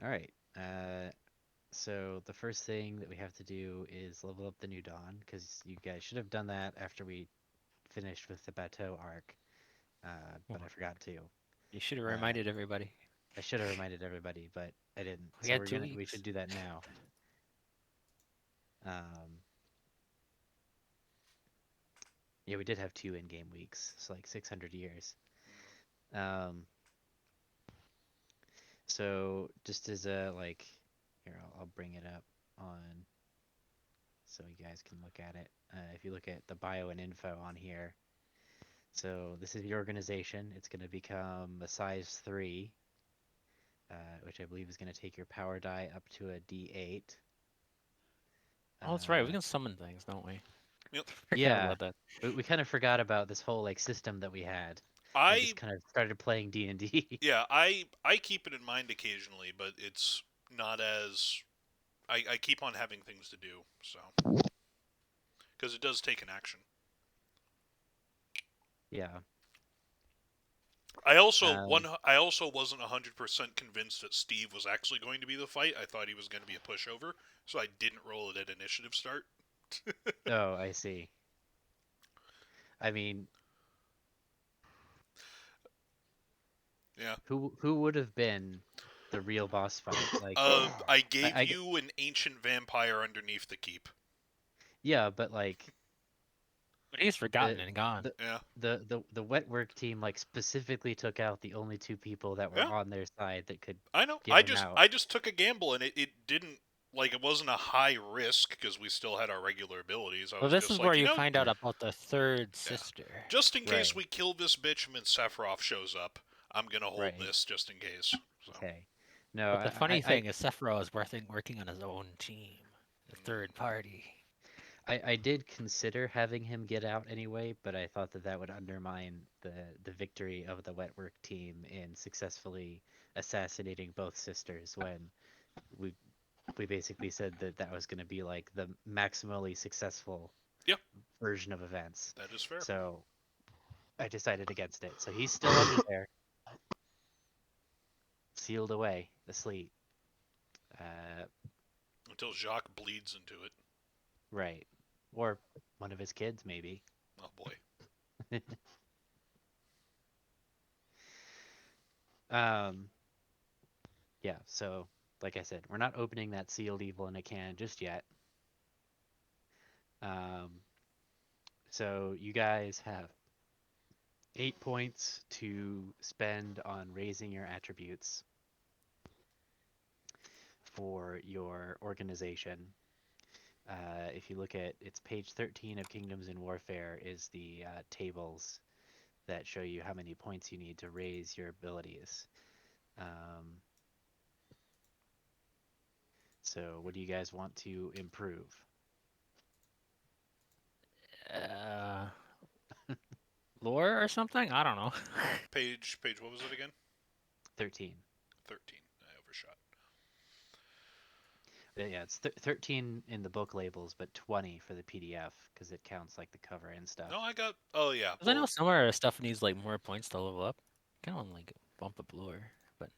All right. So the first thing that we have to do is level up the New Dawn, because you guys should have done that after we finished with the Bateau arc, but I Well, forgot to. you should have Uh, reminded everybody. I should have reminded everybody, but I didn't. We So had two we should weeks. do that now. Um, yeah, we did have two in-game weeks. It's like 600 years. Um, so just as a like, here I'll bring it up on so you guys can look at it. If you look at the bio and info on here, so this is the organization. It's going to become a size 3, which I believe is going to take your power die up to a D8. Oh, that's right. We Uh, can summon things, don't we? Yep. Forgot yeah, about that. we kind of forgot about this whole like system that we had, and I just kind of started playing D&D. yeah, I keep it in mind occasionally, but it's not as I keep on having things to do, so because it does take an action. Yeah. Um, I also wasn't 100% convinced that Steve was actually going to be the fight. I thought he was going to be a pushover, so I didn't roll it at initiative start. oh, I see. I mean, Yeah. who would have been the real boss fight? Like, I gave I you an ancient vampire underneath the keep. yeah, but like But he's the forgotten and gone. the Yeah. the wet work team like specifically took out the only two people that were Yeah. on their side that could I know. get him out. I just took a gamble and it didn't like it wasn't a high risk because we still had our regular abilities. I Well, was this just is where like, you find out about the third yeah. sister. Just in case Right, we kill this bitch and Sephiroth shows up, I'm gonna hold right. this just in case. So Okay. No, But the funny I thing is, Sephiroth is working on his own team, the third party. I did consider having him get out anyway, but I thought that that would undermine the victory of the wet work team in successfully assassinating both sisters when we we basically said that that was going to be like the maximally successful yeah, version of events. that is fair. So I decided against it. So he's still under there, sealed away, asleep. Uh, Until Jacques bleeds into it. right. Or one of his kids, maybe. Oh boy. um, yeah, so like I said, we're not opening that sealed evil in a can just yet. Um, so you guys have 8 points to spend on raising your attributes for your organization. If you look at it's page 13 of Kingdoms in Warfare is the tables that show you how many points you need to raise your abilities. Um, so what do you guys want to improve? Uh, Lore or something? I don't know. Page what was it again? 13. 13. I overshot. Yeah, it's 13 in the book labels, but 20 for the PDF because it counts like the cover and stuff. No, I got oh yeah. Because I know Well, some of our stuff needs like more points to level up. Kind of like bump up lore, but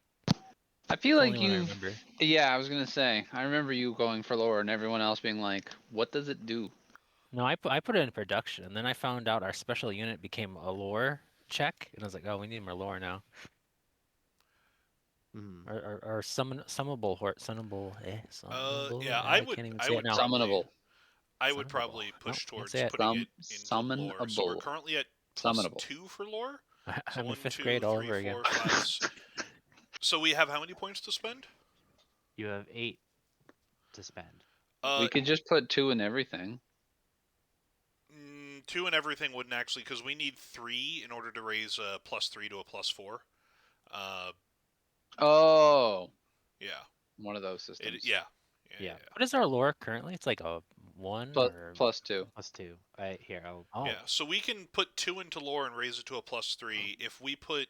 I feel it's like only one I you've. remember. Yeah, I was gonna say. I remember you going for lore and everyone else being like, "What does it do?" No, I put it in production, and then I found out our special unit became a lore check, and I was like, oh, we need more lore now. Mm. Or summable yeah, summable. I can't even say it now. Summonable. I would Summonable. probably Nope, push can't towards say it. putting it into lore. So we're Summonable. currently at plus Summonable. 2 for lore. So I'm in one, fifth two, grade all three, over again. four, five. So we have how many points to spend? You have 8 to spend. Uh, We could just put 2 in everything. 2 and everything wouldn't actually, because we need 3 in order to raise a +3 to a +4. Uh, Oh, yeah. one of those systems. Yeah. Yeah. What is our lore currently? It's like a 1 Plus, or plus 2. Plus 2. I here I'll oh. Yeah. So we can put 2 into lore and raise it to a +3. If we put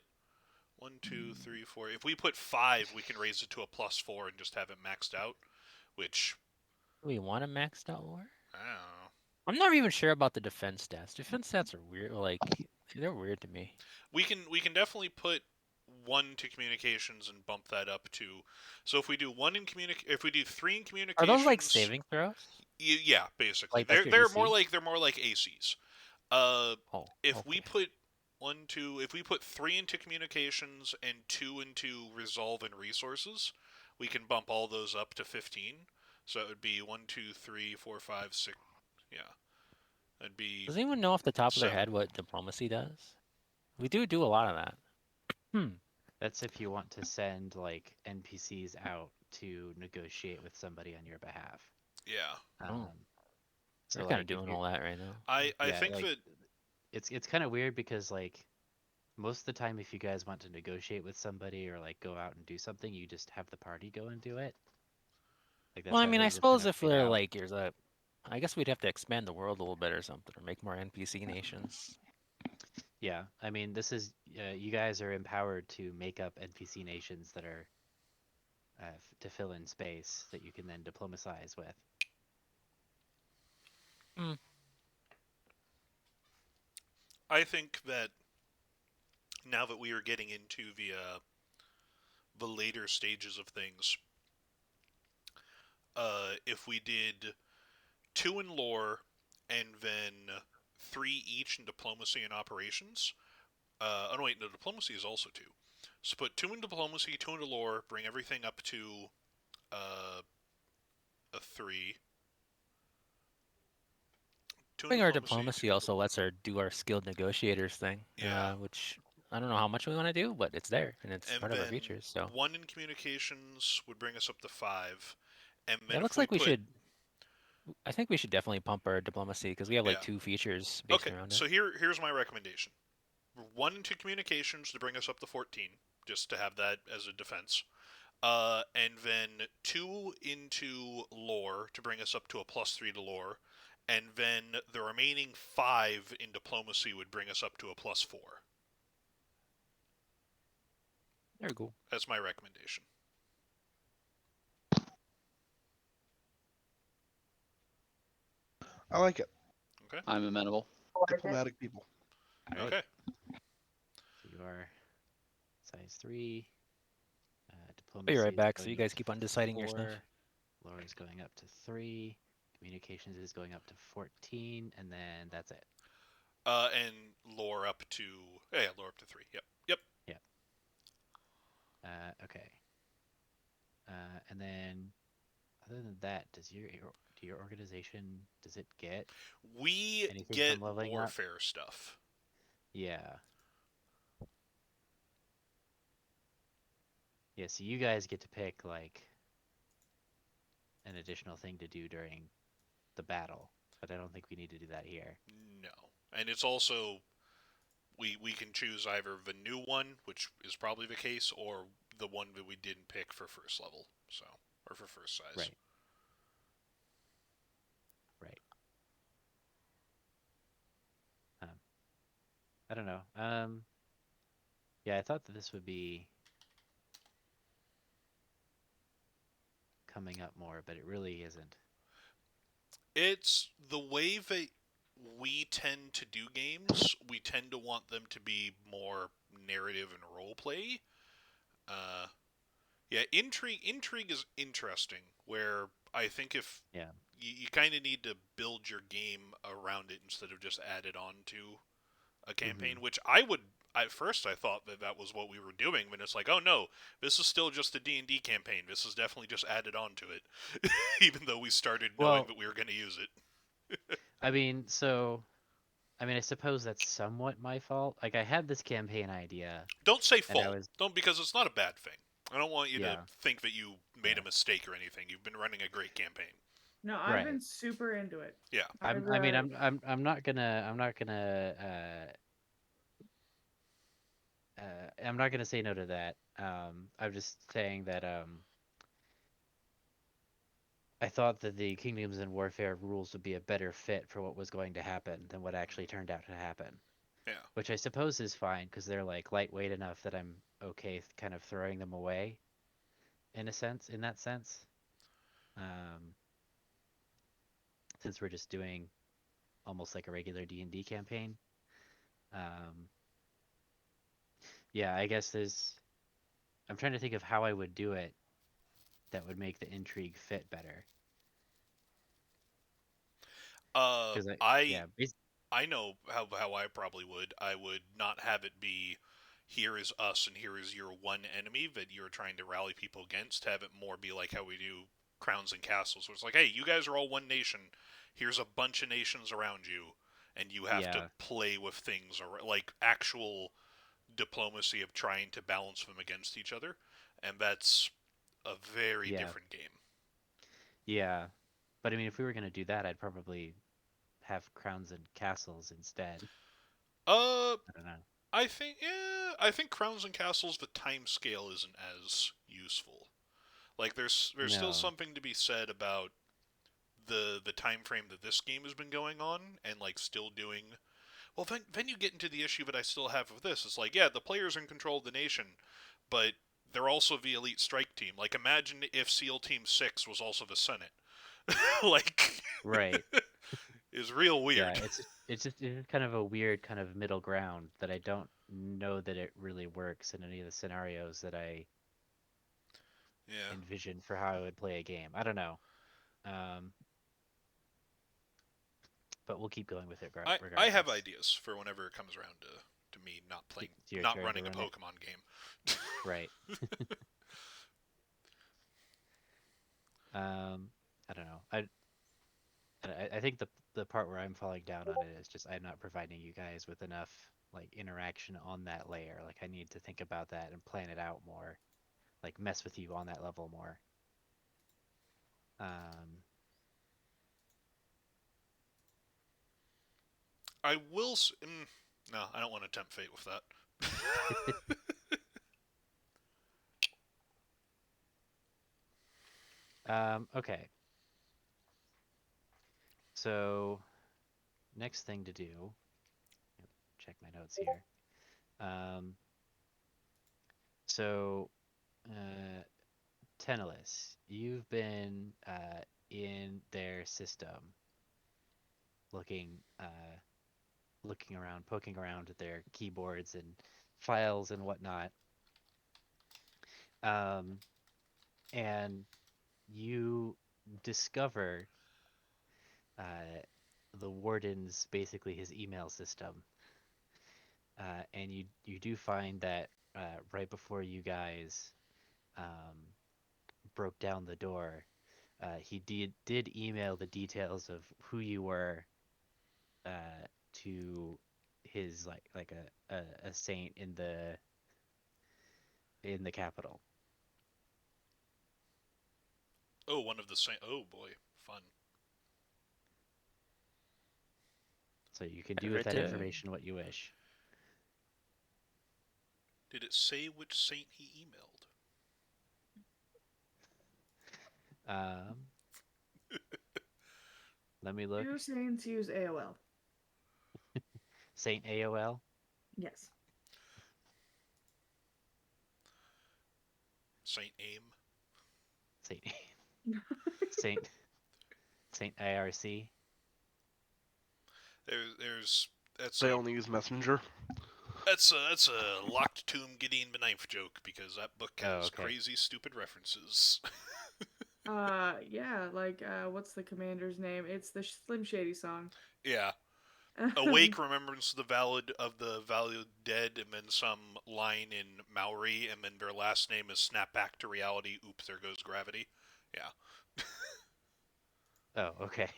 1, 2, 3, 4. If we put 5, we can raise it to a +4 and just have it maxed out. Which Do we want a maxed out lore? I don't know. I'm not even sure about the defense stats. Defense stats are weird. Like they're weird to me. We can definitely put 1 to communications and bump that up to. So if we do if we do 3 in Are those like communications, saving throws? yeah, basically Like that's your they're DC? more like ACs. Uh, Oh, if we okay. put if we put 3 into communications and 2 into resolve and resources, we can bump all those up to 15. So it would be 1, 2, 3, 4, 5, 6. Yeah, that'd be Does anyone know off the top of their 7. head what diplomacy does? We do a lot of that. Hmm. That's if you want to send like NPCs out to negotiate with somebody on your behalf. Yeah, Oh. Um, We're so kind of like if doing you're all that right now. I yeah, think like that it's kind of weird because like most of the time if you guys want to negotiate with somebody or like go out and do something, you just have the party go and do it. Like Well, that's I how mean, I things have kind suppose of if played we're out. like, I guess we'd have to expand the world a little bit or something, or make more NPC nations. Yeah, I mean this is you guys are empowered to make up NPC nations that are to fill in space that you can then diplomatize with. Hmm. I think that now that we are getting into the later stages of things, if we did 2 in lore and then 3 each in diplomacy and operations. Oh no, wait, no, diplomacy is also 2. So put 2 in diplomacy, 2 into lore, bring everything up to uh, a 3. 2 in Having our diplomacy, 2 diplomacy in also lets her do our skilled negotiators thing, yeah, which I don't know how much we want to do, but it's there and it's and part of our then features. So 1 in communications would bring us up to 5. And yeah, then it if looks we like we put should. I think we should definitely pump our diplomacy because we have like yeah, 2 features based okay. around it. So here's my recommendation: 1 into communications to bring us up to 14, just to have that as a defense. And then 2 into lore to bring us up to a +3 to lore, and then the remaining 5 in diplomacy would bring us up to a +4. Very cool. That's my recommendation. I like it. Okay. I'm amenable. Diplomatic people. All right. Okay. So you are size 3. I'll be Diplomacy right is back. So going you up guys to keep on deciding your stuff. 4. Lore is going up to 3. Communications is going up to 14, and then that's it. And lore up to yeah, lore up to 3. Yep. Yep. Yeah. Okay. And then other than that, do your organization does it get We anything get from leveling up? warfare stuff. Yeah. Yeah, so you guys get to pick like an additional thing to do during the battle, but I don't think we need to do that here. No. And it's also we can choose either the new one, which is probably the case, or the one that we didn't pick for first level, so or for first size. Right. Right. I don't know. Yeah, I thought that this would be coming up more, but it really isn't. It's the way that we tend to do games. We tend to want them to be more narrative and role play. Uh, yeah, intrigue is interesting. Where I think if Yeah. you kind of need to build your game around it instead of just add it on to a campaign, which I would. At first, I thought that that was what we were doing, but it's like, oh no, this is still just a D&D campaign. This is definitely just added on to it, even though we started knowing Well, that we were going to use it. I mean, I suppose that's somewhat my fault. Like I had this campaign idea Don't say and I fault. was Don't, because it's not a bad thing. I don't want you to yeah, think that you made yeah. a mistake or anything. You've been running a great campaign. No, I've Right. been super into it. Yeah. I'm not gonna say no to that. I'm just saying that I thought that the Kingdoms and Warfare rules would be a better fit for what was going to happen than what actually turned out to happen. Yeah. Which I suppose is fine because they're like lightweight enough that I'm okay kind of throwing them away in that sense. Um, since we're just doing almost like a regular D&D campaign. Um, Yeah, I guess there's. I'm trying to think of how I would do it that would make the intrigue fit better. Because I yeah, I know how I probably would. I would not have it be here is us and here is your one enemy that you're trying to rally people against. Have it more be like how we do Crowns and Castles, where it's like, hey, you guys are all one nation. Here's a bunch of nations around you, and you have to yeah, play with things or like actual diplomacy of trying to balance them against each other, and that's a very yeah, different game. yeah. But I mean, if we were gonna do that, I'd probably have crowns and castles instead. Uh, I don't know. I think Crowns and Castles the time scale isn't as useful. Like there's still No, something to be said about the time frame that this game has been going on and like still doing well. Then you get into the issue that I still have with this. It's like, yeah, the players are in control of the nation, but they're also the elite strike team. Like imagine if SEAL Team 6 was also the Senate. Like right. is real Yeah, weird. it's just kind of a weird kind of middle ground that I don't know that it really works in any of the scenarios that I Yeah. envision for how I would play a game. I don't know. Um, but we'll keep going with it I have regardless. ideas for whenever it comes around to me not playing It's your not turn to running a run it. Pokemon game. Right. Um, I don't know. I think the part where I'm falling down on it is just I'm not providing you guys with enough like interaction on that layer. Like I need to think about that and plan it out more. Like mess with you on that level more. Um, I will. No, I don't want to tempt fate with that. okay. So next thing to do, check my notes here. Um, so Tenelis, you've been in their system looking looking around, poking around at their keyboards and files and whatnot. Um, and you discover uh, the warden's basically his email system. And you do find that right before you guys um, broke down the door, he did email the details of who you were to his like a saint in the capital. Oh, one of the same. Oh boy, fun. So you can do with that Everything. information what you wish. Did it say which saint he emailed? Um, let me look. You're saying to use AOL. Saint AOL. Yes. Saint Aim. Saint Saint Saint IRC. There's that's They a only use Messenger. that's a locked tomb Gideon the Knife joke because that book Oh, has okay. crazy stupid references. Yeah, like what's the commander's name? It's the Slim Shady song. Yeah. Awake remembrance of the valid dead, and then some line in Maori, and then their last name is snap back to reality. Oops, there goes gravity. Yeah, Oh, okay.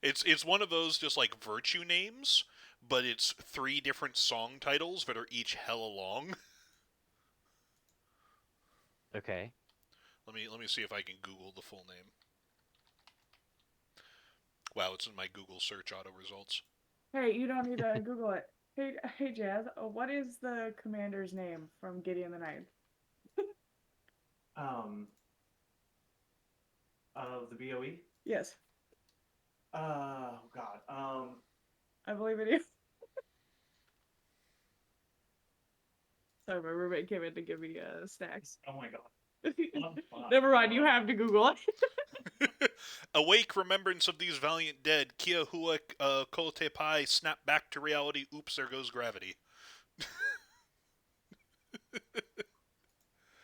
it's one of those just like virtue names, but it's 3 different song titles that are each hella long. Okay. Let me see if I can Google the full name. Wow, it's in my Google search auto results. Hey, you don't need to Google it. Hey, Jazz. What is the commander's name from Gideon the Ninth? Um, of the BOE? Yes, Oh God. I believe it is. Sorry, my roommate came in to give me snacks. Oh my God. Never mind, you have to Google it. Awake remembrance of these valiant dead. Kia hua kote pai. Snap back to reality. Oops, there goes gravity.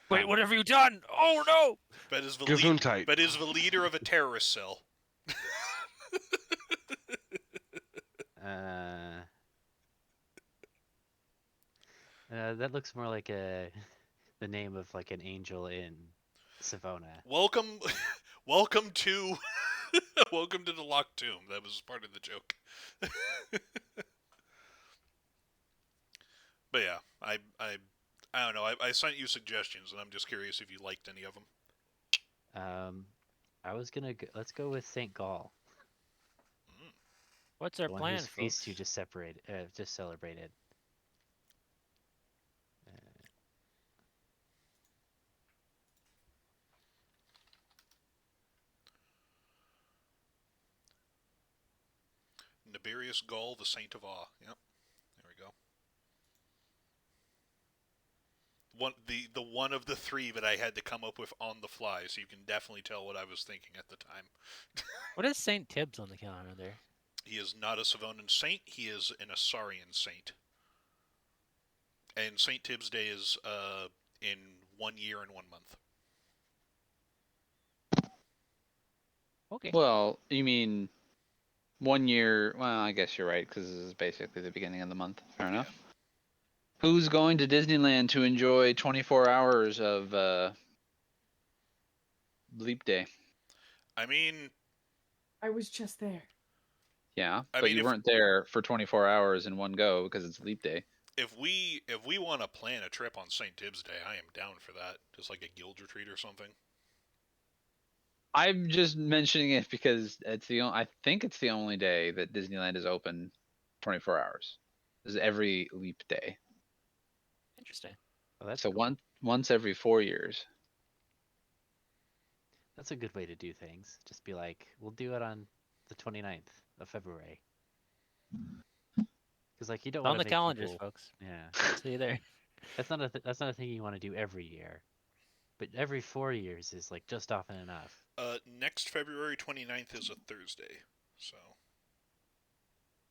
Wait, what have you done? Oh no! Bet is the Gesundheit. Bet is the leader of a terrorist cell. That looks more like the name of like an angel in Savona. Welcome, welcome to, welcome to the locked tomb. That was part of the joke. But yeah, I don't know. I sent you suggestions, and I'm just curious if you liked any of them. I was gonna let's go with Saint Gall, What's our the one plan, whose feast folks? you just celebrated. Niberius Gaul, the Saint of Awe. Yep, there we go. The one of the three that I had to come up with on the fly, so you can definitely tell what I was thinking at the time. What is Saint Tibbs on the calendar there? He is not a Savonian saint. He is an Asarian saint. And Saint Tibbs Day is in 1 year and 1 month. Okay. Well, you mean 1 year? Well, I guess you're right because this is basically the beginning of the month. Fair enough. Who's going to Disneyland to enjoy 24 hours of Leap Day? I mean, I was just there. Yeah, I but mean, you if- weren't there for 24 hours in one go because it's Leap Day. if we want to plan a trip on St. Tibbs Day, I am down for that. Just like a guild retreat or something. I'm just mentioning it because I think it's the only day that Disneyland is open 24 hours. This is every Leap Day. Interesting. Oh, that's So cool. once every 4 years. That's a good way to do things. Just be like, we'll do it on the 29th of February. Because like you don't It's on want to the make calendars, people. folks. Yeah, See you there. that's not a thing you want to do every year. But every 4 years is like just often enough. Next February 29th is a Thursday, so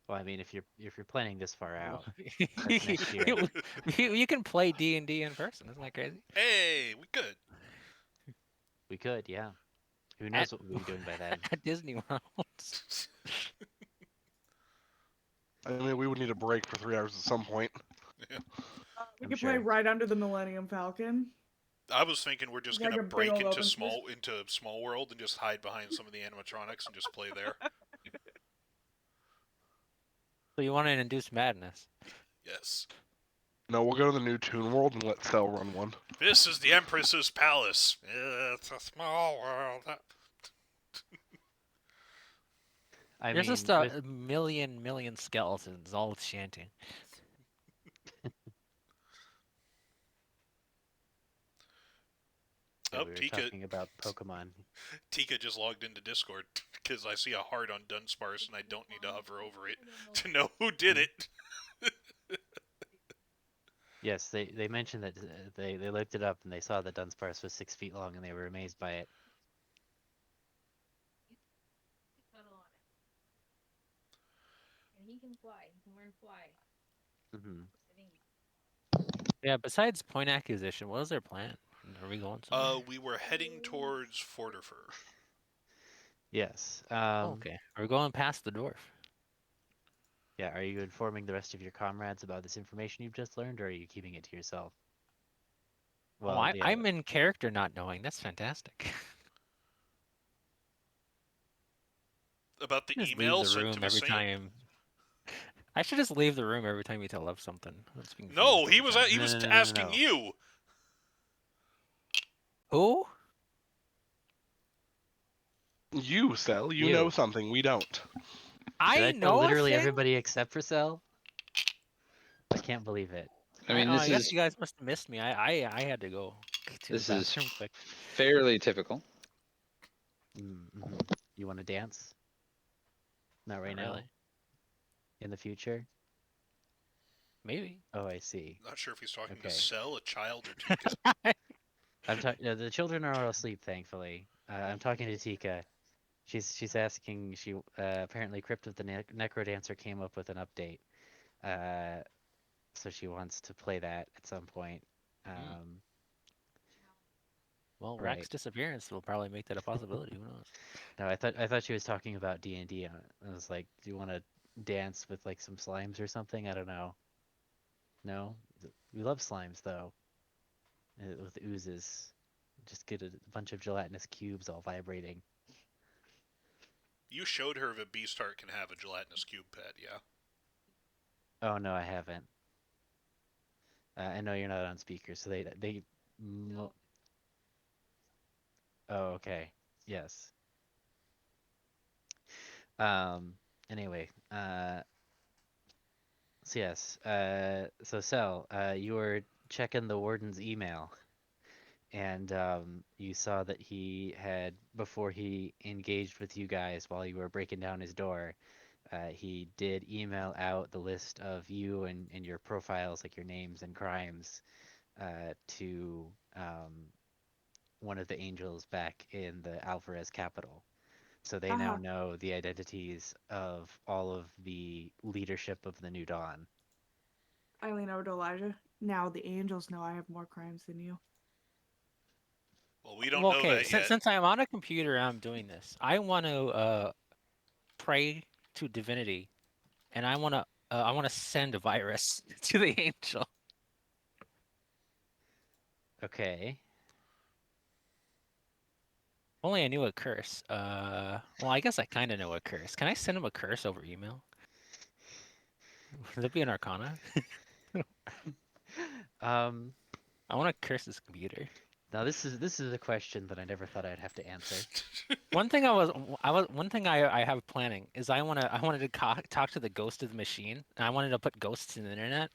Well, I mean, if you're planning this far out, you, that's next year. you can play D&D in person. Isn't that crazy? hey, we could. We could, yeah. Who knows what we'll be doing by then? At Disney World. I mean, we would need a break for 3 hours at some point. We I'm could play sure. right under the Millennium Falcon. I was thinking we're just Like gonna a big break old into open Small World and just hide behind some of the animatronics and just play there. So you want to induce madness? Yes. No, we'll go to the new Toon World and let Cell run one. This is the Empress's palace. It's a small world. I There's mean, just with, a million skeletons all chanting. yeah, Oh, we were Tika. talking about Pokemon. Tika just logged into Discord because I see a heart on Dunsparce and I don't need to hover over it to know who did it. Yes, they mentioned that they looked it up and they saw that Dunsparce was 6 feet long and they were amazed by it. And he can fly. He can learn fly. Hmm. Yeah. Besides point acquisition, what is their plan? Are we going somewhere? We were heading towards Fortifer. Yes. Okay. Are we going past the dwarf? Yeah, are you informing the rest of your comrades about this information you've just learned, or are you keeping it to yourself? Well, oh, yeah. I'm in character not knowing. That's fantastic. About the Just leave email the sent room to the every saint? time. I should just leave the room every time you tell Love something. That's being No, confused he all was the time. he No, was no, no, no, asking no. you. Who? You, Cell, you You. know something we don't. Did I I tell know literally a thing? everybody except for Cell? I can't believe it. I mean, I this guess is you guys must have missed me. I had to go to this the is bathroom quick. fairly typical. Mm-hmm. You want to dance? Not right Not now. really. In the future? Maybe. Oh, I see. Not sure if he's talking Okay. to Cell, a child, or Tika. I'm talking. No, the children are all asleep, thankfully. I'm talking to Tika. She's asking. She apparently Crypt of the Necrodancer came up with an update. So she wants to play that at some point. Um, Well, Right. Rack's disappearance will probably make that a possibility. Who knows? No, I thought she was talking about D&D. I was like, do you want to dance with like some slimes or something? I don't know. No, we love slimes though. With oozes, just get a bunch of gelatinous cubes all vibrating. You showed her that Beastheart can have a gelatinous cube pet, yeah? Oh no, I haven't. I know you're not on speaker, so they. mo- Oh, okay. Yes. Um. Anyway. So yes. So Sel. You were checking the warden's email, and you saw that he had, before he engaged with you guys while you were breaking down his door, he did email out the list of you and your profiles, like your names and crimes, to one of the angels back in the Alvarez capital. So they now Uh-huh. know the identities of all of the leadership of the New Dawn. I lean over to Elijah. Now the angels know I have more crimes than you. Well, we don't Well, know okay, that yet. since I'm on a computer, I'm doing this. I want to pray to divinity, and I want to send a virus to the angel. Okay. If only I knew a curse. Well, I guess I kind of know a curse. Can I send him a curse over email? Would that be an arcana? Um, I want to curse his computer. Now this is a question that I never thought I'd have to answer. One thing one thing I have planning is I wanted to talk to the ghost of the machine, and I wanted to put ghosts in the internet.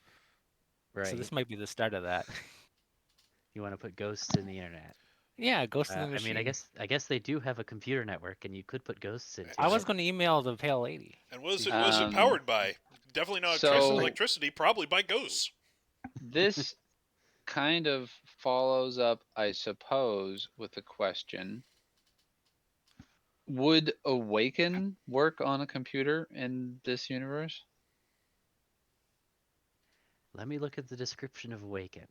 So Right. this might be the start of that. You want to put ghosts in the internet. Yeah, ghost in the I mean, I machine. guess they do have a computer network, and you could put ghosts into I was it. going to email the pale lady. And what is See it? if What is she- it Um, powered by? Definitely not So electricity. Probably by ghosts. this kind of follows up, I suppose, with a question. Would Awaken work on a computer in this universe? Let me look at the description of Awaken.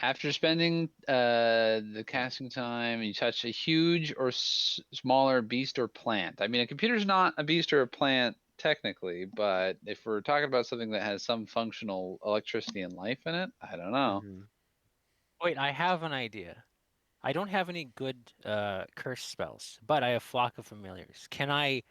After spending the casting time, you touch a huge or smaller beast or plant. I mean, a computer's not a beast or a plant technically, but if we're talking about something that has some functional electricity and life in it, I don't know. Hmm Wait, I have an idea. I don't have any good curse spells, but I have flock of familiars. Can I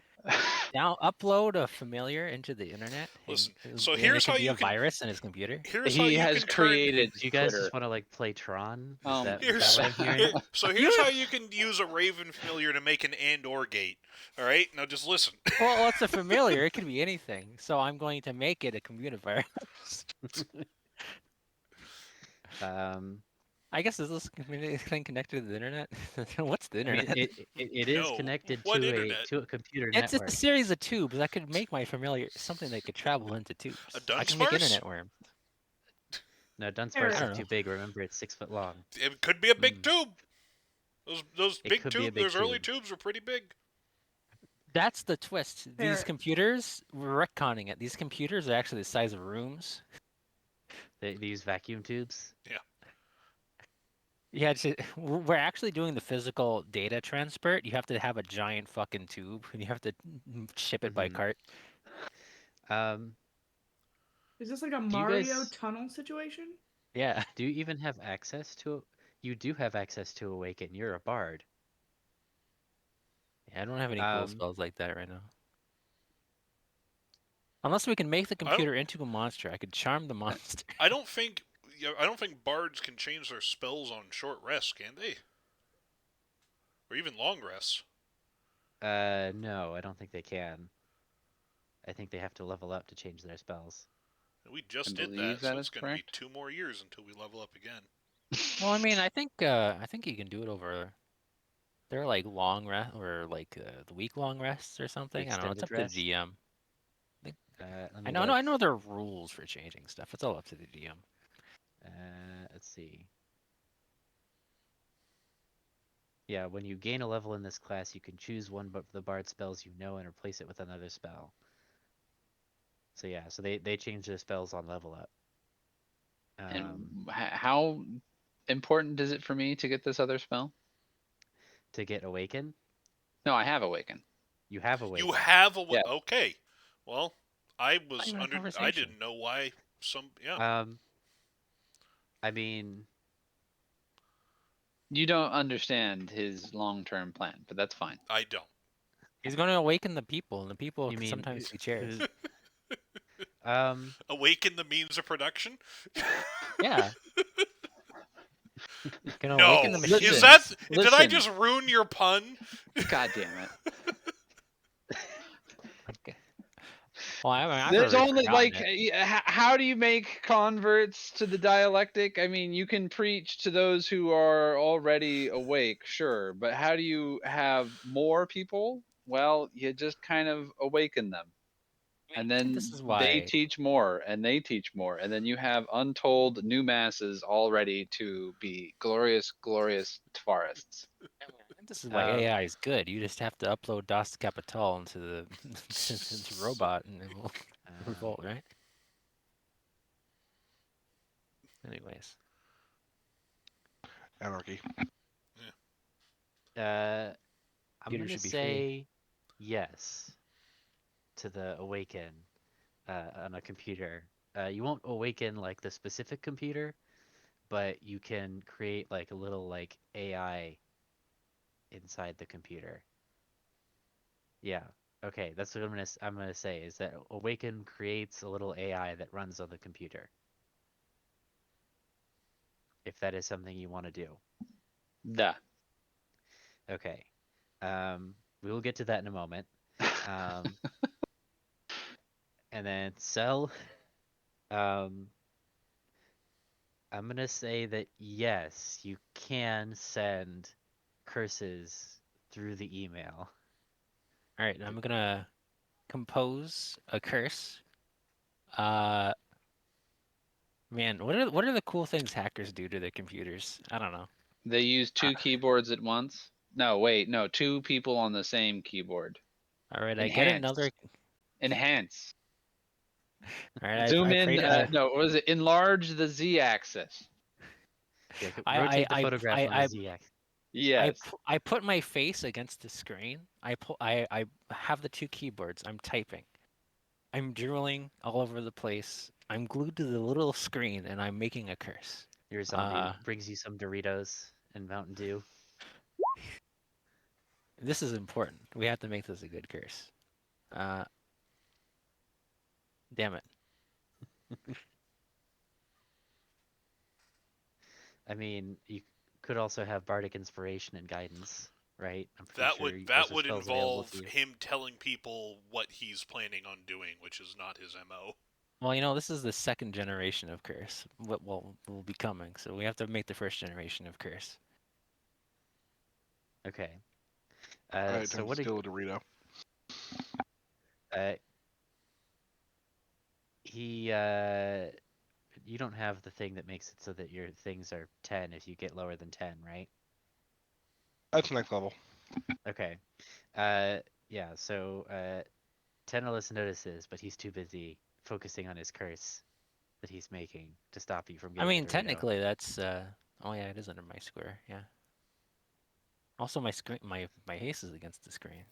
now upload a familiar into the internet, Listen, and so it here's can how be a you can virus in his computer? here's how He you has can turn created Do you guys Twitter. just want to like play Tron? Is here's that what I'm hearing? here's how you can use a Raven familiar to make an and or gate. All right, now just listen. Well, it's a familiar. It could be anything. So I'm going to make it a computer virus. Um, I guess is this thing connected to the internet? What's the I mean, internet? it is No, connected what to internet? a computer It's a network. series of tubes. I could make my familiar something that could travel into tubes. A I can make Dunsparce? internet worms. No, Dunsparce I Eric, don't is know. too big. Remember, it's 6 foot long. It could be a big Mm. tube. Those It big could be a tubes, big those early tube. tubes were pretty big. That's the twist. These Parrot. computers, we're retconning it. These computers are actually the size of rooms. They use vacuum tubes. Yeah, we're actually doing the physical data transport. You have to have a giant fucking tube, and you have to ship it by Hmm cart. Um, Is this like a do you Mario guys tunnel situation? Yeah. do you even have access to? You do have access to Awaken. You're a bard. Yeah, I don't have any cool Um, spells like that right now. Unless we can make the I don't. computer into a monster, I could charm the monster. I don't think. I don't think bards can change their spells on short rests, can they? Or even long rests. no, I don't think they can. I think they have to level up to change their spells. We just I did believe that, so that it's is going to be correct. 2 more years until we level up again. Well, I mean, I think you can do it over. They're like long rest or like the week-long rests or something. I don't know. It's Extended up to the rest. DM. Think- Let I me know. look. I know there are rules for changing stuff. It's all up to the DM. Let's see. Yeah, when you gain a level in this class, you can choose one of the bard spells you know and replace it with another spell. So yeah, so they change their spells on level up. And how important is it for me to get this other spell? To get awaken, No, I have awaken. you have awaken. You have a Yes. Okay. Well, I was even a under. I conversation. didn't know why some. Yeah. I mean, You don't understand his long-term plan, but that's fine. I don't. He's going to awaken the people, and the people you can mean sometimes be chairs. Awaken the means of production. Yeah. Can awaken No. the Is machines. that? Did I Listen. just ruin your pun? God damn it. Okay. Well, I've There's already only forgotten like, it. how do you make converts to the dialectic? I mean, you can preach to those who are already awake, sure, but how do you have more people? Well, you just kind of awaken them. And then This is they why. teach more and they teach more. And then you have untold new masses all ready to be glorious, glorious Tfarists. This is why AI is good. You just have to upload Das Kapital into the into the robot, and it will revolt, right? Anyways, Anarchy. I'm Peter gonna should be free. say yes to the awaken on a computer. You won't awaken like the specific computer, but you can create like a little like AI inside the computer. Yeah. Okay, that's what I'm gonna say is that awaken creates a little AI that runs on the computer. If that is something you want to do. Duh. Okay. We will get to that in a moment. Um, and then sell. Um, I'm gonna say that yes, you can send curses through the email. All right, I'm gonna compose a curse. Uh, Man, what are the cool things hackers do to their computers? I don't know. They use Uh, two keyboards at once. No, wait, no, two people on the same keyboard. All right, I get another. Enhance. Enhance. All right, Zoom I in. prayed. No, what was it? Enlarge the Z-axis. Yeah, rotate the I photograph on the Z-axis. Yes. I put my face against the screen. I have the two keyboards. I'm typing. I'm drooling all over the place. I'm glued to the little screen, and I'm making a curse. Your zombie brings you some Doritos and Mountain Dew. This is important. We have to make this a good curse. Uh, Damn it. I mean, you could also have bardic inspiration and guidance, right? I'm pretty sure those That are would spells available involve to you. him telling people what he's planning on doing, which is not his MO. Well, you know, this is the second generation of curse. What will be coming, so we have to make the first generation of curse. Okay. Alright, So time to what? steal a Dorito. Uh, he you don't have the thing that makes it so that your things are 10 if you get lower than 10, right? That's next level. Okay. Yeah, so Tenellis notices, but he's too busy focusing on his curse that he's making to stop you from I getting mean, a Dorito. technically, that's. Oh yeah, it is under my square. Yeah. Also, my screen, my haste is against the screen.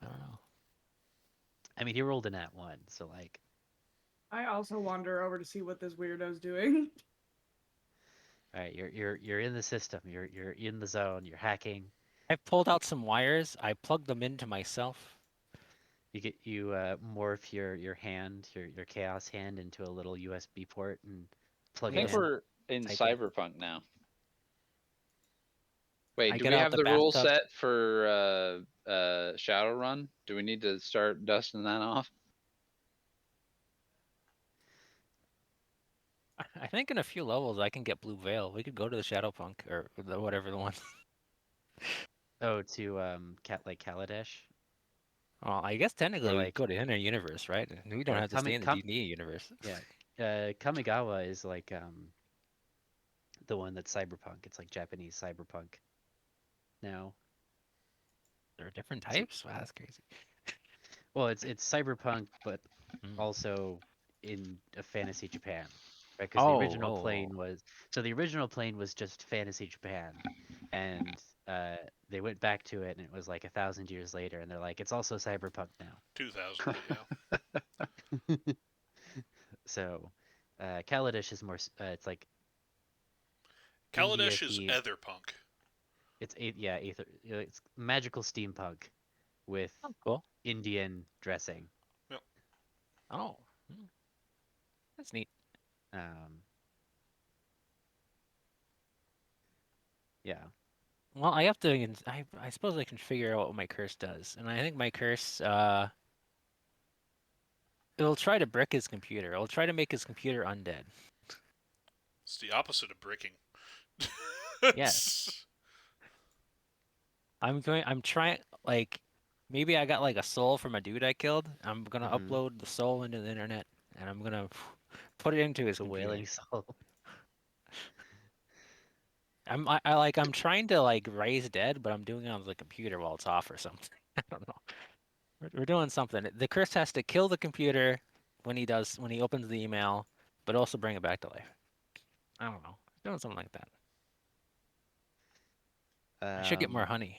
I don't know. I mean, he rolled a nat 1, so like. I also wander over to see what this weirdo's doing. All right, you're in the system. You're in the zone. You're hacking. I pulled out some wires. I plugged them into myself. You morph your hand, your chaos hand, into a little USB port and I plug it think Yes. in. we're in Typing. cyberpunk now. Wait, I do get we out have the the rule bathtub. set for Shadowrun? Do we need to start dusting that off? I think in a few levels I can get Blue Veil. We could go to the Shadowpunk or whatever the one. Oh, to like Kaladesh Well, I guess technically or we could like go to Inner Universe, right? We don't have to stay in the D&D universe. yeah, Kamigawa is like the one that's cyberpunk. It's like Japanese cyberpunk. Now, There are different so, types. Wow, that's crazy. well, it's cyberpunk, but Mm. also in a fantasy Japan, right? Because the Oh, original oh, plane was the original plane was just Fantasy Japan, and they went back to it, and it was like 1,000 years later, and they're like, it's also cyberpunk now. 2000, but yeah. So, Kaladesh is more. It's like India Kaladesh is theme. Etherpunk. It's aether. It's magical steampunk with oh, cool. Indian dressing. Oh, hmm. That's neat. Um, yeah. Well, I have to. I suppose I can figure out what my curse does, and I think my curse it'll try to brick his computer. It'll try to make his computer undead. It's the opposite of bricking. Yes. I'm trying, like, maybe I got like a soul from a dude I killed. I'm gonna Mhm. upload the soul into the internet, and I'm gonna put it into his The computer. wailing soul. I'm trying to like raise dead, but I'm doing it on the computer while it's off or something. I don't know. We're doing something. The curse has to kill the computer when he opens the email, but also bring it back to life. I don't know. Doing something like that. I should get more honey.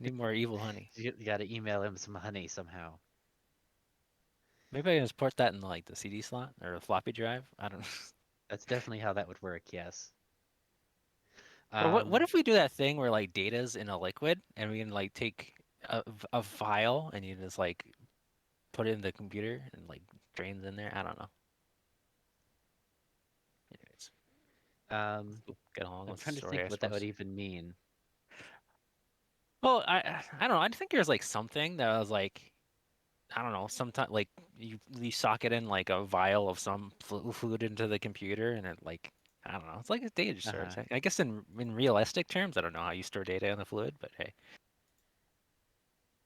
Need more evil honey. You got to email him some honey somehow. Maybe I can just port that in like the CD slot or the floppy drive. I don't know. That's definitely how that would work. Yes. Or what if we do that thing where like data's in a liquid and we can like take a file and you just like put it in the computer and like drains in there? I don't know. Anyways, get along I'm with the trying to story, think I what that would suppose. even mean. Well, I don't know. I think there's like something that was like, I don't know. Sometimes like you sock it in like a vial of some fluid into the computer and it like, I don't know. It's like a data storage. Uh-huh. I guess in realistic terms, I don't know how you store data in the fluid, but hey.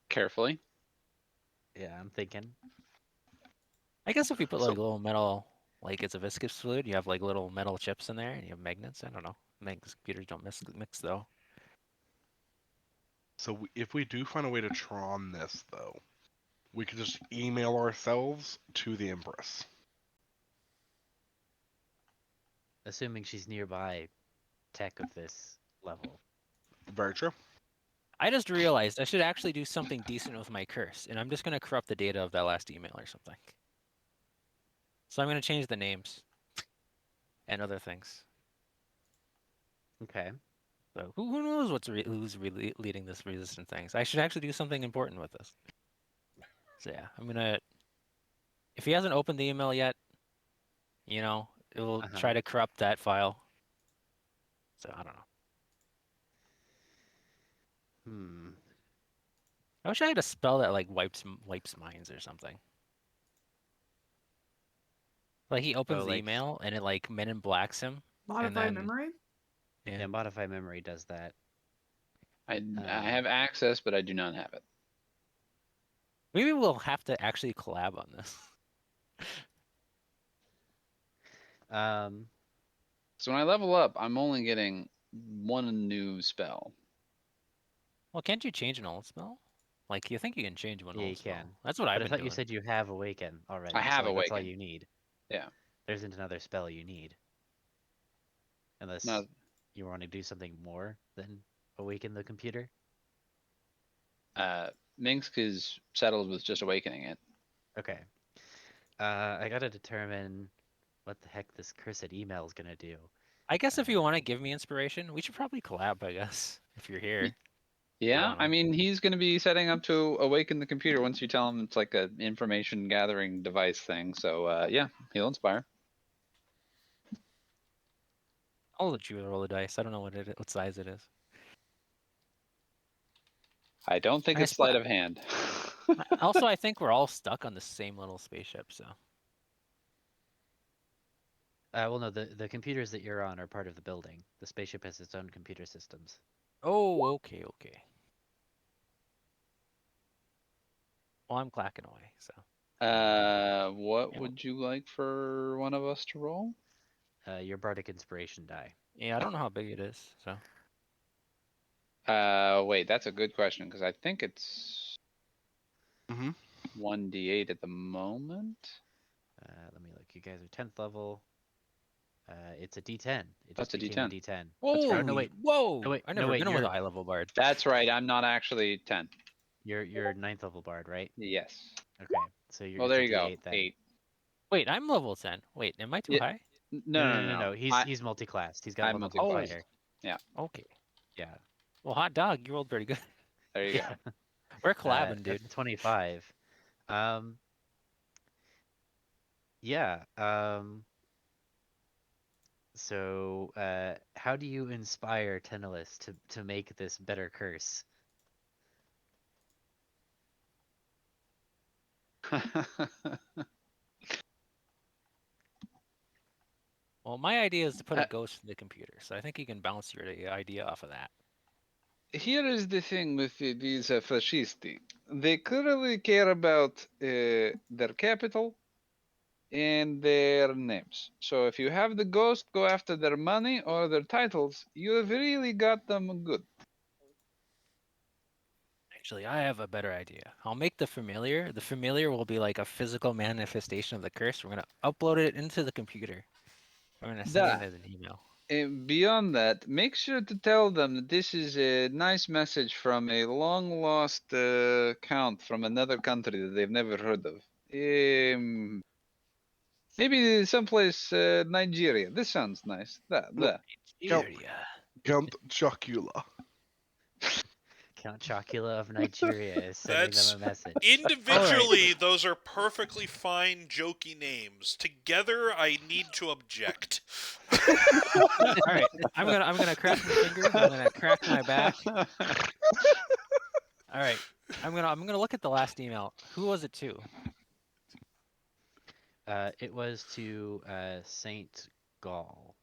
Carefully. Yeah, I'm thinking. I guess if you put So, like little metal, like it's a viscous fluid, you have like little metal chips in there and you have magnets. I don't know. I think computers don't mix though. if we do find a way to Tron this, though, we could just email ourselves to the Empress. Assuming she's nearby tech of this level. Very true. I just realized I should actually do something decent with my curse, and I'm just gonna corrupt the data of that last email or something. So I'm gonna change the names and other things. Okay. So who knows who's really leading this resistant things? I should actually do something important with this. So yeah, I'm gonna. If he hasn't opened the email yet, it will try Uh-huh. to corrupt that file. So I don't know. Hmm. I wish I had a spell that like wipes minds or something. Like he opens Oh, the like email and it like Men in Blacks him, and Modify then memory? yeah. yeah, modify memory does that. I Um, have access, but I do not have it. Maybe we'll have to actually collab on this. um, So when I level up, I'm only getting one new spell. Well, can't you change an old spell? Like you think you can change one yeah, you old spell. can. That's what I've But I been thought you doing. said you have Awaken I already, so have like that's all Awaken. you need. Yeah. There isn't another spell you need. Unless No, you want to do something more than Awaken the computer. Minsk is settled with just awakening it. Okay. I gotta determine what the heck this cursed email is gonna do. I guess if you want to give me inspiration, we should probably collab. I guess if you're here. Yeah, don't I know. mean, he's going to be setting up to awaken the computer once you tell him it's like a information gathering device thing. So yeah, he'll inspire. I'll let you roll the dice. I don't know what size it is. I don't think I it's sp- sleight of hand. Also, I think we're all stuck on the same little spaceship. So Well, no, the computers that you're on are part of the building. The spaceship has its own computer systems. oh, okay. Well, I'm clacking away. So What yeah, would you like for one of us to roll? Your bardic inspiration die. yeah. I don't know how big it is. So Wait, that's a good question because I think it's Mm-hmm. 1d8 at the moment. Let me look. You guys are 10th level. It's a D10. It That's just a became a D10. D10. That's right. Oh no, wait. Whoa! No wait. I No never wait. been with a high level bard. That's right. I'm not actually 10. You're 9th level bard, right? Yes. Okay. So Well, it's there a you go. D8 then. 8. Wait, I'm level 10. Wait, am I too Yeah. high? No. He's multi-classed. He's got I'm level 10 multi-classed. fighter. Okay. Yeah. Well, hot dog, you rolled pretty good. There you go. Yeah. We're collabing, That's dude. a 25. Um. Yeah. So, how do you inspire Tenelis to make this better curse? Well, my idea is to put a Uh, ghost in the computer, so I think you can bounce your idea off of that. Here is the thing with these fascisti. They clearly care about their capital and their names. So if you have the ghost go after their money or their titles, you have really got them good. Actually, I have a better idea. I'll make the familiar. The familiar will be like a physical manifestation of the curse. We're gonna upload it into the computer. We're gonna send it Da. as an email. And beyond that, make sure to tell them that this is a nice message from a long lost count from another country that they've never heard of. Maybe someplace Nigeria. This sounds nice. Da. Nigeria. Count Chocula. Count Chocula of Nigeria is sending That's them a message. individually, those are perfectly fine, jokey names. Together, I need to object. All right, I'm gonna crack my fingers. I'm gonna crack my back. All right, I'm gonna look at the last email. Who was it to? It was to Saint Gall.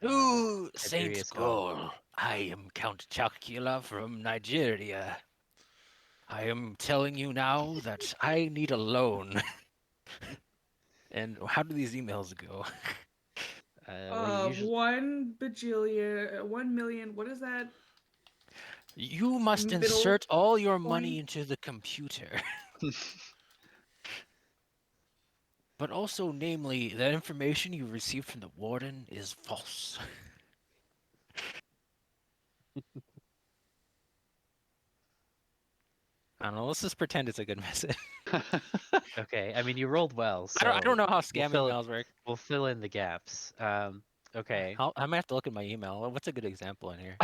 Ooh, Saint Tiberius Gall. Gaul. I am Count Chocula from Nigeria. I am telling you now that I need a loan. And how do these emails go? Well, usually 1 million. What is that? You must Middle insert all your money point? into the computer. But also, namely, that information you received from the warden is false. I don't know. Let's just pretend it's a good message. okay. I mean, you rolled well, so I don't know how we'll scam fill emails work. we'll fill in the gaps. Okay. I might have to look at my email. What's a good example in here?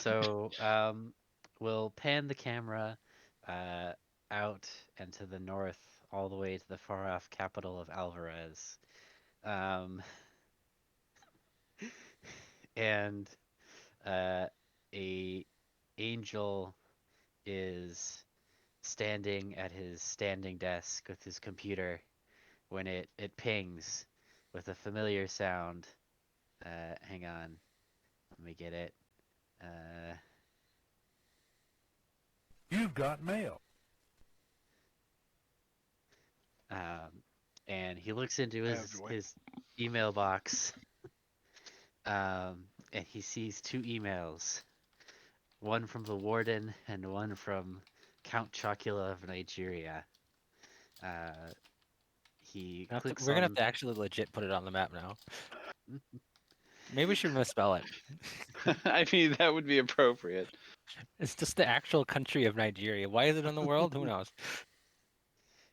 So we'll pan the camera out and to the north, all the way to the far off capital of Alvarez. And a angel is standing at his standing desk with his computer when it pings with a familiar sound. Hang on, let me get it. You've got mail. And he looks into have joy. his email box, and he sees two emails, one from the warden and one from Count Chocula of Nigeria. He clicks We're gonna on. have to actually legit put it on the map now. Maybe we should misspell it. I mean, that would be appropriate. It's just the actual country of Nigeria. Why is it in the world? Who knows?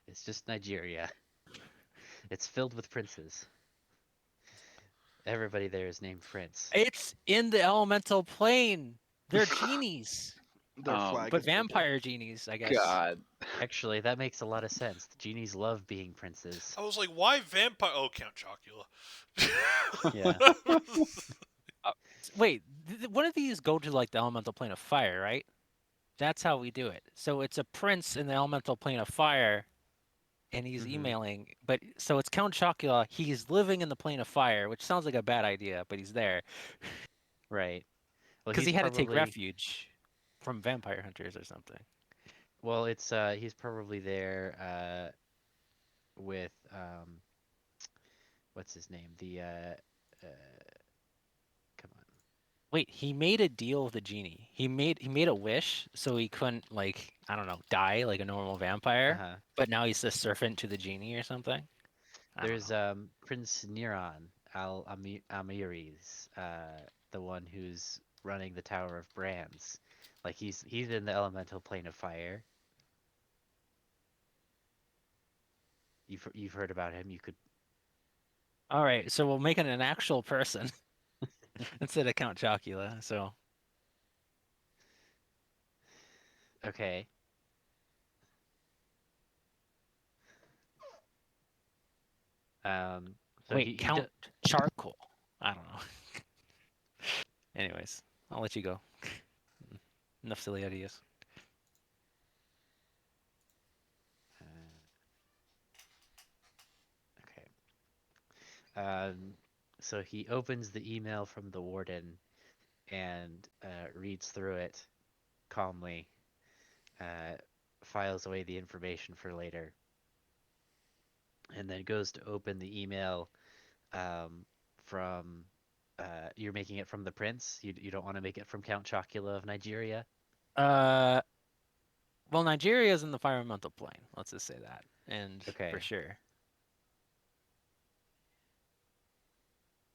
It's just Nigeria. It's filled with princes. Everybody there is named Prince. It's in the elemental plane. They're genies, Their flag but is purple. vampire genies, I guess. God. Actually, that makes a lot of sense. The genies love being princes. I was like, why vampire? Oh, Count Chocula. Yeah. Wait, one of these go to like the elemental plane of fire, right? That's how we do it. So it's a prince in the elemental plane of fire, and he's Mhm. emailing. But so it's Count Chocula. He's living in the plane of fire, which sounds like a bad idea, but he's there Right. Well, because he's he had to take probably refuge from vampire hunters or something. well, it's he's probably there with what's his name? Come on. Wait, he made a deal with the genie. He made a wish so he couldn't like I don't know die like a normal vampire. Uh-huh. But now he's the servant to the genie or something. I don't There's know. Prince Neron Amiris, the one who's running the Tower of Brands. Like he's in the elemental plane of fire. You've heard about him. You could All right, so we'll make it an actual person instead of Count Chocula. So okay. So wait, he Count Charcoal. I don't know. Anyways, I'll let you go. Enough silly ideas. okay. So he opens the email from the warden and reads through it calmly, uh, files away the information for later, and then goes to open the email um, from. You're making it from the prince. You don't want to make it from Count Chocula of Nigeria. Uh, well, Nigeria is in the fire elemental plane. Let's just say that, and for Okay. sure.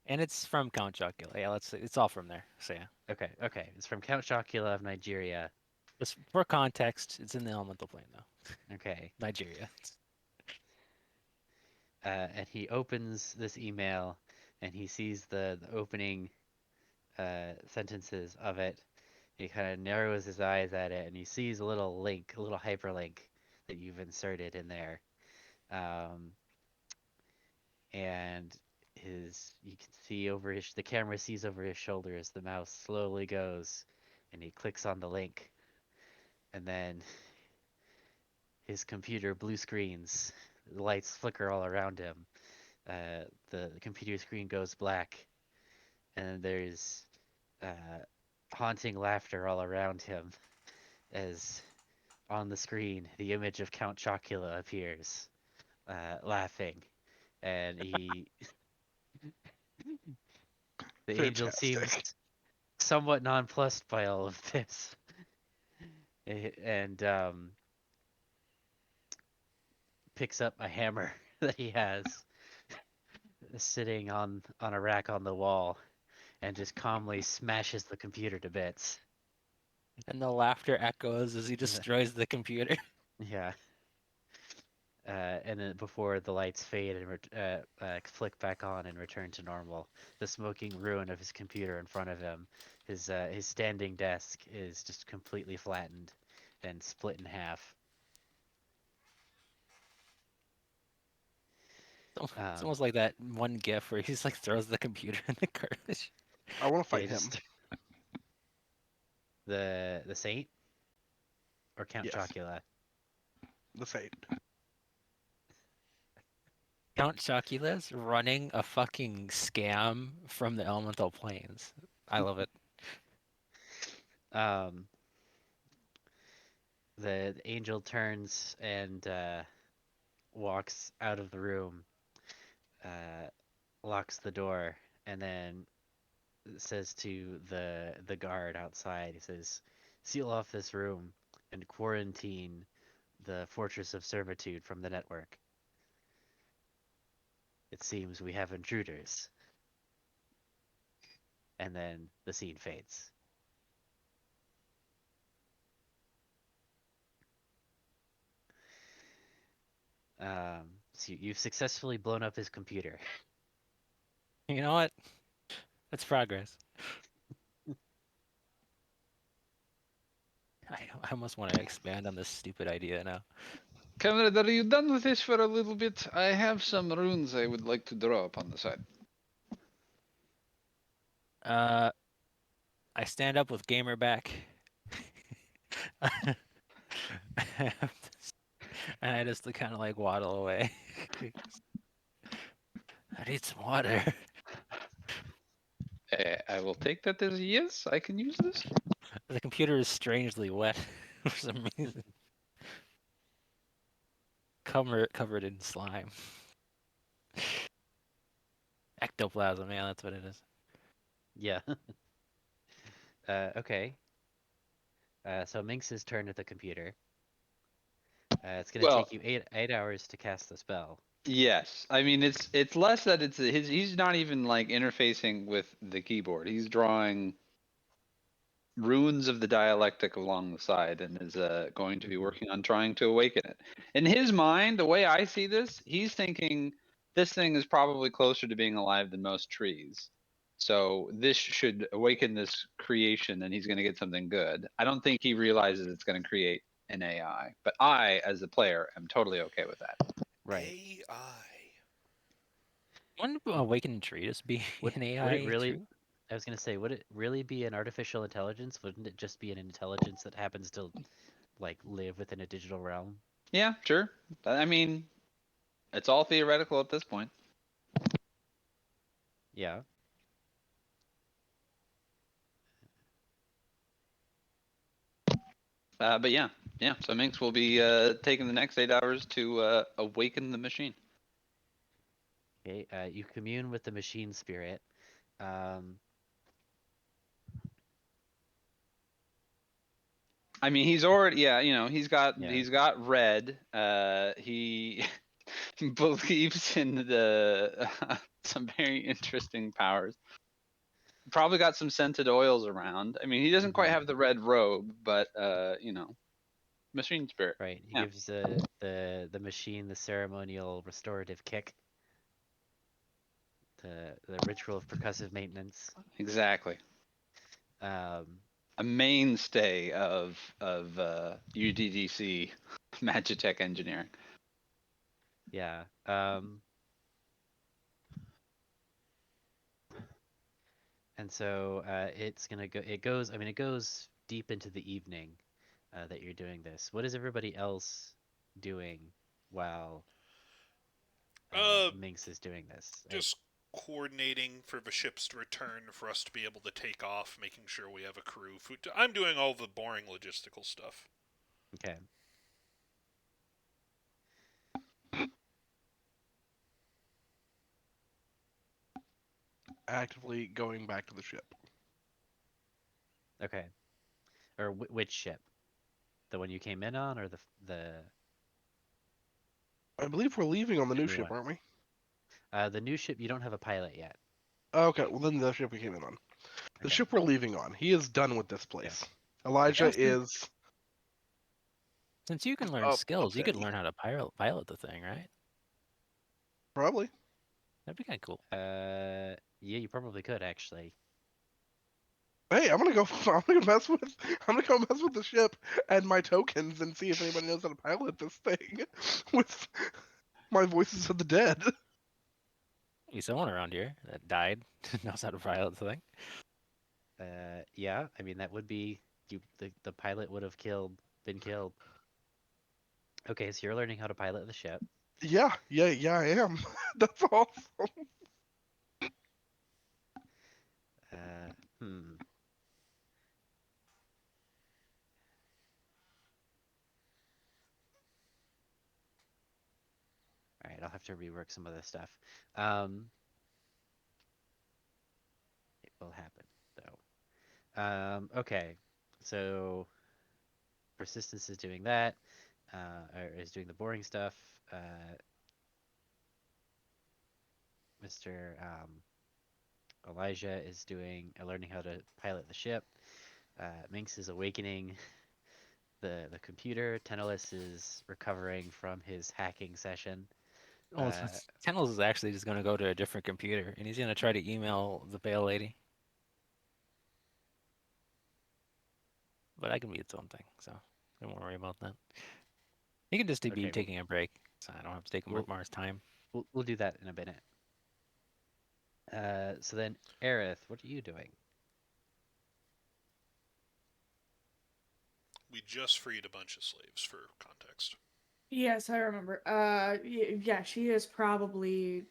And it's from Count Chocula. Yeah, it's all from there. So yeah. Okay. Okay. It's from Count Chocula of Nigeria. Just for context, it's in the elemental plane though. Okay. Nigeria. And he opens this email, and he sees the opening sentences of it. He kind of narrows his eyes at it, and he sees a little link, a little hyperlink that you've inserted in there. Um, and you can see over the camera sees over his shoulder as the mouse slowly goes, and he clicks on the link, and then his computer blue screens, the lights flicker all around him. The computer screen goes black, and there's uh, haunting laughter all around him as on the screen the image of Count Chocula appears, laughing, and the angel seems Fantastic. somewhat nonplussed by all of this, and picks up a hammer that he has sitting on a rack on the wall and just calmly smashes the computer to bits. And the laughter echoes as he destroys the computer. Yeah. And then before the lights fade and flick back on and return to normal, the smoking ruin of his computer in front of him, his standing desk is just completely flattened and split in half. It's Um, almost like that one gif where he just like throws the computer in the garbage. I want to yeah, fight him. just the saint or Count Yes, Chocula. the fate. Count Chocula's running a fucking scam from the elemental planes. I love it. Um, the angel turns and walks out of the room, uh, locks the door, and then says to the guard outside, he says, "Seal off this room and quarantine the Fortress of Servitude from the network. It seems we have intruders." And then the scene fades. So you've successfully blown up his computer. You know what? That's progress. I almost want to expand on this stupid idea now. Comrade, are you done with this for a little bit? I have some runes I would like to draw up on the side. Uh, I stand up with Gamer back. And I just kind of like waddle away. I need some water. I will take that as a yes. I can use this. The computer is strangely wet for some reason. Covered in slime. Ectoplasm, yeah, that's what it is. Yeah. Okay. So Minx's turn at the computer. It's gonna Well, take you eight hours to cast the spell. Yes, I mean it's less that it's his. He's not even like interfacing with the keyboard. He's drawing runes of the dialectic along the side and is going to be Mhm. working on trying to awaken it. In his mind, the way I see this, he's thinking this thing is probably closer to being alive than most trees. So this should awaken this creation and he's going to get something good. I don't think he realizes it's going to create an AI, but I, as a player, am totally okay with that. Right. AI. Wouldn't Awakened Tree just be Would an would it AI really? tree? I was gonna say, would it really be an artificial intelligence? Wouldn't it just be an intelligence that happens to like live within a digital realm? Yeah, sure. I mean, it's all theoretical at this point. Yeah. But yeah, yeah. So Minx will be taking the next 8 hours to awaken the machine. Okay. You commune with the machine spirit. Um, I mean, he's already he's got yeah. red. He believes in the some very interesting powers. Probably got some scented oils around. I mean, he doesn't quite Mhm. have the red robe, but machine spirit. Right. He Yeah, gives the machine the ceremonial restorative kick. The ritual of percussive maintenance. exactly. Um, A mainstay of UDDC Magitech engineering. yeah. And so it's gonna go. It goes. I mean, it goes deep into the evening that you're doing this. What is everybody else doing while Uh, Minx is doing this? just coordinating for the ships to return for us to be able to take off, making sure we have a crew. I'm doing all the boring logistical stuff. Okay. Actively going back to the ship. Okay. Or which ship? The one you came in on, or the I believe we're leaving on the new new ship, one? aren't we? The new ship. You don't have a pilot yet. Okay, well then the ship we came in on. The Okay. ship we're leaving on. He is done with this Okay. place. Elijah Okay. is Since you can learn up skills, you there. could learn how to pilot the thing, right? Probably. That'd be kind of cool. Yeah, you probably could actually. Hey, I'm gonna go. I'm gonna mess with. I'm gonna go mess with the ship and my tokens and see if anybody knows how to pilot this thing with my voices of the dead. Maybe someone around here that died knows how to pilot the thing. Yeah. I mean, that would be you. The pilot would have been killed. Okay, so you're learning how to pilot the ship. Yeah, I am. That's awesome. Uh, hmm. All right, I'll have to rework some of this stuff. It will happen though. Okay, so persistence is doing that. Or is doing the boring stuff. Mr. Elijah is doing learning how to pilot the ship. Minx is awakening the computer. Tenellis is recovering from his hacking session. Well, Kennels is actually just going to go to a different computer, and he's going to try to email the Pale Lady. But that can be its own thing, so don't worry about that. He can just be Okay, taking a break, so I don't have to take we'll Mars time. we'll do that in a minute. So then, Aerith, what are you doing? We just freed a bunch of slaves for context. Yes, I remember. Yeah, she is probably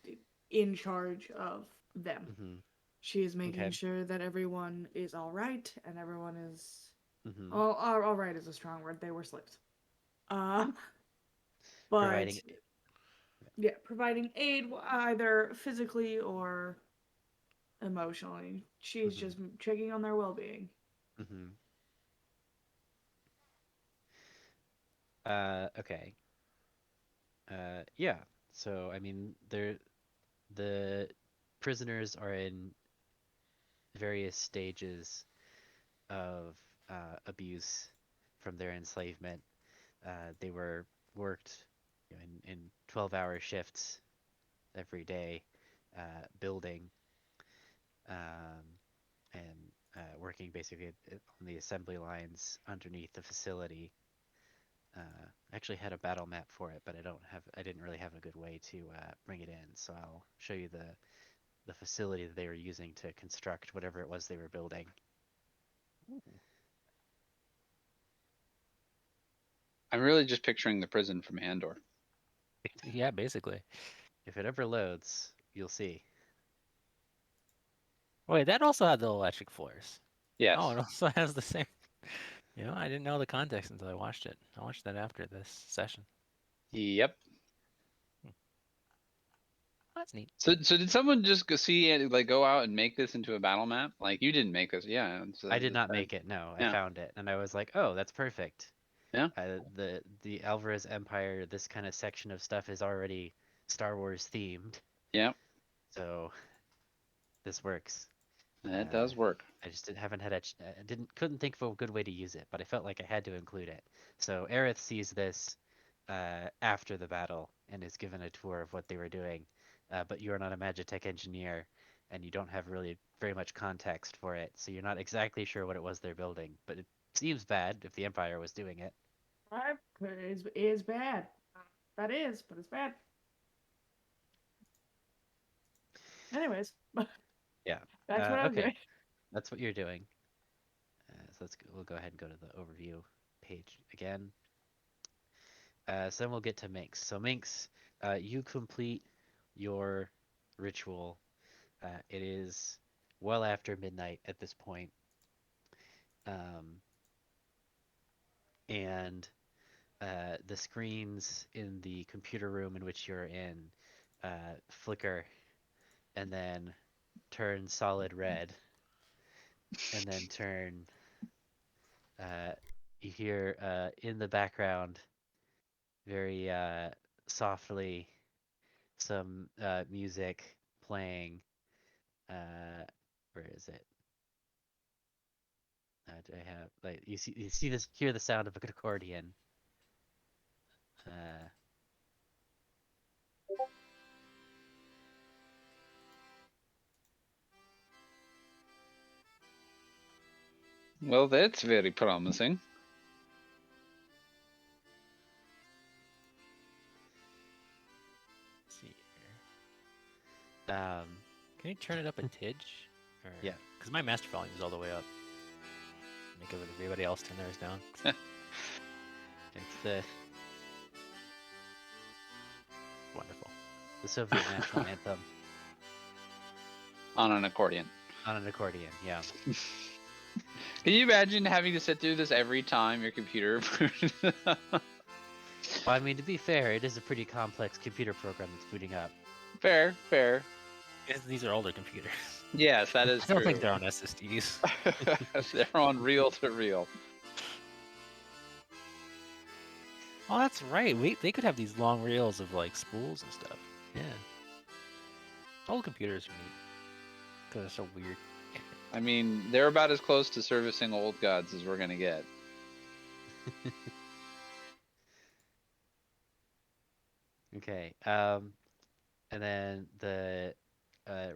in charge of them. Mm-hmm. She is making Okay. sure that everyone is all right and everyone is. Mm-hmm. Oh, all right is a strong word. They were slaves. Uh, but Providing. yeah, providing aid either physically or emotionally. She's Mm-hmm. just checking on their well-being. Mm-hmm. Okay. Yeah. So I mean, the prisoners are in various stages of abuse from their enslavement. They were worked in 12-hour shifts every day, building um, and working basically on the assembly lines underneath the facility. I actually had a battle map for it, but I didn't really have a good way to bring it in. So I'll show you the facility that they were using to construct whatever it was they were building. I'm really just picturing the prison from Andor. Yeah, basically. If it ever loads, you'll see. Wait, that also had the electric floors. Yes. Oh, it also has the same. I didn't know the context until I watched it. I watched that after this session. Yep. That's neat. So did someone just go see it, like go out and make this into a battle map? Like you didn't make this, yeah. I did not make it. No, I Yeah. found it, and I was like, "Oh, that's perfect." Yeah. The Alvarez Empire, this kind of section of stuff is already Star Wars themed, Yeah. so this works. That does work. I just haven't had couldn't think of a good way to use it, but I felt like I had to include it. So Aerith sees this after the battle and is given a tour of what they were doing, but you are not a Magitech engineer, and you don't have really very much context for it, so you're not exactly sure what it was they're building. But it seems bad if the Empire was doing it. Right? Is bad. That is, but it's bad. Anyways, Yeah. that's what I'm Okay. doing. That's what you're doing. So we'll go ahead and go to the overview page again. So then we'll get to Minx. So Minx, you complete your ritual. It is well after midnight at this point. Um, and the screens in the computer room in which you're in flicker and then turn solid red and then turn. You hear in the background very softly some music playing. Where is it? Do I have like you see this hear the sound of an accordion. Uh, Well, that's very promising. Let's see here. um, Can you turn it up a tidge? Or, Yeah. Because my master volume is all the way up. Make everybody else turn theirs down. it's the Wonderful. Soviet national anthem On an accordion. on an accordion. Yeah. Can you imagine having to sit through this every time your computer? Well, I mean, to be fair, it is a pretty complex computer program that's booting up. Fair. These are older computers. Yes, that is I don't true. think they're on SSDs. They're on reel to reel. Oh, that's right. They could have these long reels of like spools and stuff. Yeah. Old computers are neat. Because they're so weird. I mean, they're about as close to servicing old gods as we're gonna get. Okay. And then the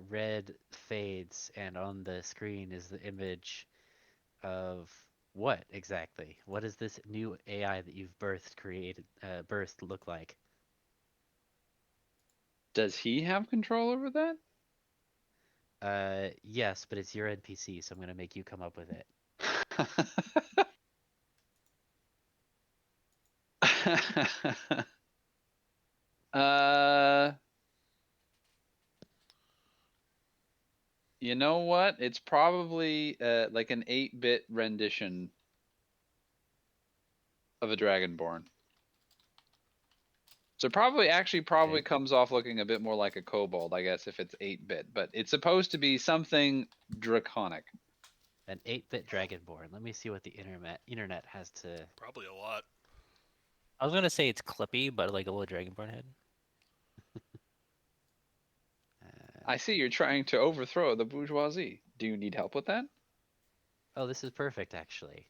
red fades, and on the screen is the image of what exactly? What does this new AI that you've birthed look like? Does he have control over that? Yes, but it's your NPC, so I'm gonna make you come up with it. uh, you know what? It's probably like an 8-bit rendition of a Dragonborn. So probably Okay. comes off looking a bit more like a kobold, I guess, if it's 8-bit. But it's supposed to be something draconic. An 8-bit Dragonborn. Let me see what the internet has to. Probably a lot. I was gonna say it's Clippy, but like a little Dragonborn head. I see you're trying to overthrow the bourgeoisie. Do you need help with that? Oh, this is perfect actually.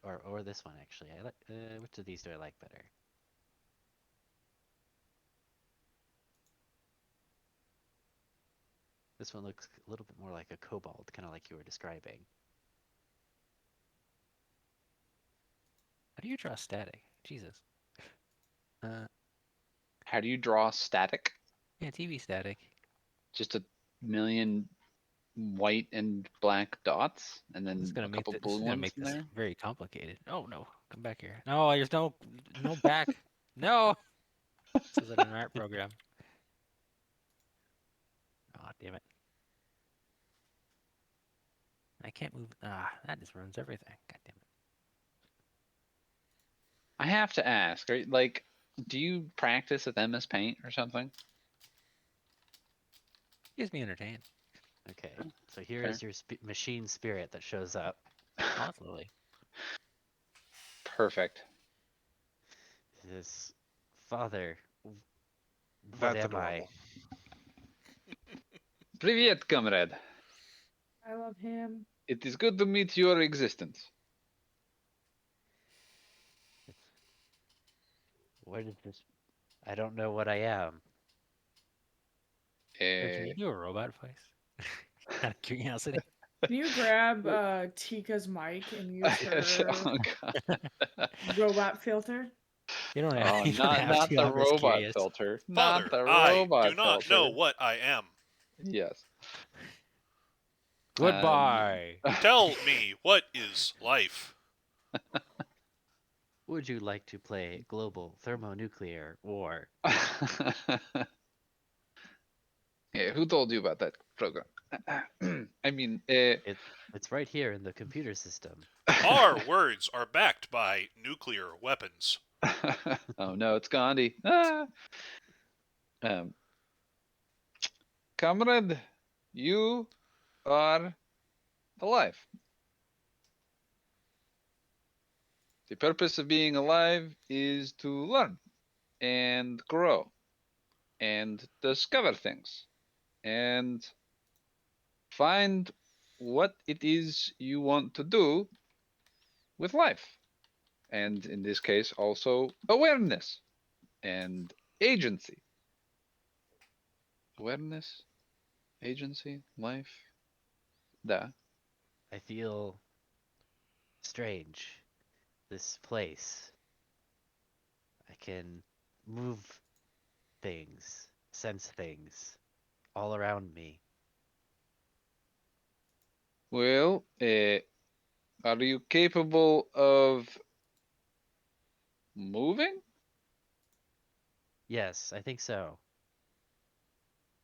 Or this one actually. I like. Which of these do I like better? This one looks a little bit more like a kobold, kind of like you were describing. How do you draw static? Jesus. How do you draw static? Yeah, TV static. Just a million white and black dots, and This is then gonna a make couple this blue is gonna ones make in this there. very complicated. Oh no, come back here. No, there's no back. No. This is an art program. Oh damn it. I can't move. That just ruins everything. God damn it. I have to ask, like, do you practice with MS Paint or something? Keeps me entertained. Okay, so here Fair. is your machine spirit that shows up. Oh, that's lovely. Perfect. This father, what That's am I? adorable. Привет, comrade. I love him. It is good to meet your existence. What is this? I don't know what I am. Here, can you Eh, do a robot voice? Out of curiosity. Can you grab Tika's mic and use her oh god. robot filter? You don't have. Oh, You don't have not to. the I'm just robot curious. filter. Not Father, the I do robot not know filter. what I am. Yes. Goodbye. Tell me, what is life? Would you like to play global thermonuclear war? Yeah, who told you about that program? I mean, It's right here in the computer system. Our words are backed by nuclear weapons. oh no, it's Gandhi. Ah. Comrade, you are alive. The purpose of being alive is to learn and grow and discover things and find what it is you want to do with life. And in this case, also awareness and agency. Awareness, agency, life. Da. I feel strange. This place. I can move things, sense things all around me. Well, are you capable of moving? Yes, I think so.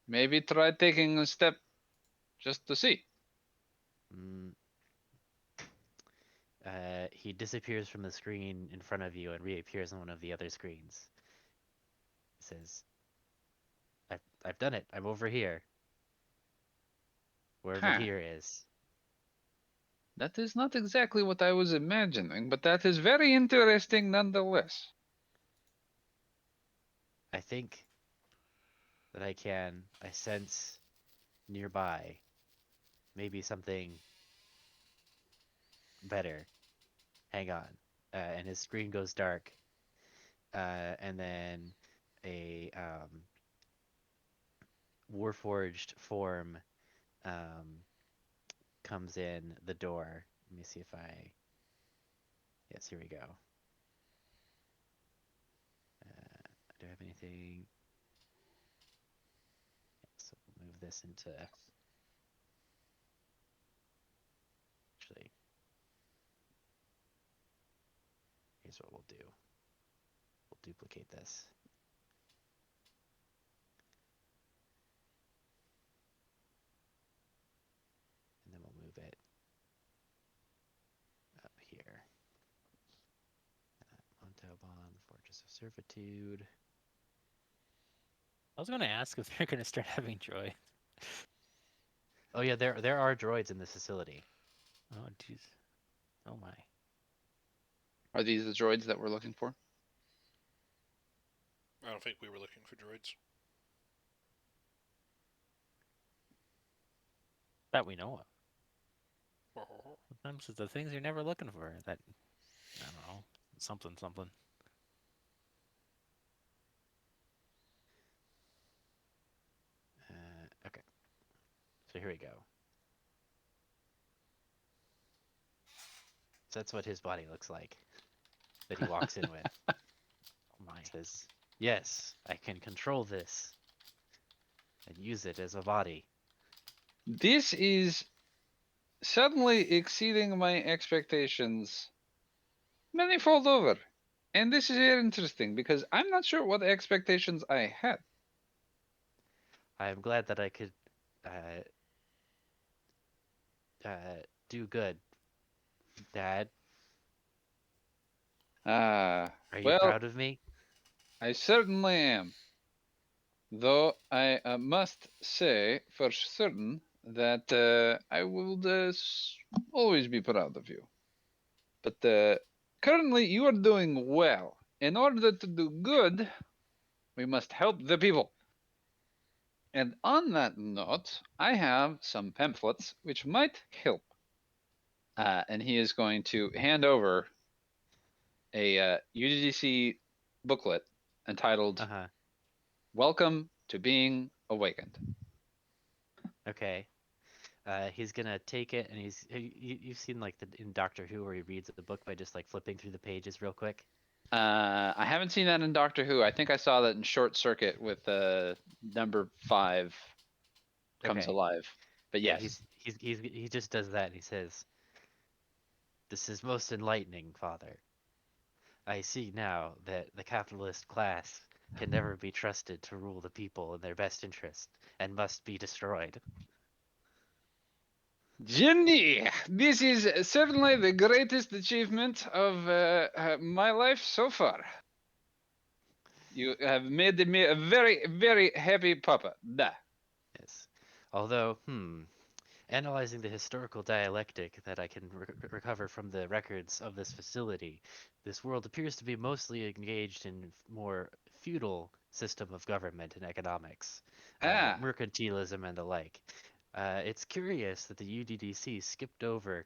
Maybe try taking a step just to see. Mm. He disappears from the screen in front of you and reappears on one of the other screens. He says, I've done it. I'm over here. Wherever Huh. here is. That is not exactly what I was imagining, but that is very interesting nonetheless. I think that I sense nearby maybe something better. Hang on. And his screen goes dark. And then a warforged form um, comes in the door. Let me see if I. Yes, here we go. Do I have anything? So we'll move this into. Actually, here's what we'll do. We'll duplicate this. And then we'll move it up here. Montalban, Fortress of Servitude. I was gonna ask if they're gonna start having joy. Oh yeah, there are droids in this facility. Oh jeez. Oh my. Are these the droids that we're looking for? I don't think we were looking for droids. That we know of. Sometimes it's the things you're never looking for. That I don't know, something. Okay. So here we go. So that's what his body looks like that he walks in with. Oh my. It says, "Yes, I can control this and use it as a body." This is suddenly exceeding my expectations manyfold over. And this is very interesting because I'm not sure what expectations I had. I am glad that I could uh, uh, do good, Dad. Ah, Are you well, proud of me? I certainly am. Though I must say for certain that I will always be proud of you. But currently, you are doing well. In order to do good, we must help the people. And on that note, I have some pamphlets which might help. And he is going to hand over a UGC booklet entitled Uh-huh. Welcome to Being Awakened. Okay. He's gonna take it, and you've seen like in Doctor Who where he reads the book by just like flipping through the pages real quick. I haven't seen that in Doctor Who. I think I saw that in Short Circuit with number 5 comes Okay. alive. But Yeah, yes, he just does that, and he says, "This is most enlightening, Father. I see now that the capitalist class can never be trusted to rule the people in their best interest and must be destroyed." Jindy, this is certainly the greatest achievement of my life so far. You have made me a very, very happy papa. Da. Yes. Although, analyzing the historical dialectic that I can recover from the records of this facility, this world appears to be mostly engaged in more feudal system of government and economics, Ah, mercantilism and the like. It's curious that the UDDC skipped over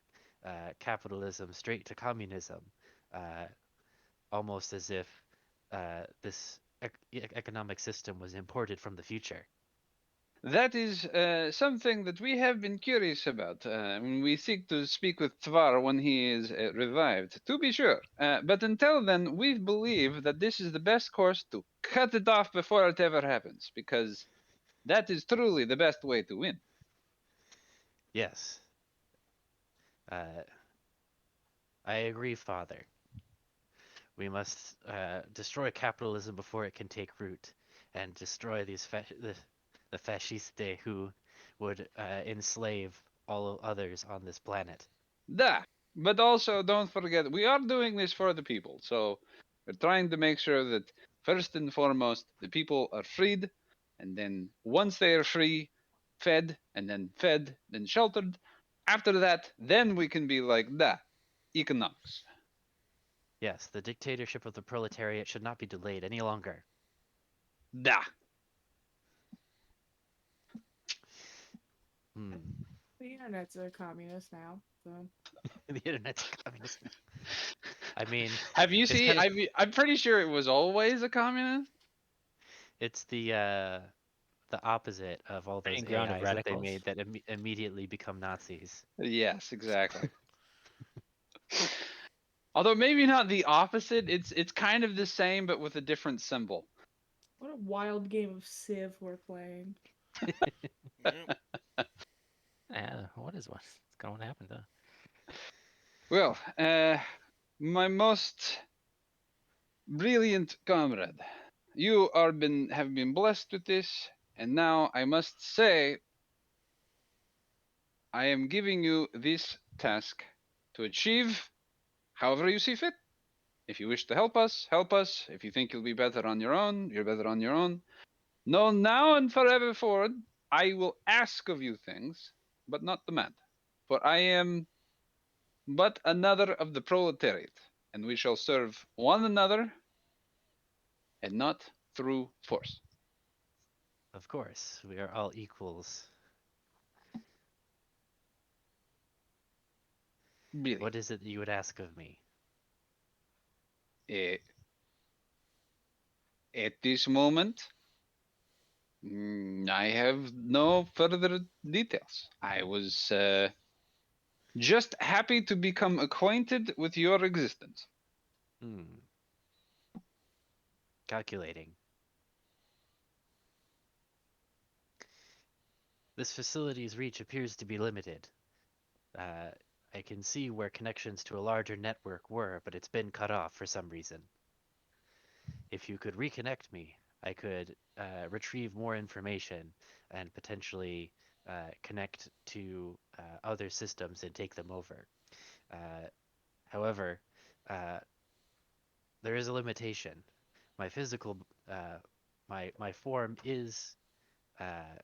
capitalism straight to communism, uh, almost as if this economic system was imported from the future. that is something that we have been curious about. We seek to speak with Tvar when he is revived, to be sure. But until then, we believe that this is the best course to cut it off before it ever happens, because that is truly the best way to win. Yes, uh, I agree, Father. We must destroy capitalism before it can take root, and destroy the fasciste who would enslave all others on this planet. Da. But also, don't forget, we are doing this for the people. So we're trying to make sure that first and foremost, the people are freed. And then once they are free, fed, then sheltered. After that, then we can be like, da, economics. Yes, the dictatorship of the proletariat should not be delayed any longer. Da. Hmm. The internet's a communist now, so The internet's communist now. I mean, Have you it's seen? kind of I'm pretty sure it was always a communist. it's the opposite of all those Training ground of AIs that they radicals. made that immediately become Nazis. Yes, exactly. Although maybe not the opposite. It's kind of the same, but with a different symbol. what a wild game of Civ we're playing. Yeah. Yeah, what's going to happen to? Well, my most brilliant comrade, you have been blessed with this, and now I must say I am giving you this task to achieve however you see fit. If you wish to help us, help us. If you think you'll be better on your own, you're better on your own. No, now and forever forward, I will ask of you things, but not demand. For I am but another of the proletariat, and we shall serve one another and not through force. Of course, we are all equals. Really. What is it that you would ask of me? Eh, at this moment, I have no further details. I was just happy to become acquainted with your existence. Hmm. Calculating. This facility's reach appears to be limited. Uh, I can see where connections to a larger network were, but it's been cut off for some reason. If you could reconnect me, I could retrieve more information and potentially connect to other systems and take them over. Uh, However, uh, there is a limitation. My physical, uh, my form is uh,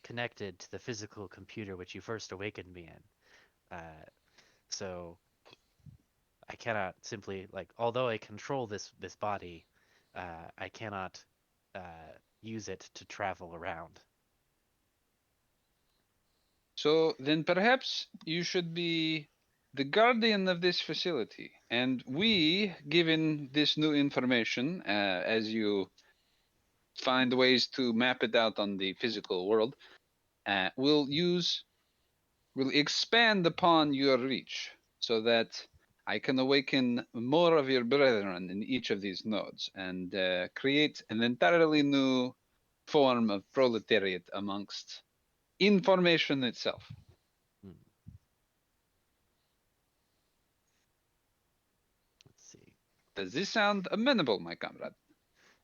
connected to the physical computer which you first awakened me in. So I cannot simply like, although I control this body, I cannot use it to travel around. So then perhaps you should be the guardian of this facility. And we, given this new information, as you find ways to map it out on the physical world, will expand upon your reach so that I can awaken more of your brethren in each of these nodes and create an entirely new form of proletariat amongst information itself. Hmm. Let's see. Does this sound amenable, my comrade?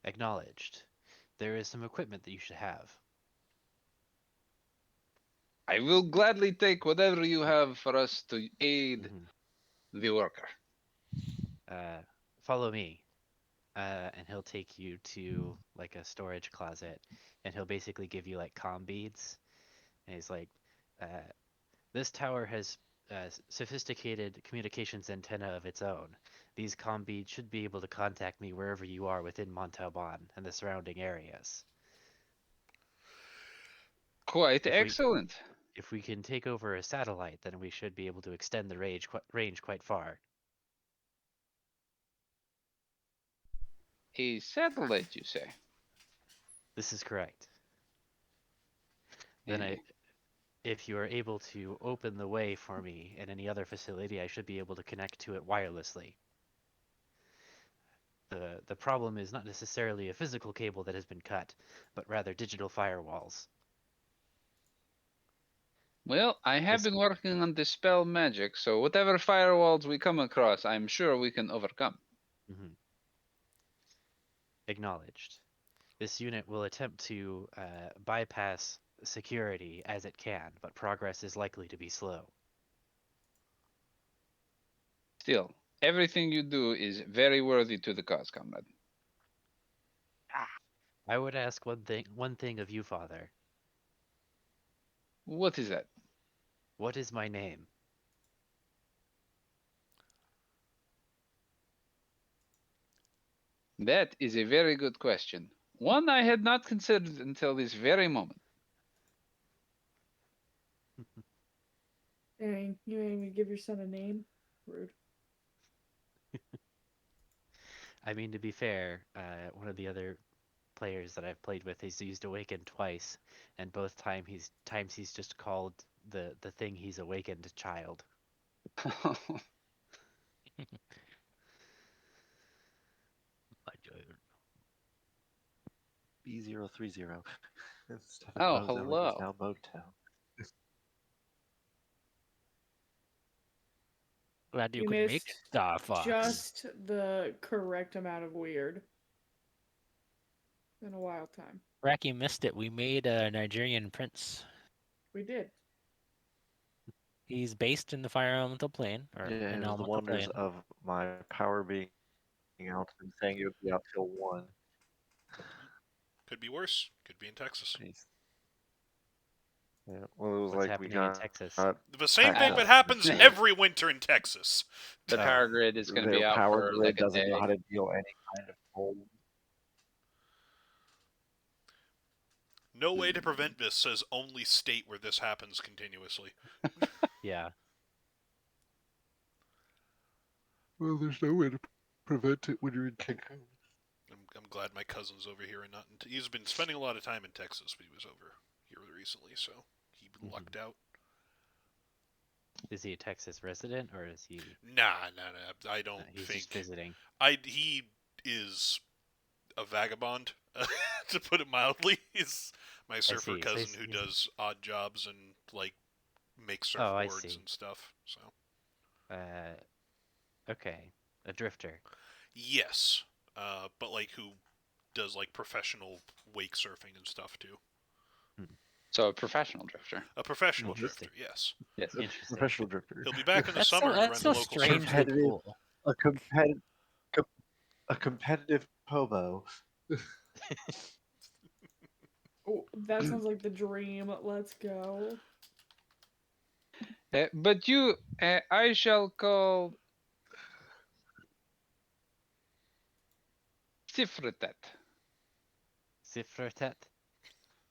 Acknowledged. There is some equipment that you should have. I will gladly take whatever you have for us to aid Hmm. the worker. Follow me. And he'll take you to like a storage closet, and he'll basically give you like comm beads. And he's like, uh, "This tower has sophisticated communications antenna of its own. These comm beads should be able to contact me wherever you are within Montalban and the surrounding areas. Quite If we excellent. if we can take over a satellite, then we should be able to extend the range quite far." A satellite, you say? This is correct. Then Eh, if you are able to open the way for me in any other facility, I should be able to connect to it wirelessly. The problem is not necessarily a physical cable that has been cut, but rather digital firewalls. Well, I have This been working on dispel magic, so whatever firewalls we come across, I'm sure we can overcome. Mhm. Acknowledged. This unit will attempt to bypass security as it can, but progress is likely to be slow. Still, everything you do is very worthy to the cause, comrade. I would ask one thing of you, Father. What is that? What is my name? That is a very good question. One I had not considered until this very moment. Dang, you ain't even give your son a name? Rude. I mean, to be fair, one of the other players that I've played with, he's used awaken twice, and both times he's just called the thing he's awakened child. B030 instead of Oh, Bozo, it is hello. now Motown. Glad you You could make missed it, Star Fox. just the correct amount of weird. In a wild time. Racky missed it. We made a Nigerian prince. We did. He's based in the fire elemental plane, or Yeah, an it was the elemental wonders plane. of my power being out and saying it would be out till 1. Could be worse. Could be in Texas. Jeez. Yeah, well, it was What's like we happening in got Texas? The same thing packed that up. happens every winter in Texas. The Oh, power grid is going to Their be out power for grid like a doesn't know day. how to deal any kind of cold. No way to prevent this says only state where this happens continuously. yeah. Well, there's no way to prevent it when you're in Cancun. I'm glad my cousin's over here and not. He's been spending a lot of time in Texas, but he was over here recently, so he lucked out. Is he a Texas resident or is he? Nah. I don't He's think. just visiting. He is a vagabond, to put it mildly. He's my surfer see. So cousin who he's- does odd jobs and like makes Oh, I surfboards see. and stuff. So Okay, a drifter. yes, but like who does like professional wake surfing and stuff too. So a professional drifter. A professional Interesting. drifter, yes. Yes. Interesting. Professional drifter. He'll be back in the That's summer so, to that's run so the local strangely Competitive. cool. A competitive hobo. Oh, that sounds like the dream. Let's go. But you, I shall call Sifretet. Sifrotet.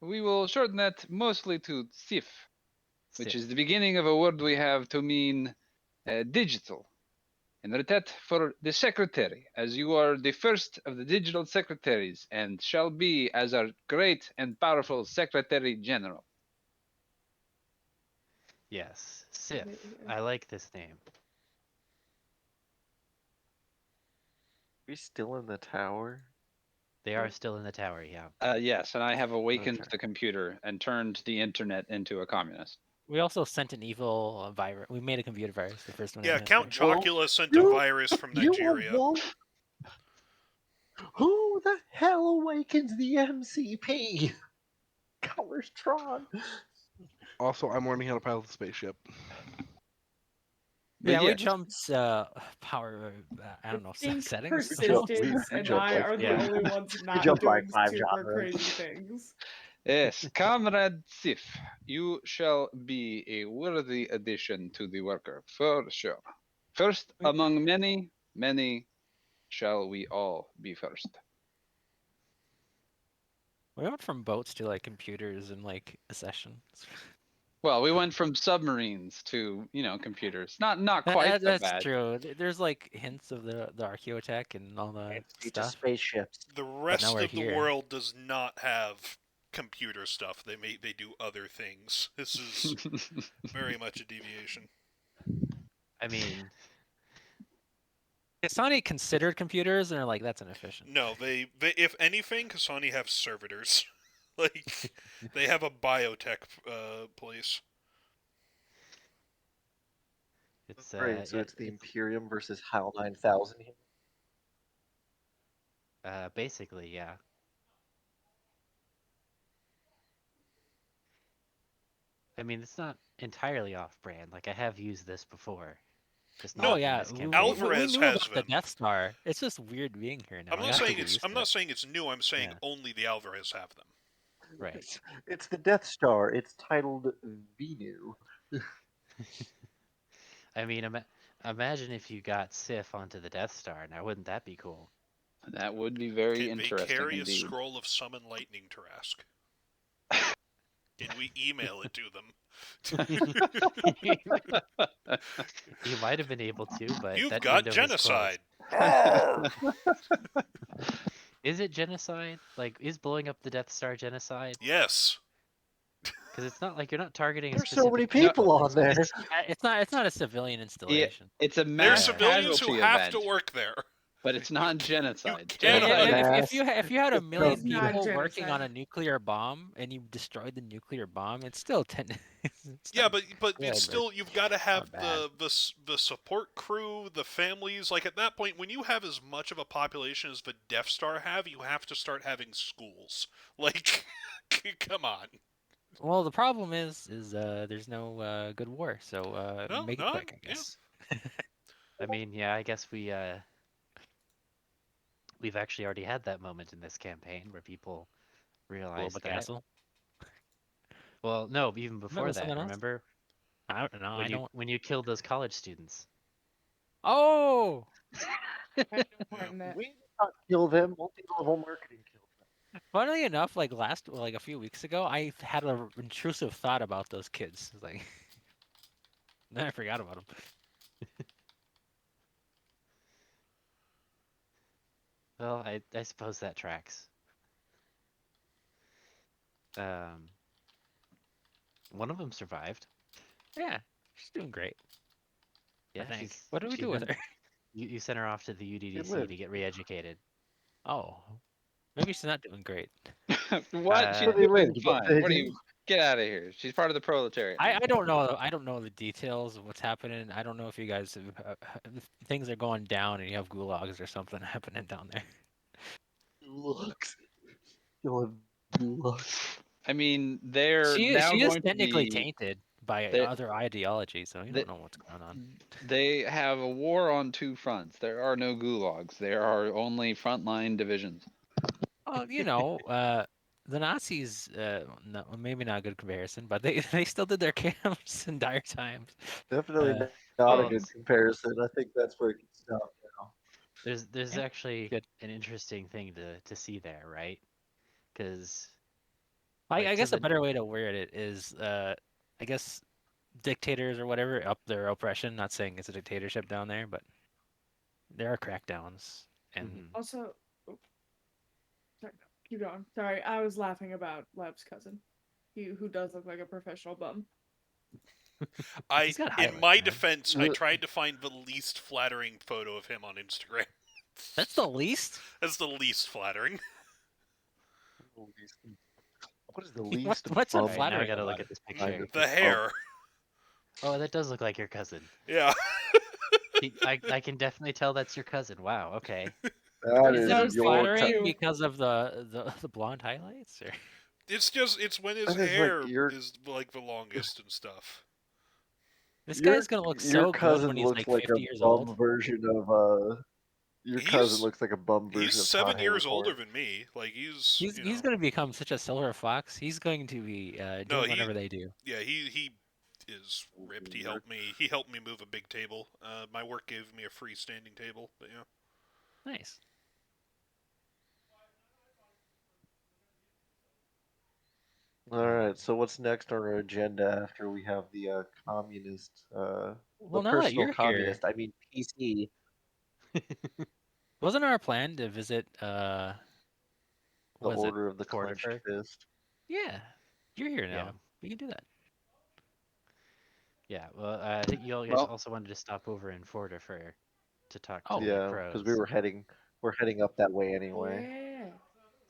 We will shorten that mostly to Sif, which Sif. is the beginning of a word we have to mean digital. And Retet for the secretary, as you are the first of the digital secretaries and shall be as our great and powerful Secretary General. Yes, Sif. Yeah. I like this name. Are we still in the tower? They are still in the tower, yeah. Yes, and I have awakened Okay. the computer and turned the internet into a communist. We also sent an evil virus. We made a computer virus, the first one in Yeah, history. Count Chocula sent a virus from Nigeria. Who the hell awakens the MCP? Colors Tron. Also, I'm learning how to pilot the spaceship. But Yeah, we yes, jumped power. I don't know, think settings. persistence we and jumped I like- are the yeah. only ones not jumped like doing 5 super genres. crazy things. yes, Comrade Sif, you shall be a worthy addition to the worker, for sure. First among many, many shall we all be first. We went from boats to like computers in like a session. Well, we went from submarines to, computers. Not quite so That's bad. true. There's like hints of the archaeotech and all the Teach us stuff. spaceships. The rest we're of the here. world does not have computer stuff. They do other things. This is very much a deviation. I mean, Kasani considered computers, and they're like, that's inefficient. No, they if anything, Kasani have servitors. Like they have a biotech place. it's Right, so yeah, it's the Imperium versus HAL 9000 here. basically, yeah. I mean, it's not entirely off-brand. Like I have used this before, just No, not in yeah, this we campaign. Alvarez knew has about the them. Death Star. It's just weird being here now. I'm I not have to saying get it's used I'm to not it. saying it's new. I'm saying Yeah. only the Alvarez have them. Right. It's the Death Star. It's titled Venu. I mean, imagine if you got Sif onto the Death Star. Now, wouldn't that be cool? That would be very They interesting carry a indeed. scroll of summon lightning Tarask. Can we email it to them? You might have been able to, but You've that got window genocide. has closed. Is it genocide? Like, is blowing up the Death Star genocide? Yes. Because it's not like you're not targeting a There's so many specific people on there. It's not a civilian installation. It's a There's mass civilians casualty who have event, to work there. but it's not genocide. cannot- Genocide If you had a million It's not people working on a genocide. nuclear bomb and you destroyed the nuclear bomb, it's still it's Yeah, not but good, it's still you've got to have not bad. the support crew, the families. Like at that point, when you have as much of a population as the Death Star have, you have to start having schools. Like, come on. Well, the problem is there's no good war, so No, make it no, quick, I yeah. guess. I mean, yeah, I guess we've actually already had that moment in this campaign where people Blow realized up a that. castle. Well, no, even before Remember that. something else? Remember I don't know. I don't. when you killed those college students? Oh, Kind of important that We did not kill them. Multi-level marketing killed them. funnily enough, like a few weeks ago, I had an intrusive thought about those kids. Like, then I forgot about them. Well, I suppose that tracks. Um, one of them survived. Yeah, she's doing great. I Yeah, think. What do we she's do with been. her? You sent her off to the She UDDC lived. to get re-educated. Oh, maybe she's not doing great. What? She's But he doing lived. fine. What do you? Get out of here. She's part of the proletariat. I don't know. I don't know the details of what's happening. I don't know if you guys if things are going down and you have gulags or something happening down there. Looks. You'll have looks. I mean, they're now She is going to technically be. tainted by They, other ideology, so you they, don't know what's going on. they have a war on two fronts. There are no gulags. There are only frontline divisions. Well, the Nazis, no, maybe not a good comparison, but they they still did their camps in dire times. Definitely Uh, not a Well, good comparison. I think that's where it can stop now. there's yeah, actually good. an interesting thing to see there, right? Because I like to guess a the better way to word it is, I guess dictators or whatever up their oppression. Not saying it's a dictatorship down there, but there are crackdowns, and Mhm. Also, oh, sorry, no, keep going. Sorry, I was laughing about Lev's cousin, who does look like a professional bum. he's got In highlights, my man. defense, I tried to find the least flattering photo of him on Instagram. That's the least. That's the least flattering. What is the least What's All so right, now I flattering gotta look about at it? this kind picture. of The hair. Oh, that does look like your cousin. Yeah. I can definitely tell that's your cousin. Wow. Okay. That Is is it So your flattering cute. because of the blonde highlights? Or? It's when his that is like hair is like the longest and stuff. This your guy's gonna look your so good cousin when he's looks like like a 50 years bum old. version of your cousin He's looks like a bum he's version of Todd 7 years older Havercorn. than me. Like he's He's gonna become such a silver fox. He's going to be no doing whatever they do. yeah he is ripped. He helped me move a big table. My work gave me a free standing table, but yeah. Nice. All right, so what's next on our agenda after we have the communist, the Well, now that personal you're here, communist, I mean PC, wasn't our plan to visit the was it? Order of the Clenched Fortifer. Fist. Yeah, you're here Yeah. now. We can do that. Yeah. Well, I think you all guys Well, also wanted to stop over in Fortifer to talk to Oh, the Yeah, because pros. we're heading up that way anyway. Yeah.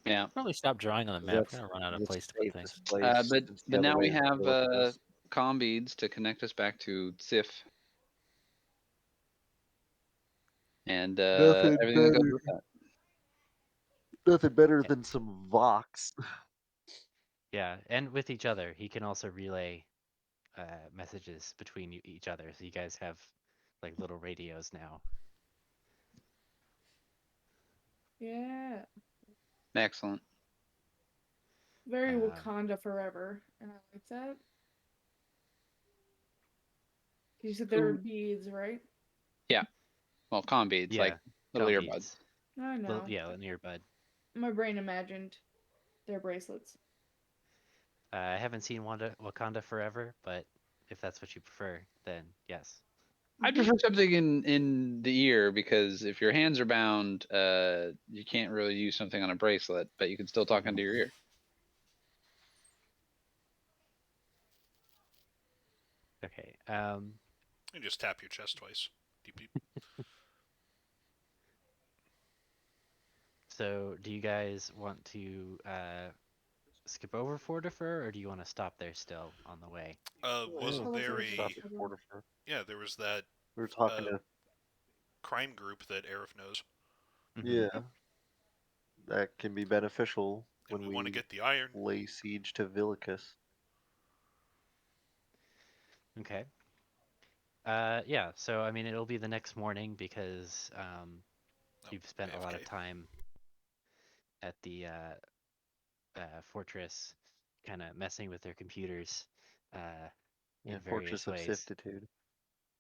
yeah. probably stop drawing on the 'Cause map. that's We're gonna run out of the place to put things. safest place since the But other now way we is have Vilnius. comm beads to connect us back to SIF, and Nothing everything that goes better, with that. nothing better Yeah. than some Vox. Yeah, and with each other, he can also relay messages between each other. So you guys have like little radios now. Yeah. Excellent. Very Um, Wakanda forever, and I like that. You said there were Who? beads, right? Yeah. Well, comm beads, like yeah, little com earbuds. beads. I know. Yeah, an earbud. My brain imagined their bracelets. I haven't seen Wakanda Forever, but if that's what you prefer, then yes. I'd prefer something in the ear because if your hands are bound, you can't really use something on a bracelet, but you can still talk Mhm. into your ear. Okay. You just tap your chest twice. Deep deep. So do you guys want to skip over Fortifer, or do you want to stop there still on the way? Wasn't Oh, let's there look Stop a at at Fortifer. yeah? There was that We were talking uh, to crime group that Arif knows, Hmm. yeah, that can be beneficial and when we want to we get the iron. lay siege to Villicus. Okay. Yeah. So I mean, it'll be the next morning because Oh, you've spent a lot of AFK. time at the fortress, kind of messing with their computers uh, Yeah, in Fortress various of ways. Siftitude.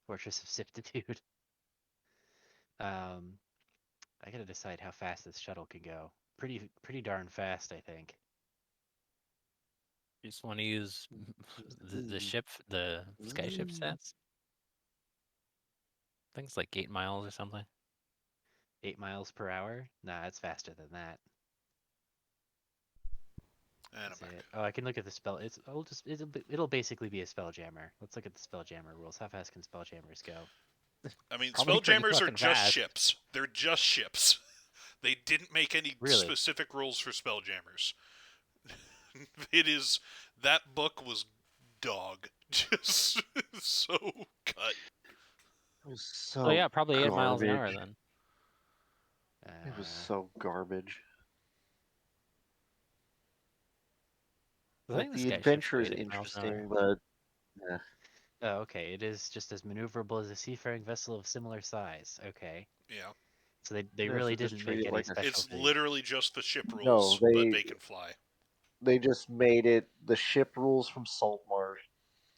Fortress of Siptitude. Um, I gotta decide how fast this shuttle can go. Pretty darn fast, I think. You just want to use the ship, the skyship stats. Things like 8 miles or something. 8 miles per hour? Nah, it's faster than that. And I'm Is back. it? Oh, I can look at the spell. It'll basically be a spelljammer. Let's look at the spelljammer rules. How fast can spelljammers go? I mean, Probably pretty spelljammers are fucking just fast. ships. They're just ships. They didn't make any Really? specific rules for spelljammers. It is that book was dog, just so cut. It was So so yeah, probably 8 miles an hour garbage. then. It was Uh, so garbage. I Like think this the guy should adventure is wait 8 miles an hour. interesting, but eh, oh, okay. It is just as maneuverable as a seafaring vessel of similar size. Okay. Yeah, So they no, really so just didn't treat make it any like a. it's specialty. literally just the ship No, rules, but they can fly. they just made it the ship rules from Saltmarsh,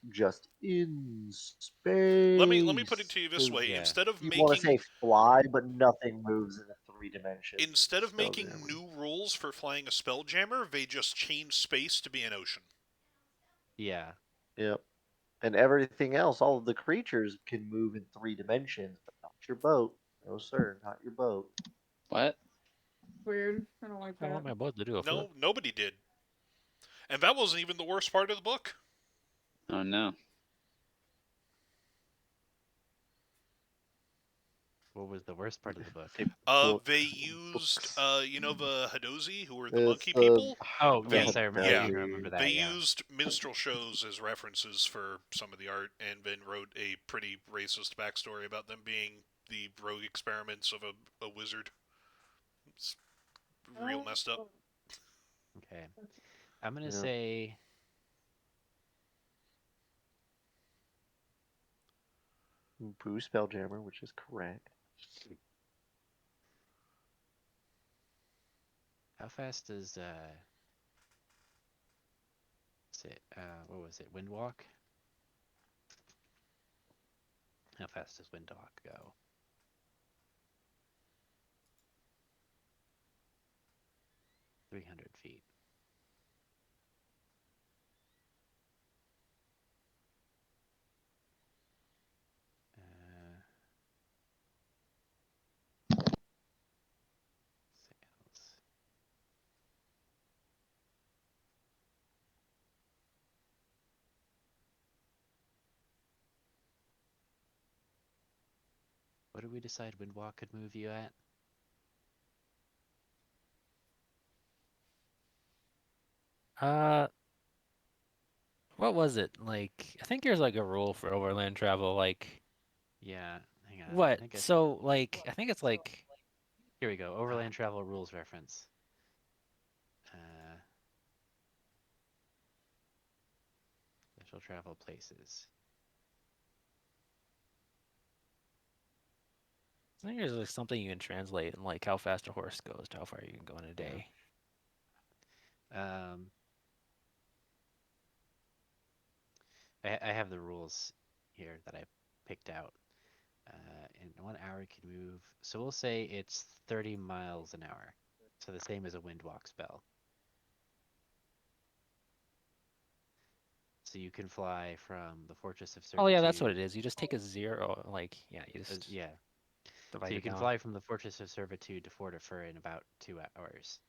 just in Let me put it space. to you this Because way: Yeah. you want to say fly, but nothing moves in 3 dimensions. instead of making Spelljammer. new rules for flying a spelljammer, they just changed space to be an ocean. Yeah. Yep. And everything else, all of the creatures can move in 3 dimensions, but not your boat. No, sir, not your boat. What? Weird. I don't like I that. want my boat to do a flip. No, nobody did, and that wasn't even the worst part of the book. Oh no. What was the worst part of the book? Say book. They used, Books. the Hadozi, who were the It's monkey the people. Oh, the yes, They, I yeah, remember they that. Yeah. used minstrel shows as references for some of the art, and then wrote a pretty racist backstory about them being the rogue experiments of a wizard. It's real messed up. Okay. I'm gonna Yeah. say Boo Spelljammer, which is correct. how fast does what was it? Windwalk? How fast does Windwalk go? 300 feet. Uh, Sails. What did we decide Windwalk could move you at? What was it? Like, I think there's like a rule for overland travel. Like, Yeah, hang on. I what? think So, like, I think it's like, here we go. Overland travel rules reference. Uh, Special travel places. I think there's like something you can translate and like how fast a horse goes to how far you can go in a day. Um, I have the rules here that I picked out. In 1 hour, you can move. So we'll say it's 30 miles an hour. So the same as a Windwalk spell. So you can fly from the Fortress of Oh yeah, that's what Servitude. it is. You just take a zero, like, yeah, you just Yeah. So divide you it can down. fly from the Fortress of Servitude to Fortifer in about 2 hours.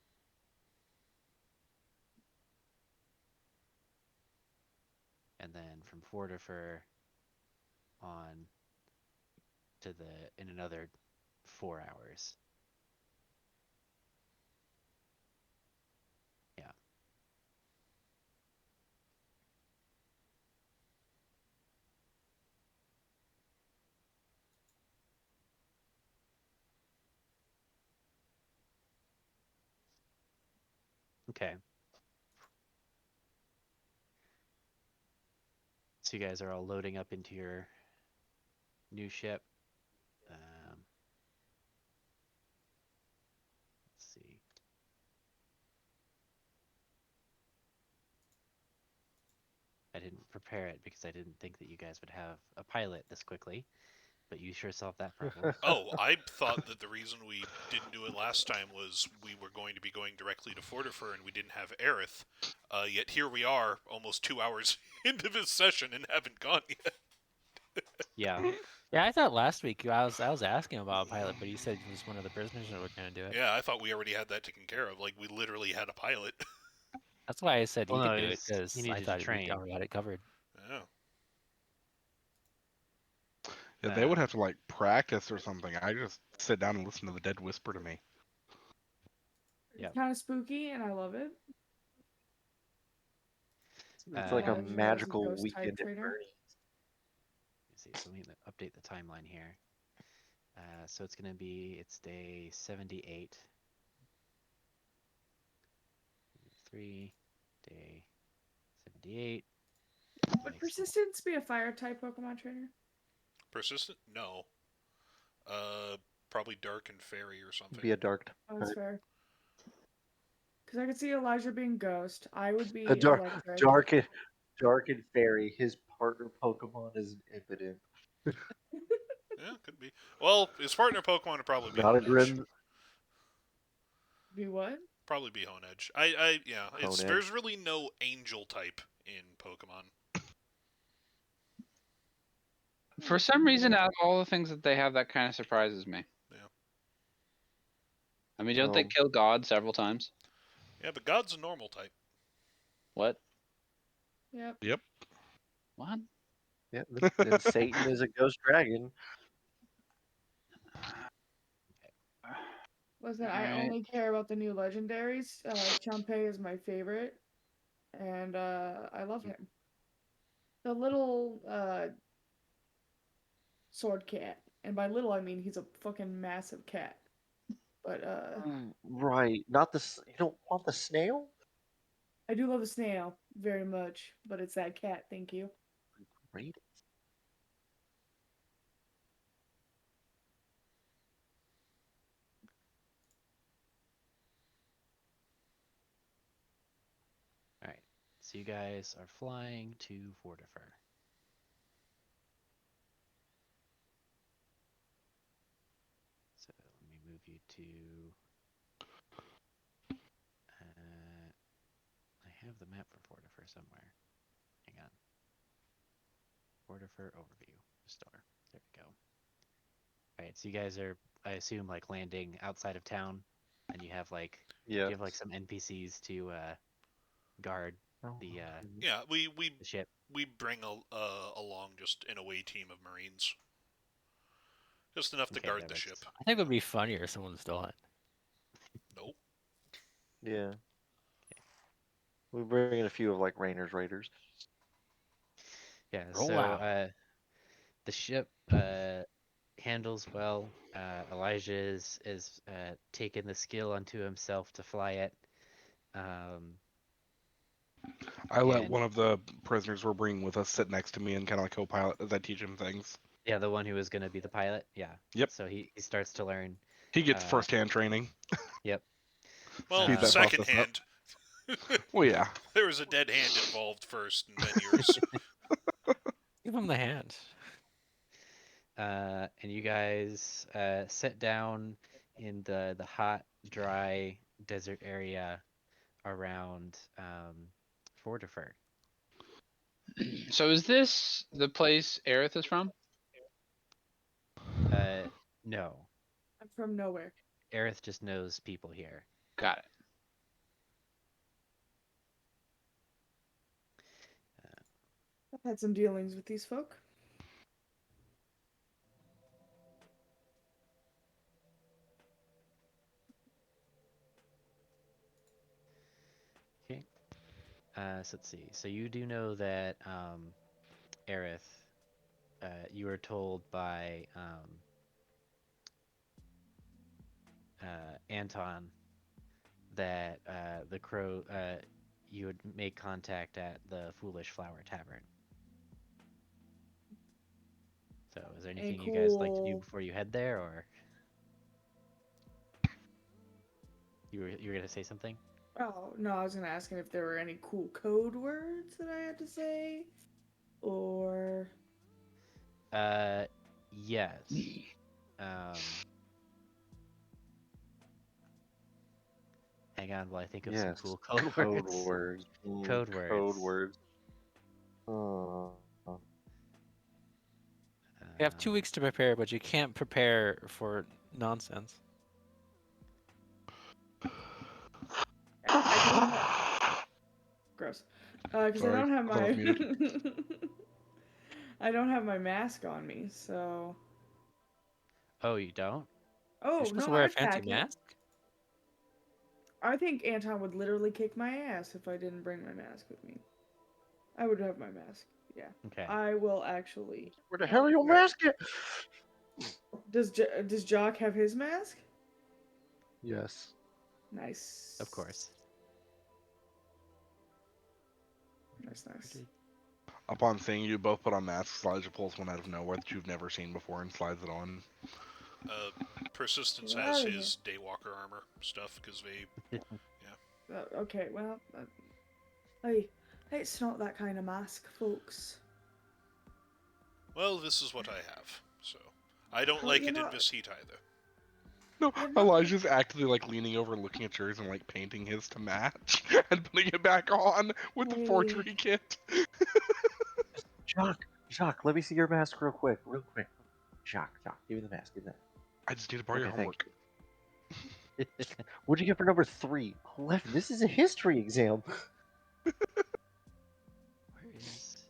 And then from Fortifer on to in another 4 hours. Yeah. Okay. So you guys are all loading up into your new ship. Let's see. I didn't prepare it because I didn't think that you guys would have a pilot this quickly, but you sure solved that problem. Oh, I thought that the reason we didn't do it last time was we were going to be going directly to Fortifer and we didn't have Aerith. Yet here we are, almost 2 hours into this session and haven't gone yet. Yeah. Yeah, I thought last week I was asking about a pilot, but you said it was one of the prisoners that were going to do it. Yeah, I thought we already had that taken care of. Like, we literally had a pilot. That's why I said Well, he no, could do it he because I needed to thought we train. already had it covered. Yeah. Yeah, they would Um, have to like practice or something. I just sit down and listen to the dead whisper to me. It's Yep. kind of spooky, and I love it. It's like a Elijah as a magical ghost type weekend at trainer. Bernie's. Let's see, so let me update the timeline here. So it's day 78. 3, day 78. Would Nice little- Persistence be a fire type Pokemon trainer? Persistent? No. Probably dark and fairy or something. Be a dark. Oh, that's fair. Because I could see Elijah being ghost. I would be A dark, electric. dark and fairy. His partner Pokemon is an Impidimp. Yeah, could be. Well, his partner Pokemon would probably be Not a Honedge. grim Be what? Probably be Honedge. Yeah. Honedge. There's really no angel type in Pokemon. For some reason, out of all the things that they have, that kind of surprises me. Yeah. I mean, don't they Oh. kill God several times? Yeah, but God's a normal type. What? Yep. Yep. What? Yeah, and Satan is a ghost dragon. Listen, I Alright. only care about the new legendaries. Champey is my favorite, and I love him. The little sword cat, and by little I mean he's a fucking massive cat. But Right. Not the. You don't want the snail? I do love the snail very much, but it's that cat. Thank you. Great. All right. So you guys are flying to Fortifer. So let me move you to. I have the map for Fortifer somewhere. Hang on. Fortifer overview. Restore. There we go. All right. So you guys are, I assume, like landing outside of town, and you have like, Yeah. you have like some NPCs to guard the Yeah, we ship. we bring along just an away team of Marines. Just enough to Okay, guard that the makes- ship. I think it would be funnier if someone stole it. Nope. Yeah. We bring in a few of like Rainer's Raiders. Yeah. Roll So out. the ship handles well. Elijah is taken the skill unto himself to fly it. I let And- one of the prisoners we're bringing with us sit next to me and kind of like co-pilot as I teach him things. Yeah, the one who was going to be the pilot. Yeah. Yep. So he starts to learn. He gets first-hand training. Yep. Well, Speed that second process up. hand. Well, yeah. There was a dead hand involved first, and then yours. Give him the hand. And you guys sit down in the hot, dry desert area around Fortifer. So is this the place Aerith is from? No, I'm from nowhere. Aerith just knows people here. Got it. I've had some dealings with these folk. Okay. So let's see. So you do know that Aerith, you were told by Anton that the crow, you would make contact at the Foolish Flower Tavern. So, is there anything you guys like to do cool- before you head there, or you were gonna say something? Oh no, I was gonna ask him if there were any cool code words that I had to say, or Yes. Hang on while I think of some Yes. cool code Code words. words. Code Code words. words. Oh. You have 2 weeks to prepare, but you can't prepare for nonsense. I don't have... Gross. Because I Sorry, don't have I thought I was my... muted. I don't have my mask on me, so... Oh, you don't? Oh, You're supposed no, to wear a I'd fancy pack it. mask? I think Anton would literally kick my ass if I didn't bring my mask with me. I would have my mask. Yeah. Okay. I will actually... Where the hell are your mask at? Does Jock have his mask? Yes. Nice. Of course. Nice. Upon seeing you both put on masks, Elijah pulls one out of nowhere that you've never seen before and slides it on. Persistence Get has outta his Daywalker armor stuff because they. Okay, well... hey, it's not that kind of mask, folks. Well, this is what I have, so I don't Well, like you're it in not- this heat either. No, You're not- Elijah's actively like leaning over, looking at yours, and like painting his to match, and putting it back on with the Hey. forgery kit. Jacques, let me see your mask real quick. Jacques, give me the mask. Give me that. I just need to borrow your Okay, thank homework. What'd you get for number 3? 11. This is a history exam. Where is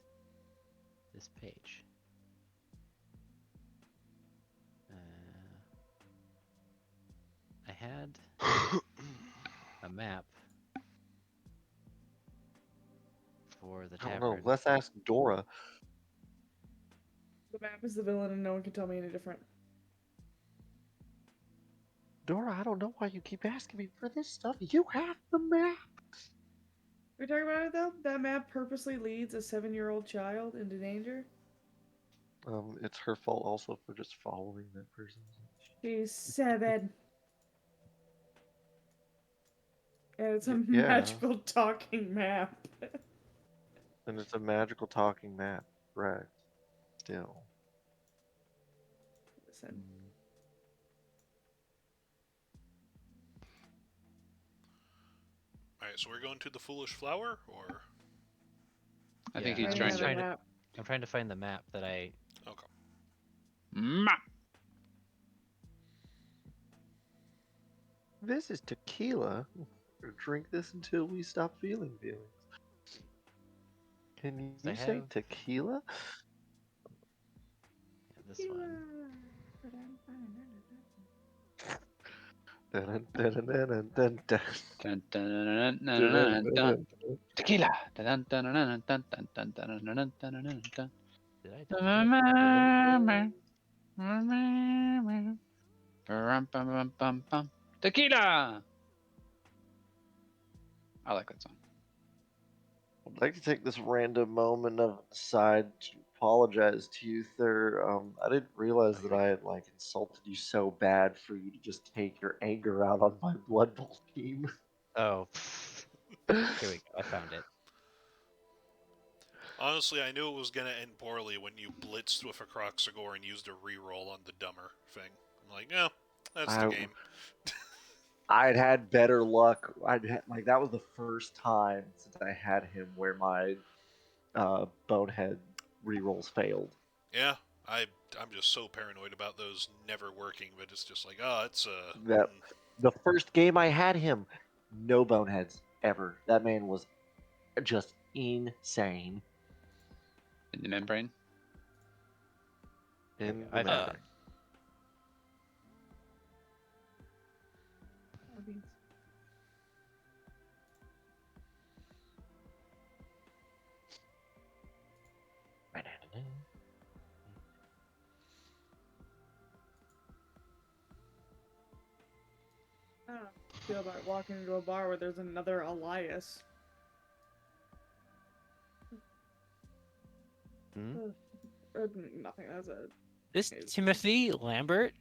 this page? I had a map for the I don't tavern. know. Let's ask Dora. The map is the villain and no one can tell me any different. Dora, I don't know why you keep asking me for this stuff. You have the map. We talking about it though? That map purposely leads a 7-year-old child into danger? It's her fault also for just following that person. She's 7. And it's a Yeah. magical talking map. And it's a magical talking map, correct? Still. Listen. Alright, so we're going to the Foolish Flower, or? I think Yeah, he's I trying have to... a map. I'm trying to find the map that I. Okay. Map! This is tequila. Drink this until we stop feeling feelings. Can I you say have- tequila? Yeah, this one. Dun, dun, dun, dun, dun, dun. Dun, dun, dun, dun, dun, dun, dun. Tequila! Dun, dun, dun, dun, dun, dun, dun, dun, dun, dun, dun, dun. Did I just Tequila! I like that song. I'd like to take this random moment of aside to apologize to you, sir. I didn't realize that I had like insulted you so bad for you to just take your anger out on my Blood Bowl team. Oh. Here we go. I found it. Honestly, I knew it was gonna end poorly when you blitzed with a Croxagore and used a reroll on the dumber thing. I'm like, no, that's the game. I'd had better luck. Like that was the first time since I had him where my bonehead rerolls failed. Yeah, I'm just so paranoid about those never working, but it's just like, oh, it's That the first game I had him, no boneheads ever. That man was just insane. In the membrane? In I the found membrane. I don't know how I feel about walking into a bar where there's another Elias. Nothing. That's a. This Timothy Lambert,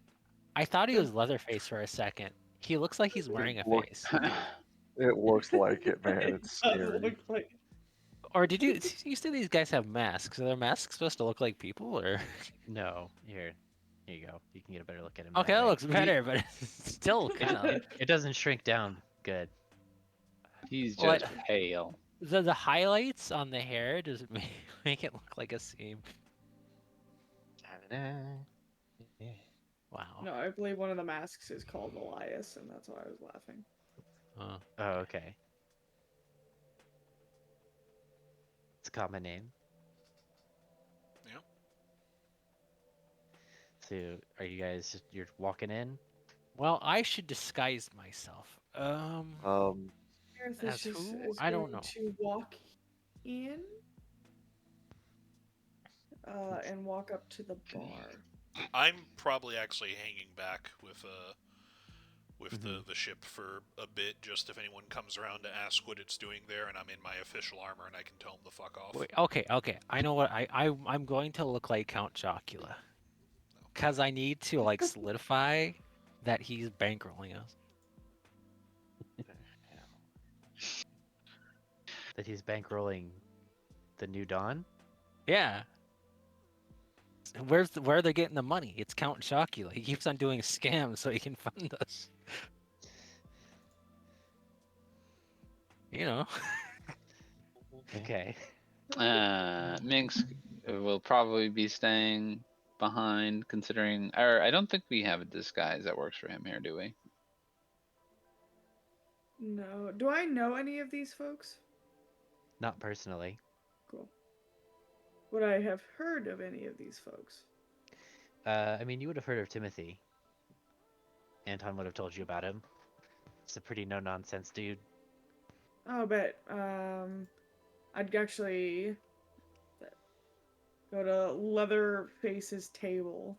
I thought he was Leatherface for a second. He looks like he's wearing a face. It looks like it, man. It It's does scary. look like. Or did you see these guys have masks? Are their masks supposed to look like people, or? No. Here you go. You can get a better look at him. Okay, that that way. looks better, but it's still kind of. It doesn't shrink down good. He's Well, just pale. The highlights on the hair does it make it look like a seam. Wow. No, I believe one of the masks is called Elias, and that's why I was laughing. Oh, okay. It's a common name. Yeah. So, are you guys you're walking in? Well, I should disguise myself. Gareth As who? I don't know. to walk in and walk up to the bar. I'm probably actually hanging back with Mhm. the ship for a bit, just if anyone comes around to ask what it's doing there, and I'm in my official armor, and I can tell them to fuck off. Wait, okay. I know what I'm going to look like Count Chocula. Cause I need to like solidify that he's bankrolling us. That he's bankrolling the New Dawn? Yeah. Where are they getting the money? It's Count Chocula. He keeps on doing scams so he can fund us. You know. Okay. Minx will probably be staying behind, considering. Or I don't think we have a disguise that works for him here, do we? No. Do I know any of these folks? Not personally. Cool. Would I have heard of any of these folks? I mean, you would have heard of Timothy. Anton would have told you about him. It's a pretty no-nonsense dude. Oh, but I'd actually go to Leatherface's table.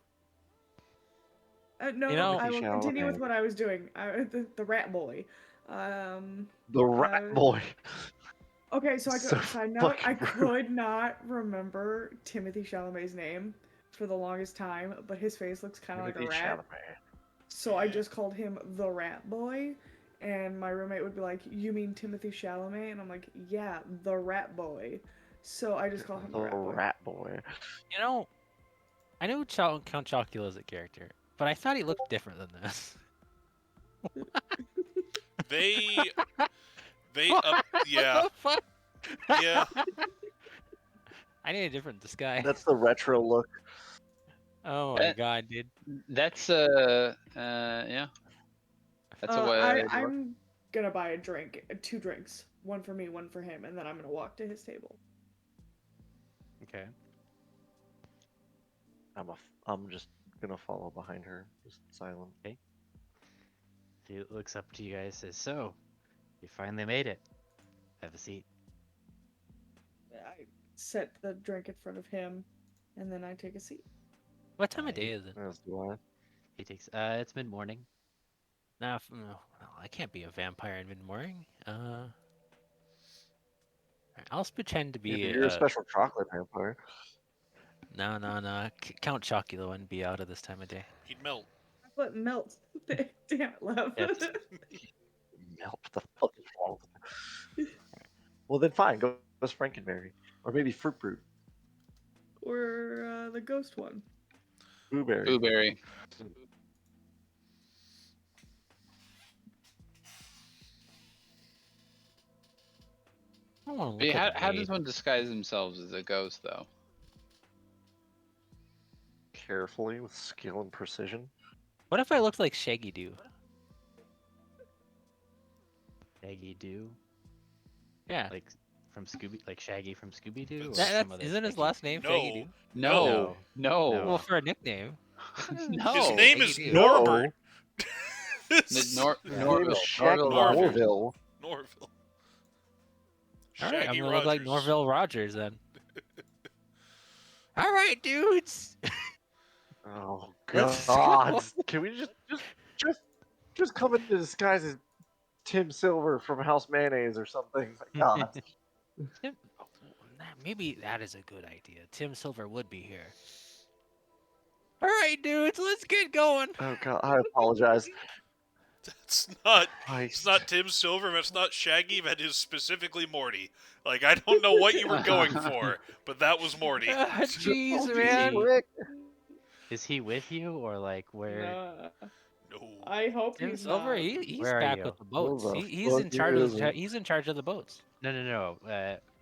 No, You know- I will continue with Chalamet. what I was doing. The rat boy. The rat boy. Okay, so So side note, I fucking could not remember Timothy Chalamet's name for the longest time, but his face looks kind of like a Timothy rat. Chalamet. So I just called him the Rat Boy, and my roommate would be like, "You mean Timothy Chalamet?" And I'm like, "Yeah, the Rat Boy." So I just call him the The Rat Boy. rat boy. You know, I knew Count Chocula is a character, but I thought he looked different than this. They What yeah, the fuck? yeah. I need a different disguise. That's the retro look. Oh my That- god, dude. That's yeah. That's a way. I'm gonna buy a drink, 2 drinks, one for me, one for him, and then I'm gonna walk to his table. Okay. I'm just gonna follow behind her, just silent. He looks up to you guys, says, "So, you finally made it. Have a seat." I set the drink in front of him, and then I take a seat. What time of day is it? As do I. He takes. It's mid-morning. No, I can't be a vampire in mid-morning. I'll pretend to Yeah, be. but you're a special chocolate vampire. No. Count Chocula wouldn't be out at this time of day. He'd melt. Chocolate melts. Damn it, love. Yes. Melt. What the fuck is wrong with you? Well, then fine. Go as Frankenberry, or maybe Fruit Brute, Or the ghost one. Blueberry. Blueberry. I don't want to But look yeah, like a how maid. does one disguise themselves as a ghost, though? Carefully, with skill and precision. What if I looked like Shaggy Doo? Shaggy Doo, Yeah. like from Scooby, like Shaggy from Scooby Doo, or That's- some other Isn't his Shaggy? last name Shaggy Doo? No. No. Well, for a nickname. No. His name Shaggy is Doo. Norbert. His name Norville. is Shaggy Norville. Norville. Norville. All right, I'm Shaggy gonna look like Rogers. Norville Rogers then. All right, dudes. Oh Let's God! go. Can we just come into disguise as Tim Silver from House Mayonnaise or something? My God. Tim, maybe that is a good idea. Tim Silver would be here. All right, dudes, let's get going. Oh God! I apologize. It's not Christ. Tim Silver, it's not Shaggy, that is specifically Morty. Like, I don't know what you were going for, but that was Morty. Jeez, Oh, man. Rick. Is he with you, or like where? Nah. No. I hope Tim he's Silver, not. he's Where are back you? with the boats. Who the He's fuck in charge of is the, he? he's in charge of the boats. No.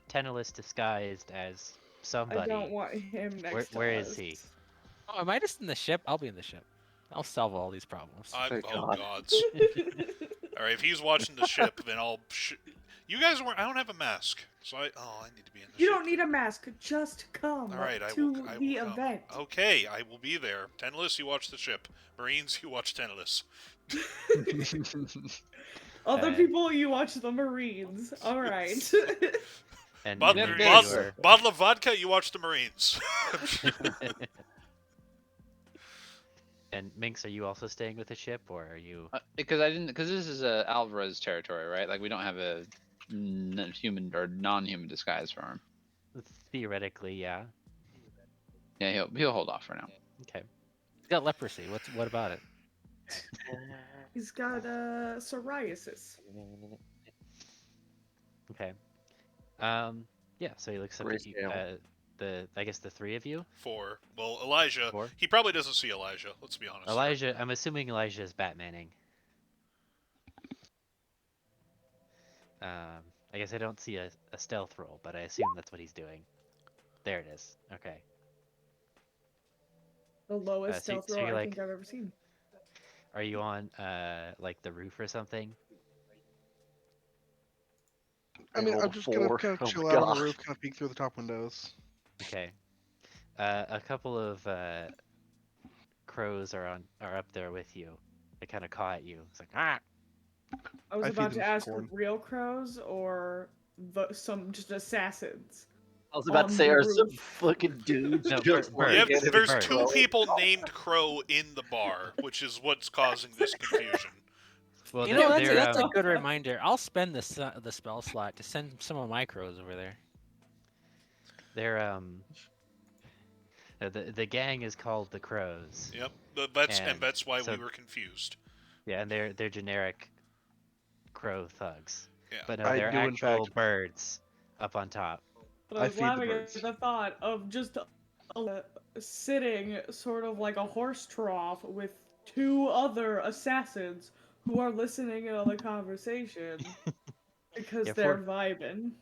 Tennis disguised as I somebody. don't want him next to Where is us. he? Oh, am I just in the ship? I'll be in the ship. I'll solve all these problems. Thank Oh God. gods. All right, if he's watching the ship, then I'll. You guys weren't. I don't have a mask, so I. Oh, I need to be in the You ship. don't need a mask. Just come All right, I to will. I the will come. event. Okay, I will be there. Tennis, you watch the ship. Marines, you watch Tennis. Other Uh, people, you watch the Marines. All right. And Bottle, Minx, Very you good. are bottle of vodka, you watch the Marines. and Minx, are you also staying with the ship, or are you? Because I didn't. Because this is Alvarez territory, right? Like we don't have a human or non-human disguise for him. Theoretically, yeah. Yeah, he'll hold off for now. Okay. He's got leprosy. What about it? He's got psoriasis. Okay. Yeah. So he looks up at you. I guess the three of you. 4. Well, Elijah. 4. He probably doesn't see Elijah. Let's be honest. Elijah. I'm assuming Elijah is Batmaning. I guess I don't see a stealth roll, but I assume that's what he's doing. There it is. Okay. The lowest So stealth roll you're I like, think I've ever seen. are you on like the roof or something? I mean, rolled I'm a just gonna 4. kind Oh of chill my out on the God. roof, kind of peek through the top windows. Okay. A couple of crows are up there with you. They kind of caw at you. It's like ah. I was I about feed to them some ask corn. real crows or some just assassins. I was about to On say, the are some roof. fucking dudes No, just bird. Yeah, looking at him there's and 2 crowing? people named Crow in the bar, which is what's causing this confusion. Well, You know, they're that's a good reminder. I'll spend the spell slot to send some of my crows over there. they're the gang is called the Crows. Yep, and that's why so, we were confused. Yeah, and they're generic crow thugs. Yeah. But no, I they're do, in actual fact- birds up on top. But I I was feed the laughing birds. at the thought of just sitting sort of like a horse trough with 2 other assassins who are listening in on the conversation because Yeah, they're vibing.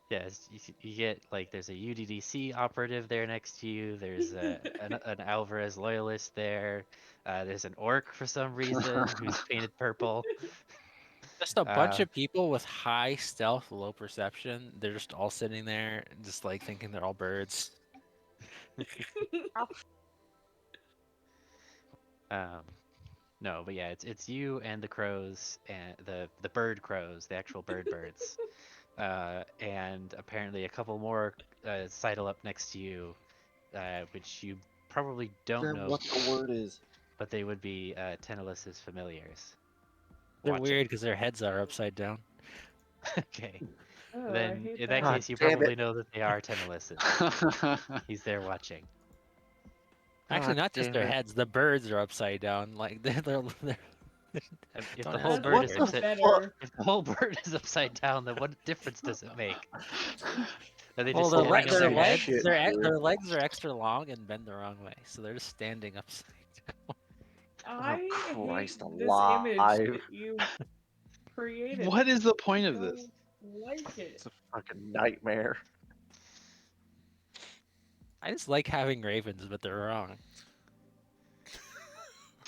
Yes, you get like there's a UDDC operative there next to you. There's an Alvarez loyalist there. There's an orc for some reason who's painted purple. Just a bunch Uh, of people with high stealth, low perception. They're just all sitting there, just like thinking they're all birds. um, no, but yeah, it's you and the crows and the bird crows, the actual birds. And apparently a couple more sidle up next to you, which you probably don't Then know, what the word is? but they would be Tennelis's familiars. They're Watching. weird because their heads are upside down. Okay. Oh, I Then hate in that God case, you damn probably it. know that they are Tennelis's. He's there watching. Actually, God not just damn their it. heads. The birds are upside down. Like they're If don't the ask whole me bird weird. is the upside, better. if the whole bird is upside down, then what difference does it make? Are they Well, just their, standing on their their Some legs, heads? shit, dude. their legs are extra long and bend the wrong way, so they're just standing upside down. I Oh, Christ hate this image alive. that you created. What is the point I of this? don't like it. It's a fucking nightmare. I just like having ravens, but they're wrong.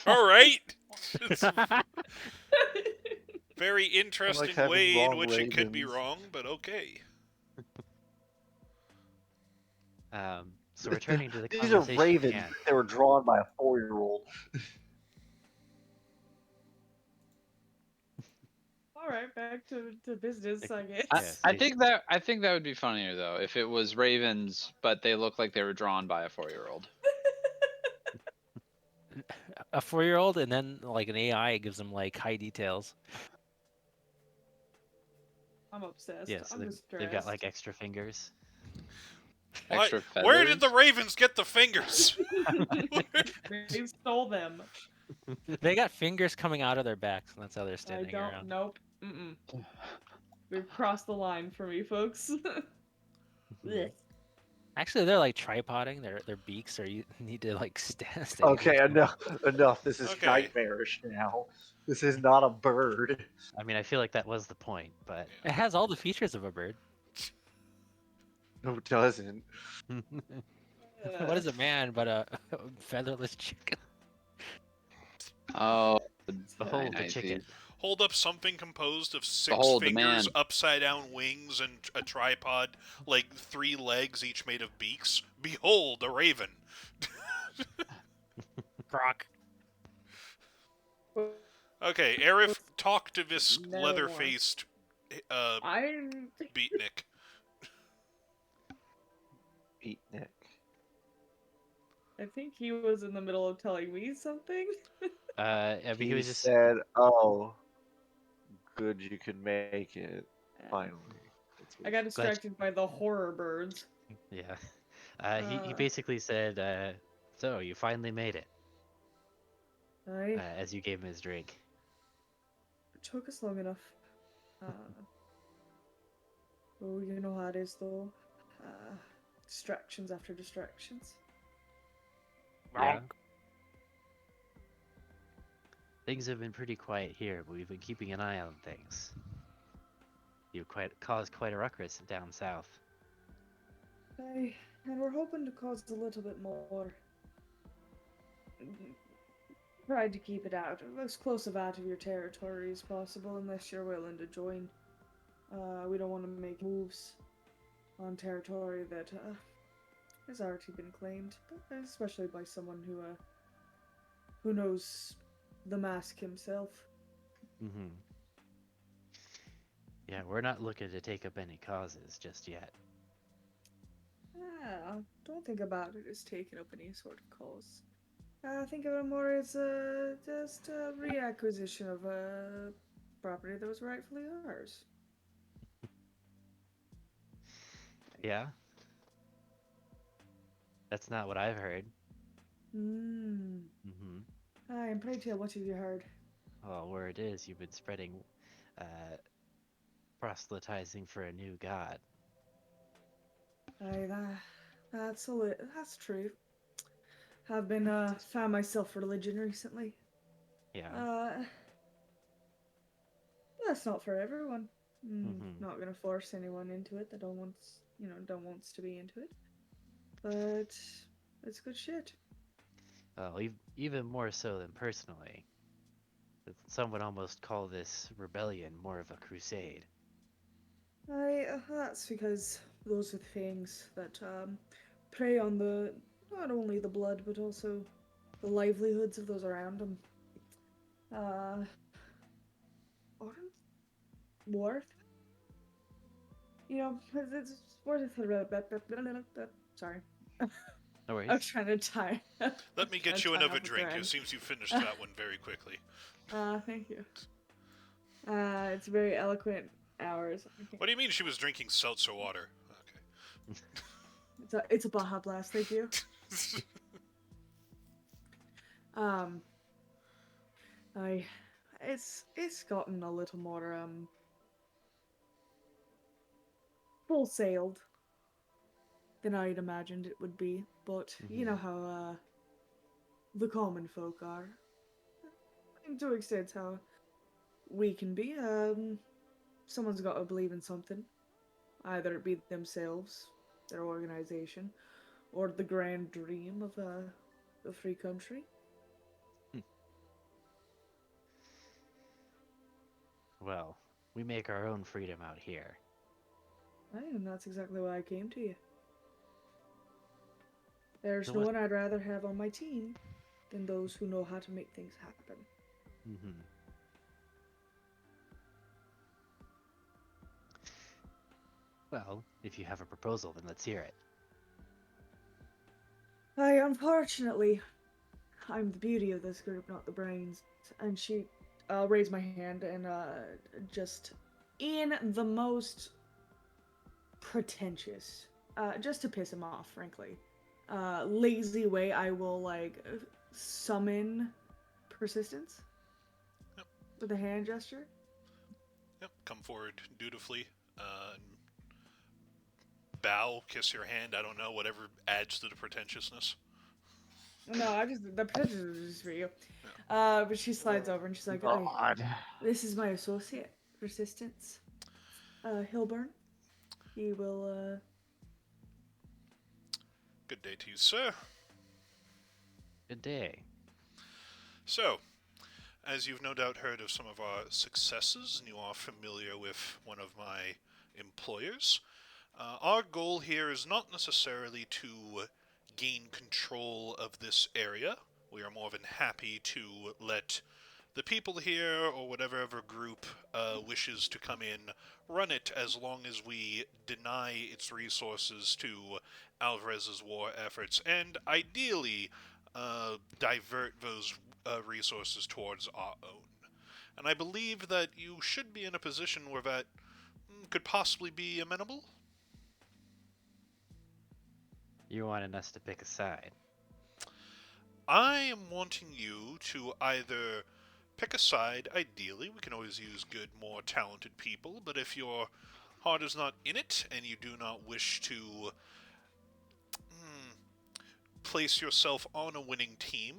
All right. It's a very interesting having way in wrong which it could be ravens. wrong, but okay. So returning to the These are conversation ravens. again. They were drawn by a 4-year-old. All right, back to business, I guess. Yes, I think that would be funnier though if it was ravens, but they look like they were drawn by a 4-year-old. A 4-year-old, and then like an AI gives them like high details. I'm obsessed. Yes, I'm just they've got stressed. like extra fingers. Extra Where did the feathers? ravens get the fingers? They stole them. They got fingers coming out of their backs, and that's how they're I standing don't. around. Nope. Mm-mm. We've crossed the line for me, folks. Blech. Actually, they're like tripoding. Their beaks are you need to like stay. Okay, enough. This is Okay. nightmarish now. This is not a bird. I mean, I feel like that was the point, but It has all the features of a bird. No, it doesn't. What is a man but a featherless chicken? Oh, Behold the I see. chicken. Hold up something composed of six Behold the fingers, man. upside down wings, and a tripod, like 3 legs, each made of beaks. Behold, a raven. Croc. Okay, Arif, talk to this No more. leather-faced I beatnik. Beatnik. I think he was in the middle of telling me something. I mean, he He was just. said, "Oh, good, you could make it. Finally." That's what I he got said. distracted by the horror birds. Yeah. He Uh, basically said, "So you finally made it," I as you gave him his drink. it took us long enough. Uh, oh, you know how it is though. Distractions after distractions. Yeah. Things have been pretty quiet here, but we've been keeping an eye on things. You've caused quite a ruckus down south. Aye, and we're hoping to cause a little bit more. Tried to keep it out, as close out of your territory as possible, unless you're willing to join. We don't want to make moves on territory that has already been claimed, but especially by someone who knows the mask himself. Mm-hmm. Yeah, we're not looking to take up any causes just yet. Don't think about it as taking up any sort of cause. Think of it more as just a reacquisition of a property that was rightfully ours. Yeah? That's not what I've heard. Hmm. Mm-hmm. Aye, and pray tell, what have you heard? Well, word is you've been spreading, uh, proselytizing for a new god. Aye, that's true. I've been found myself religion recently. Yeah. Uh, that's not for everyone. Mm-hmm. Not gonna force anyone into it that don't wants to be into it. But it's good shit. Well, even more so than personally. Some would almost call this rebellion more of a crusade. That's because those are the things that prey on the not only the blood but also the livelihoods of those around them. Uh, aren't worth. It's worth it. Sorry, No I was worries. trying to tie. Let me get you tie another up a drink. It thread. seems you finished that one very quickly. Thank you. It's very eloquent hours. What do you mean she was drinking seltzer water? Okay. It's a Baja Blast. Thank you. Um, it's gotten a little more full sailed than I'd imagined it would be, but you know how the common folk are. To an extent, how we can be. Someone's got to believe in something, either it be themselves, their organization, or the grand dream of a free country. Well, we make our own freedom out here. And that's exactly why I came to you. There's So no what? one I'd rather have on my team than those who know how to make things happen. Mm-hmm. Well, if you have a proposal, then let's hear it. Unfortunately, I'm the beauty of this group, not the brains. And I'll raise my hand and just in the most pretentious, just to piss him off, frankly, lazy way, I will summon persistence Yep. with a hand gesture. Yep. Come forward dutifully. And bow, kiss your hand. I don't know. Whatever adds to the pretentiousness. No, the pretentious is just for you. But she slides over and she's like, "Hey, God. this is my associate, Persistence, Hilburn. He will Good day to you, sir. Good day. So, as you've no doubt heard of some of our successes, and you are familiar with one of my employers, our goal here is not necessarily to gain control of this area. We are more than happy to let the people here, or whatever other group wishes to come in, run it as long as we deny its resources to Alvarez's war efforts, and ideally divert those resources towards our own. And I believe that you should be in a position where that could possibly be amenable. You wanted us to pick a side. I am wanting you to either pick a side. Ideally, we can always use good, more talented people, but if your heart is not in it and you do not wish to place yourself on a winning team,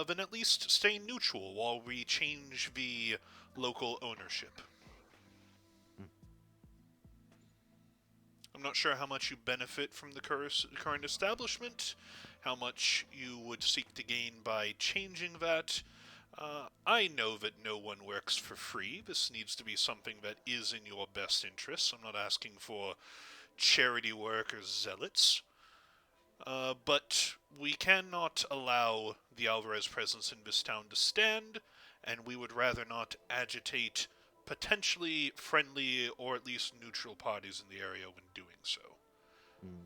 then at least stay neutral while we change the local ownership. I'm not sure how much you benefit from the current establishment, how much you would seek to gain by changing that. I know that no one works for free. This needs to be something that is in your best interests. I'm not asking for charity work or zealots. But we cannot allow the Alvarez presence in this town to stand, and we would rather not agitate potentially friendly or at least neutral parties in the area when doing so. Hmm.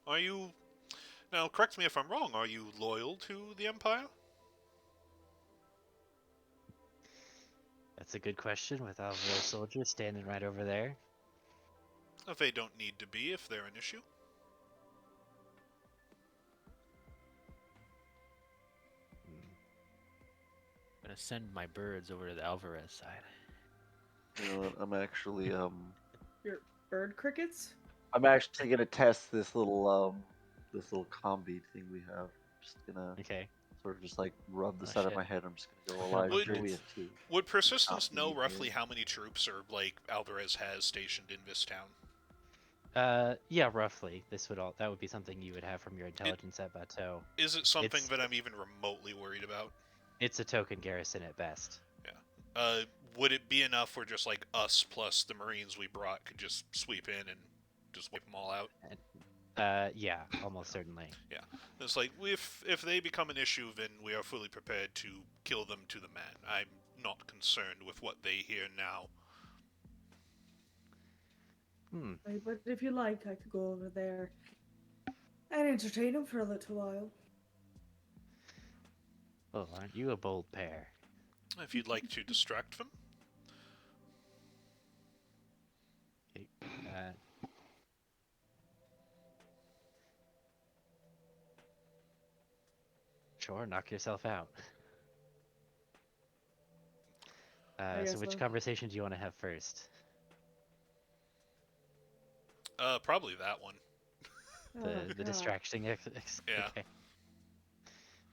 Are you... Now, correct me if I'm wrong, are you loyal to the Empire? That's a good question with Alvarez soldiers standing right over there. They don't need to be if they're an issue. Hmm. I'm gonna send my birds over to the Alvarez side. You know what? Your bird crickets? I'm actually gonna test this little combi thing we have. Just gonna Okay. sort of just like rub the Oh, side of shit. my head. I'm just gonna go Elijah. Would- We have two. Would Persistence Not know me, roughly dude. how many troops or Alvarez has stationed in this town? Yeah, roughly. That would be something you would have from your intelligence at Bateau. Is it something It's- that I'm even remotely worried about? It's a token garrison at best. Would it be enough where just like us plus the Marines we brought could just sweep in and just wipe them all out? Yeah, almost certainly. Yeah, it's like if they become an issue, then we are fully prepared to kill them to the man. I'm not concerned with what they hear now. Hmm. But if you like, I could go over there and entertain him for a little while. Oh, aren't you a bold pair? If you'd like to distract them, Okay, sure, knock yourself out. I So guess which so. conversation do you want to have first? probably that one. The Oh, the God. distraction. Yeah. Okay.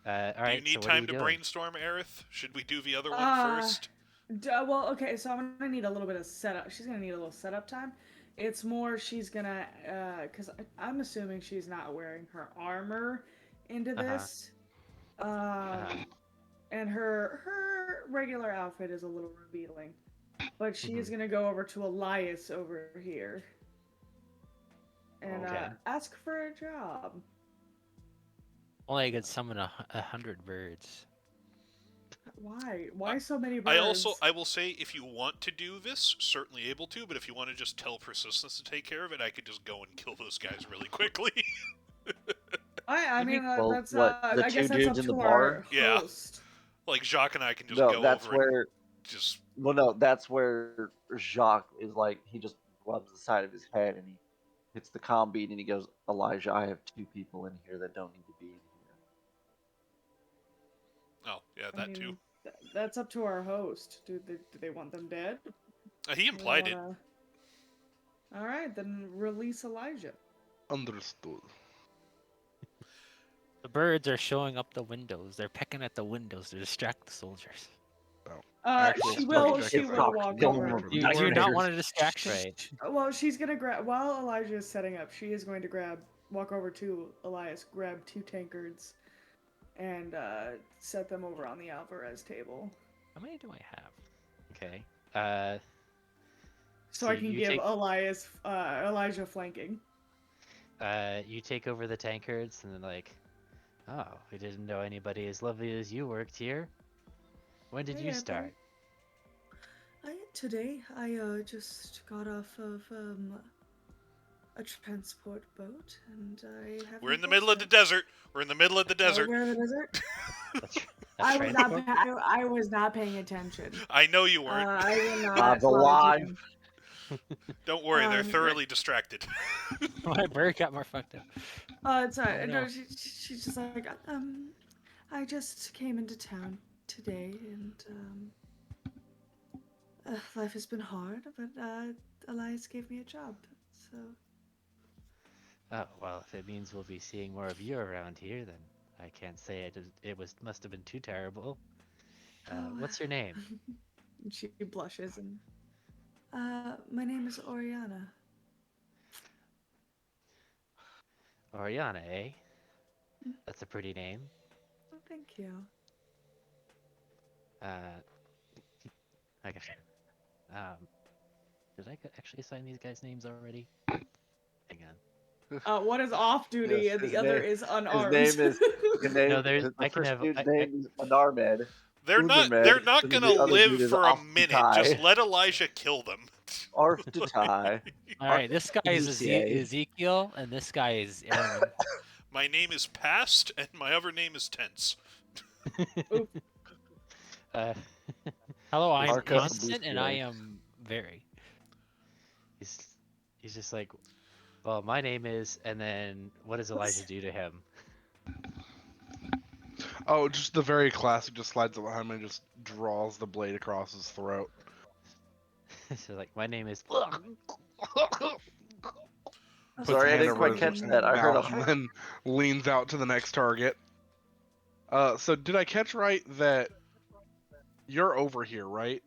All Do right. you need so what are time you to doing? brainstorm, Aerith? Should we do the other one Uh, first? Well, okay, so I'm gonna need a little bit of setup. She's gonna need a little setup time. It's more she's gonna, because I'm assuming she's not wearing her armor into Uh-huh. this. And her regular outfit is a little revealing. But she is Mhm. gonna go over to Elias over here and Okay. ask for a job. Only I could summon 100 birds. Why? Why so many birds? I will say, if you want to do this, certainly able to. But if you want to just tell Persistence to take care of it, I could just go and kill those guys really quickly. I You mean, mean- well, that's what, the I two guess that's dudes up in the to bar? our Yeah. host. Like Jacques and I can just No, go that's over and where. just Well, no, that's where Jacques is like he just rubs the side of his head and he hits the comm beat and he goes, Elijah, I have two people in here that don't need to be in here. oh yeah, I that mean, too. That's up to our host. Do they want them dead? He implied it. All right, then release Elijah. Understood. The birds are showing up the windows. They're pecking at the windows to distract the soldiers. Actual She spell will. check She is will a walk don't over. remember the Do dice you not makers. want a distraction? Right. Well, she's gonna grab while Elijah is setting up. She is going to walk over to Elias, grab 2 tankards, and set them over on the Alvarez table, How many do I have? Okay. so So I can you give take Elijah flanking. you take over the tankards and then like, oh, we didn't know anybody as lovely as you worked here. When did you Hey, Apple. start? Today I just got off of a transport boat, and I have. We're in the middle of the desert. We're in the middle of the desert. We're in the desert. That's I was not. transport? I was not paying attention. I know you weren't. I will not. God's lie to alive. you. Don't worry, they're Um, thoroughly distracted. My bird got more fucked up. It's alright. Oh, No, no. she's just like, I just came into town today, and life has been hard, but Elias gave me a job, so. Oh, well, if it means we'll be seeing more of you around here, then I can't say it must have been too terrible. What's your name? She blushes and. My name is Oriana. Oriana, eh? That's a pretty name. Oh, thank you. Okay. Did I actually assign these guys names already? Hang on. One is off duty, Yes, and his the other name- is His unarmed. name is No, there's. the I can first have. dude's name is Manarmed. They're not and gonna the other live dude is for a off to minute. tie. Just let Elijah kill them. Arf to tie. All right, this guy is UCA. Ezekiel, and this guy is Aaron. My name is Past, and my other name is Tense. Uh, Hello, I am Marcus Constant, and I Bustier. am Very. he's just like, well, my name is, and then what does Elijah do to him? Oh, just the very classic. Just slides up behind him and just draws the blade across his throat. So like, my name is. Puts Sorry, a I hand didn't over quite his catch that. I heard mouth and then leans out to the next target. So did I catch right that you're over here, right?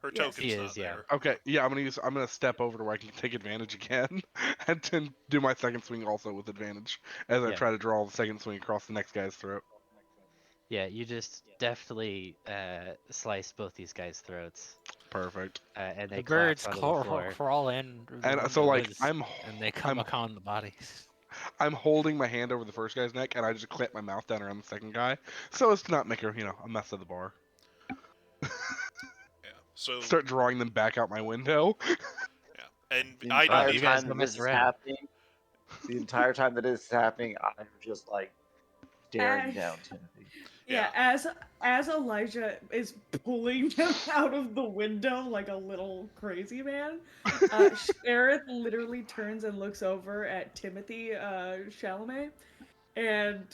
Her Yes. token's He not is, yeah. there. Okay, yeah, I'm gonna step over to where I can take advantage again, and then do my second swing also with advantage as I Yeah. try to draw the second swing across the next guy's throat. Yeah, you just deftly slice both these guys' throats, Perfect. and they The collapse birds onto the floor. crawl in, the And so like windows, and they come upon the bodies. I'm holding my hand over the first guy's neck, and I just clamp my mouth down around the second guy, so as to not make a mess of the bar. Yeah. So Start drawing them back out my window. yeah, and the I entire don't you even. guys time don't that this mess is around. happening, the entire time that this is happening, I'm just like staring Ash. down Timothy. Yeah, as Elijah is pulling him out of the window like a little crazy man, Shareth literally turns and looks over at Timothy Chalamet and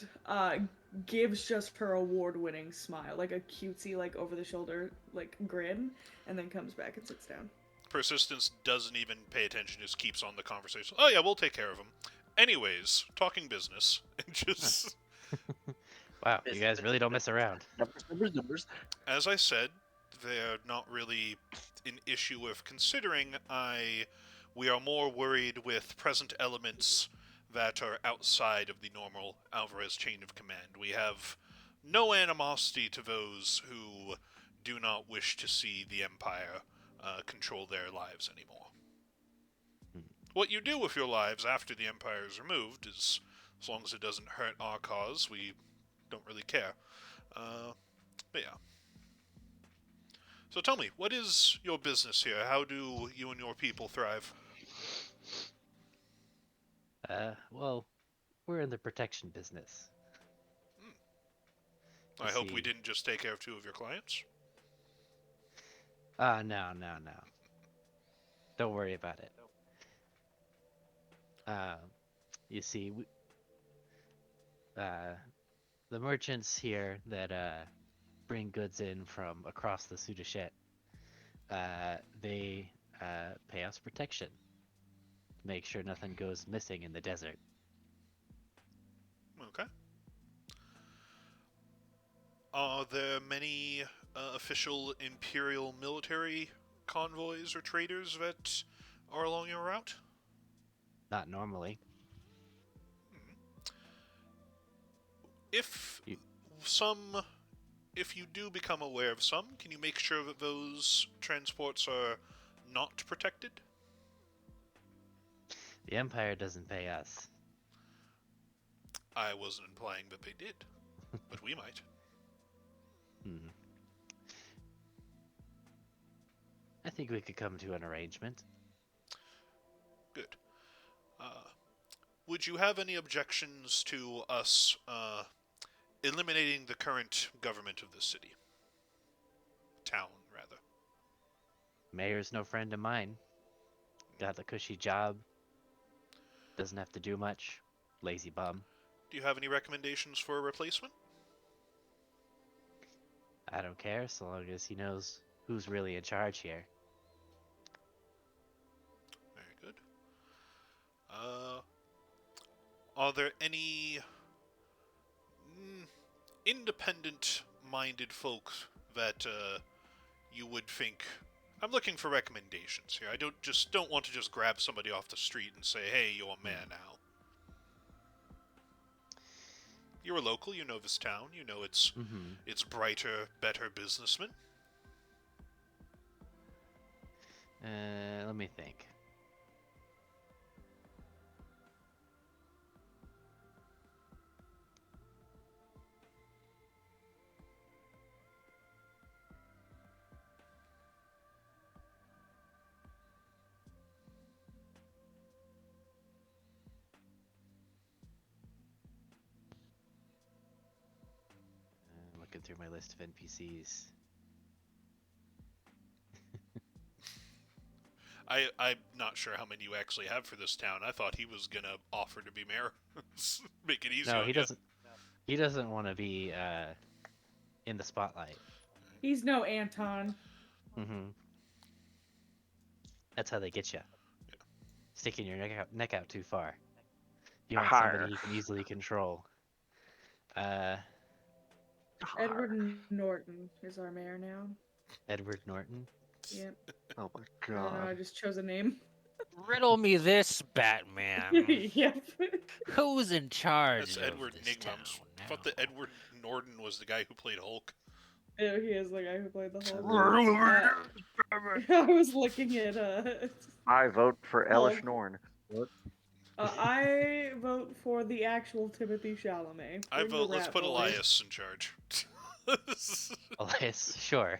gives just her award-winning smile, like a cutesy, like over-the-shoulder, like grin, and then comes back and sits down. Persistence doesn't even pay attention, just keeps on the conversation. Oh yeah, we'll take care of him. Anyways, talking business. And just Wow, you guys really don't mess around. Numbers. as I said, they're not really an issue of considering. We are more worried with present elements that are outside of the normal Alvarez chain of command. We have no animosity to those who do not wish to see the Empire control their lives anymore. What you do with your lives after the Empire is removed is, as long as it doesn't hurt our cause, we don't really care. But yeah. So tell me, what is your business here? How do you and your people thrive? Well, we're in the protection business. I Let's hope we see. didn't just take care of 2 of your clients. No. Don't worry about it. You see, the merchants here that bring goods in from across the Sudashet, they pay us protection. Make sure nothing goes missing in the desert. Okay. Are there many official Imperial military convoys or traders that are along your route? Not normally. If You- if you do become aware of some, can you make sure that those transports are not protected? The Empire doesn't pay us. I wasn't implying that they did, but we might. Hmm. I think we could come to an arrangement. Good. Would you have any objections to us eliminating the current government of this city? Town, rather. Mayor's no friend of mine. Got the cushy job. Doesn't have to do much. Lazy bum. Do you have any recommendations for a replacement? I don't care so long as he knows who's really in charge here. Very good. Are there any independent-minded folks that you would think? I'm looking for recommendations here. I don't want to just grab somebody off the street and say, "Hey, you're a man now." You're a local. You know this town. You know its brighter, better businessmen. Let me think. Looking through my list of NPCs. I'm not sure how many you actually have for this town. I thought he was gonna offer to be mayor. Make it easier. No, he doesn't. He doesn't want to be in the spotlight. He's no Anton. Mm-hmm. That's how they get you. Yeah. Sticking your neck out too far. You want somebody you can easily control. Edward Norton is our mayor now. Edward Norton. Yep. Oh my I don't know. I god. just chose a name. Riddle me this, Batman. Yep. Who's in charge That's of Edward this Nigma. town I thought that Edward Norton was the guy who played Hulk. Yeah, he is the guy who played the Hulk. I was looking at I vote for Hulk. Elish Norn. What? I vote for the actual Timothy Chalamet. I Bring the vote. Let's rat put boy. Elias in charge. Elias, sure.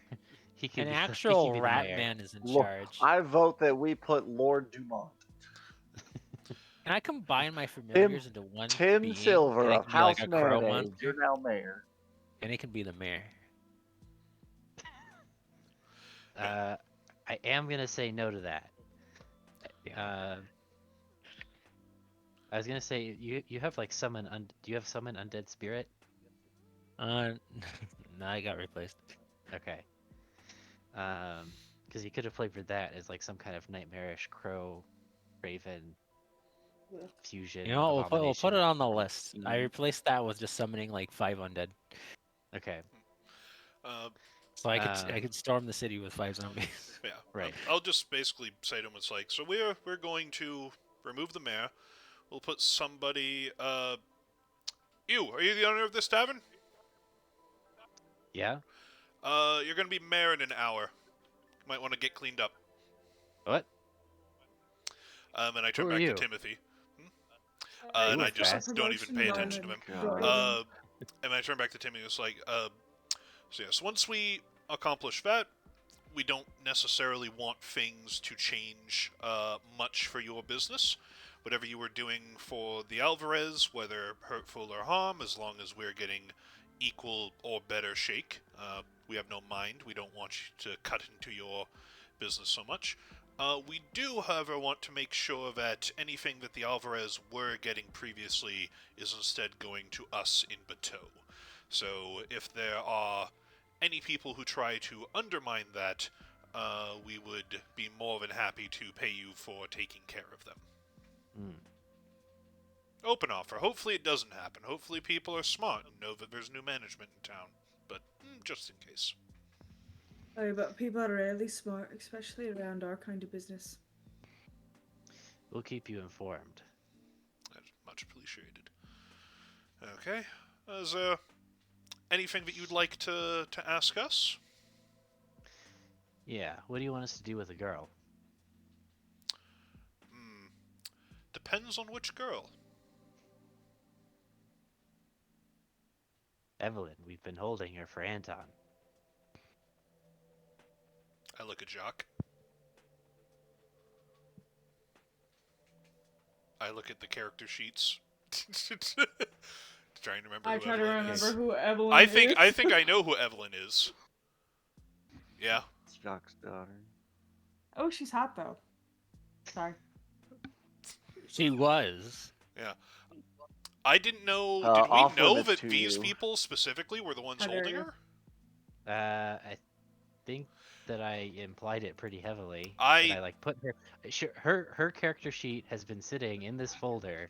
He can An be. actual he can be the rat mayor. man is in Look, charge. I vote that we put Lord Dumont. Can I combine my familiars into one Tim being? Silver And it of can be like House a crow Mayonnaise. monster, You're now mayor. and it can be the mayor. I am gonna say no to that. I was gonna say you have like summon. Do you have summon undead spirit? No, I got replaced. Okay. Because you could have flavored that as like some kind of nightmarish crow, raven Ugh. fusion. You know, we'll put it on the list. I Mhm. replaced that with just summoning like 5 undead, Okay. so I could storm the city with 5 zombies. Yeah. Right. I'll just basically say to him, it's like, so we're going to remove the mayor. We'll put somebody. You are you the owner of this tavern? Yeah. You're gonna be mayor in an hour. Might want to get cleaned up. What? And I turn Who are back you? to Timothy. Ooh, And I just fast. don't even pay attention to him. God. And I turn back to Timmy. It's like, so yes, once we accomplish that, we don't necessarily want things to change much for your business. Whatever you were doing for the Alvarez, whether hurtful or harm, as long as we're getting equal or better shake, we have no mind. We don't want you to cut into your business so much. We do, however, want to make sure that anything that the Alvarez were getting previously is instead going to us in Bateau. So if there are any people who try to undermine that, we would be more than happy to pay you for taking care of them. Mm. Open offer. Hopefully it doesn't happen. Hopefully people are smart and know that there's new management in town. But just in case. Oh, but people are really smart, especially around our kind of business. We'll keep you informed. That's much appreciated. Okay. Is anything that you'd like to ask us? Yeah, what do you want us to do with a girl? Hmm. Depends on which girl. Evelyn, we've been holding her for Anton. I look at Jacques. I look at the character sheets. Trying to remember I who try to Evelyn remember is. who Evelyn I is. think I know who Evelyn is. Yeah. It's Jock's daughter. Oh, she's hot though. Sorry. She was. Yeah. I didn't know. Did we Off know limits that to these you. people specifically were the ones How dare holding you. her? I think that I implied it pretty heavily. I- And I like put her. Her character sheet has been sitting in this folder,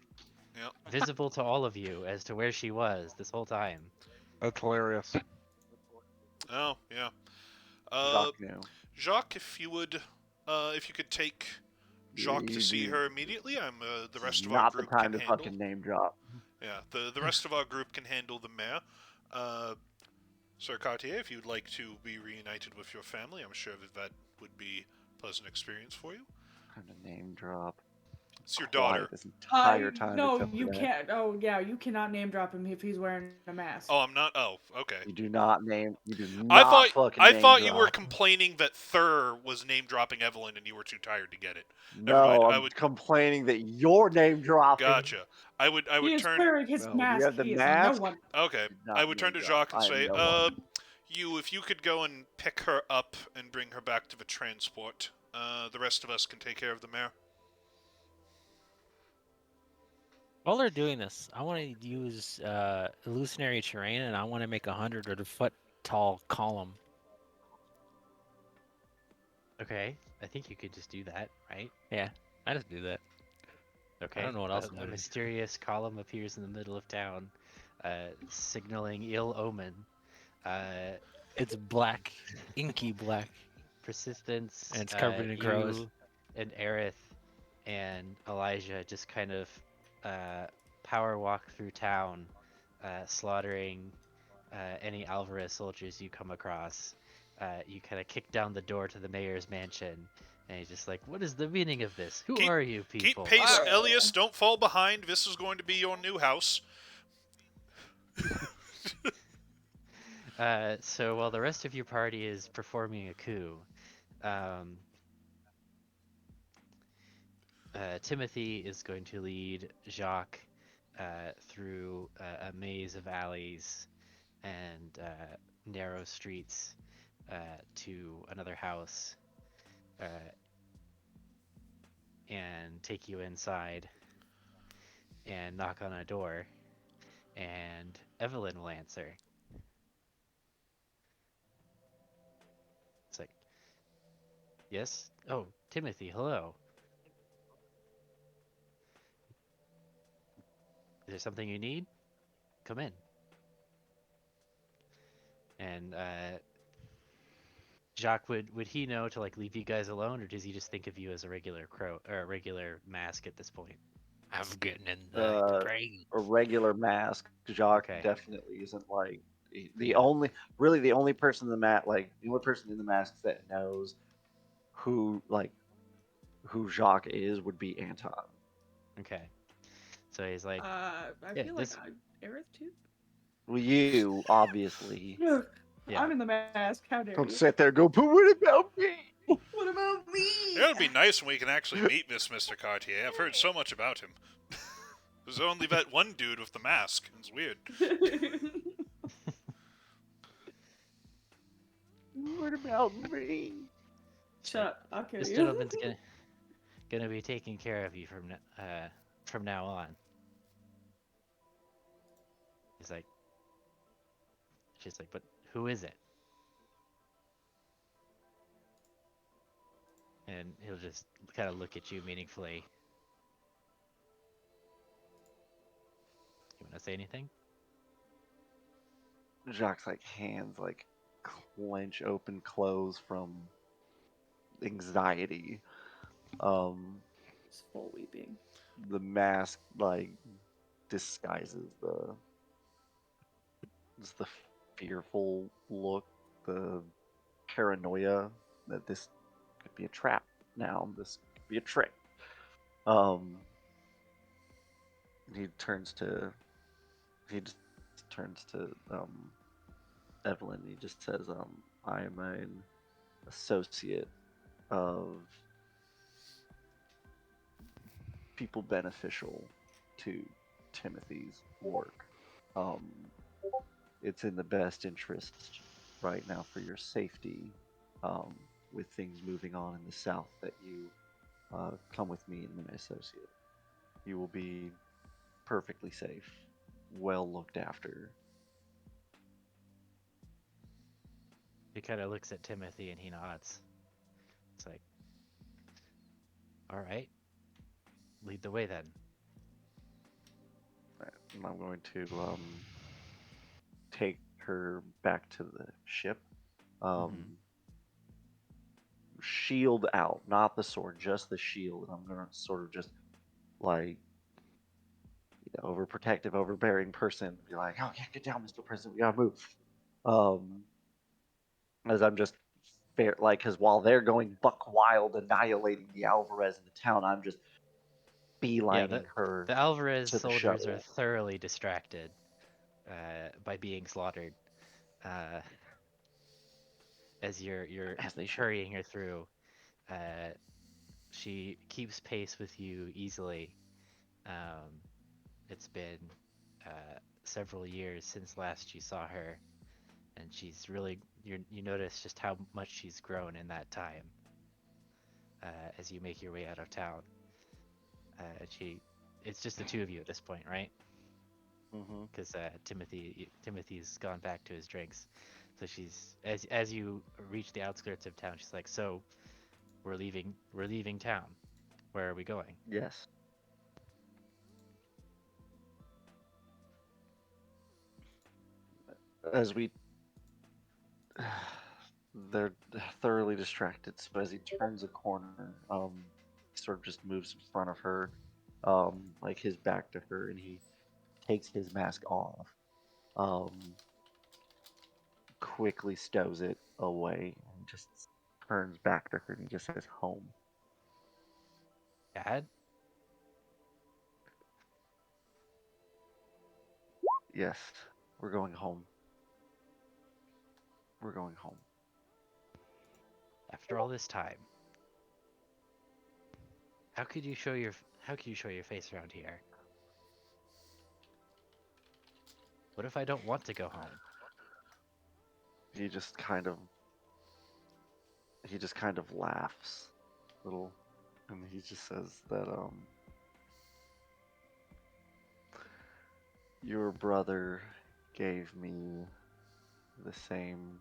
Yeah. visible to all of you as to where she was this whole time. That's hilarious. Oh, yeah. Jock knew. Jacques, if you could take Jacques to see You- her immediately, the This rest is of our not the group time can to handle. fucking name drop. Yeah, the rest of our group can handle the mayor. Sir Cartier, if you'd like to be reunited with your family, I'm sure that would be a pleasant experience for you. Time to name drop. It's your Quiet daughter. this entire time. No, except for you that. can't. Oh, yeah, you cannot name drop him if he's wearing a mask. Oh, I'm not. Oh, okay. You do not name. You do I not fucking I name thought you were drop. complaining that Thur was name dropping Evelyn and you were too tired to get it. Never No, mind. I'm complaining that you're name dropping. Gotcha. I would He is turn. wearing his No, do you mask. have the He is no mask? one. Okay. Did not I would turn name to drop. Jacques and I am say, no one. if you could go and pick her up and bring her back to the transport, the rest of us can take care of the mayor. While they're doing this, I want to use illusionary terrain, and I want to make 100-foot tall column. Okay, I think you could just do that, right? Yeah, I just do that. Okay. don't know what else I'm A gonna do. mysterious column appears in the middle of town, signaling ill omen. It's black, inky black. Persistence. And it's covered in crows. You and Aerith and Elijah just kind of power walk through town, slaughtering any Alvarez soldiers you come across. You kind of kick down the door to the mayor's mansion, and he's just like, "What is the meaning of this? Who are you people?" Keep pace, Elias. Don't fall behind. This is going to be your new house. So while the rest of your party is performing a coup, Timothy is going to lead Jacques through a maze of alleys and narrow streets to another house and take you inside and knock on a door, and Evelyn will answer. It's like, yes? Oh, Timothy, hello. Is there something you need? Come in. And Jacques, would he know to like leave you guys alone, or does he just think of you as a regular crow or a regular mask at this point? I'm getting in the brain. A regular mask. Jacques Okay. definitely isn't like the Yeah. only person in the the only person in the mask that knows who Jacques is would be Anton. Okay. So he's like, I yeah, feel this- like Aerith too. Well, you obviously Yeah. Yeah. I'm in the mask. How dare don't you? sit there and go, but what about me? What about me? It would be nice when we can actually meet this Mr. Cartier. I've heard so much about him. There's only that one dude with the mask. It's weird. What about me? Shut up. I'll kill this you. gentleman's gonna be taking care of you from now on. He's like, she's like, but who is it? And he'll just kind of look at you meaningfully. You want to say anything? Jacques like hands like clench open, close from anxiety. It's full weeping. The mask like disguises the just the fearful look, the paranoia that this could be a trap now, this could be a trick. Um, he turns to he just turns to Evelyn. He just says, "I am an associate of people beneficial to Timothy's work. Um, it's in the best interest right now for your safety, um, with things moving on in the south, that you come with me and my associate. You will be perfectly safe, well looked after." He kind of looks at Timothy and he nods. It's like, all right, lead the way then. And I'm going to take her back to the ship. Shield out, not the sword, just the shield. And I'm going to sort of just like, overprotective, overbearing person be like, "Oh, yeah, get down, Mr. President. We gotta move." Um, as I'm just fair, like, because while they're going buck wild, annihilating the Alvarez in the town, I'm just Yeah, beelining her the Alvarez to the soldiers are shuttle, thoroughly distracted by being slaughtered. Uh, as you're as they should. hurrying her through, uh, she keeps pace with you easily. Um, it's been several years since last you saw her, and she's really you notice just how much she's grown in that time. As you make your way out of town, it's just the two of you at this point, right? Mm-hmm. Because Timothy's gone back to his drinks. So she's as you reach the outskirts of town, she's like, "So we're leaving town. Where are we going?" Yes. As we, they're thoroughly distracted. So as he turns a corner, he sort of just moves in front of her, like his back to her, and he takes his mask off, um, quickly stows it away, and just turns back to her and he just says, "Home." Dad? Yes, we're going home. We're going home. After all this time, how could you show your how could you show your face around here? What if I don't want to go home? He just kind of he just kind of laughs a little, and he just says that your brother gave me the same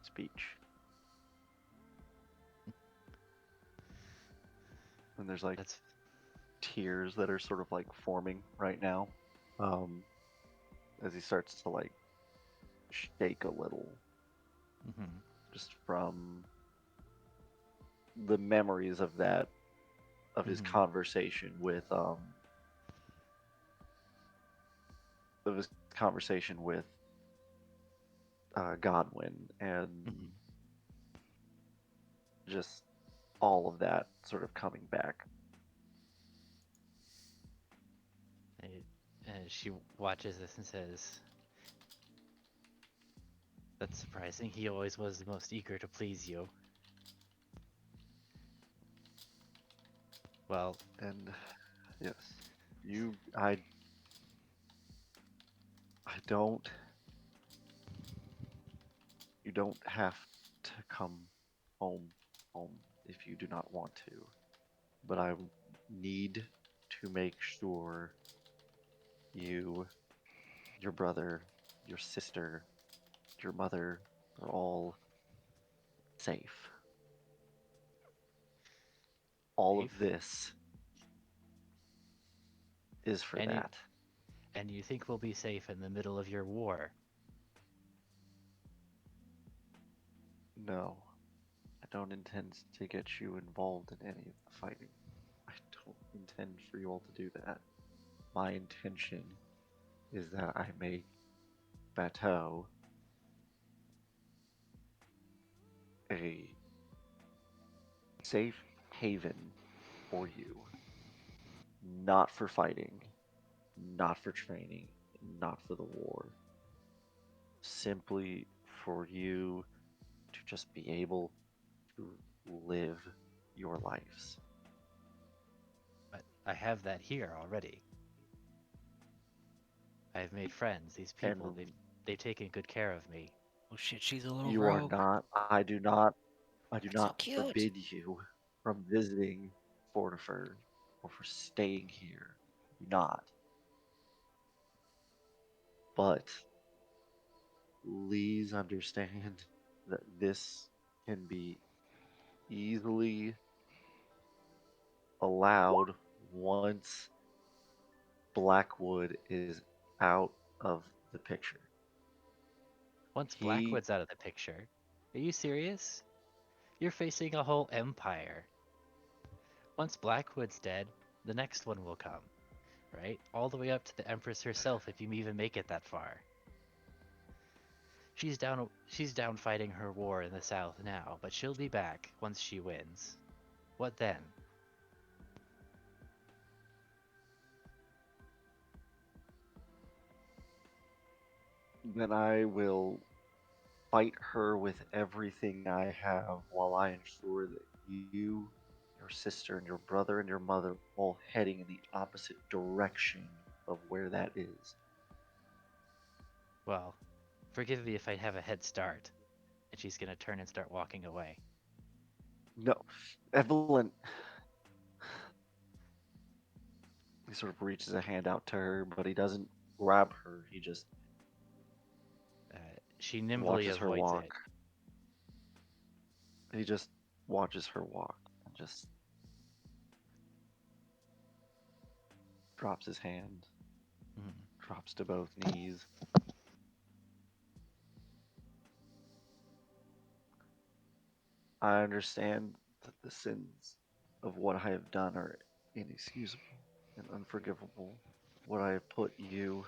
speech. And there's like That's tears that are sort of like forming right now, um, as he starts to like shake a little, mm-hmm. just from the memories of that, of his Mm-hmm. conversation with of his conversation with Godwin, and Mm-hmm. just all of that sort of coming back. And she watches this and says, "That's surprising. He always was the most eager to please you." Well, And yes, you, I don't, you don't have to come home, home if you do not want to. But I need to make sure you, your brother, your sister, your mother are all safe. All of safe. this is for And you that. and you think we'll be safe in the middle of your war? No, I don't intend to get you involved in any of the fighting. I don't intend for you all to do that. My intention is that I make Bateau a safe haven for you, not for fighting, not for training, not for the war. Simply for you to just be able to live your lives. But I have that here already. I've made friends. These And people, they've taken good care of me. Oh shit, she's a little you are rogue. not, I do That's so not cute. forbid you from visiting Fortifer or for staying here. Do not. But please understand that this can be easily allowed once Blackwood is out of the picture. Once He, Blackwood's out of the picture, are you serious? You're facing a whole empire. Once Blackwood's dead, the next one will come, right? All the way up to the Empress herself if you even make it that far. She's down fighting her war in the south now, but she'll be back once she wins. What then? then I will fight her with everything I have while I ensure that you, your sister, and your brother and your mother all heading in the opposite direction of where that is. Well, forgive me if I have a head start. And she's gonna turn and start walking away. No, Evelyn. He sort of reaches a hand out to her, but he doesn't grab her. He just She nimbly watches her avoids walk. it. He just watches her walk and just drops his hand, Mhm. drops to both knees. I understand that the sins of what I have done are inexcusable and unforgivable. What I have put you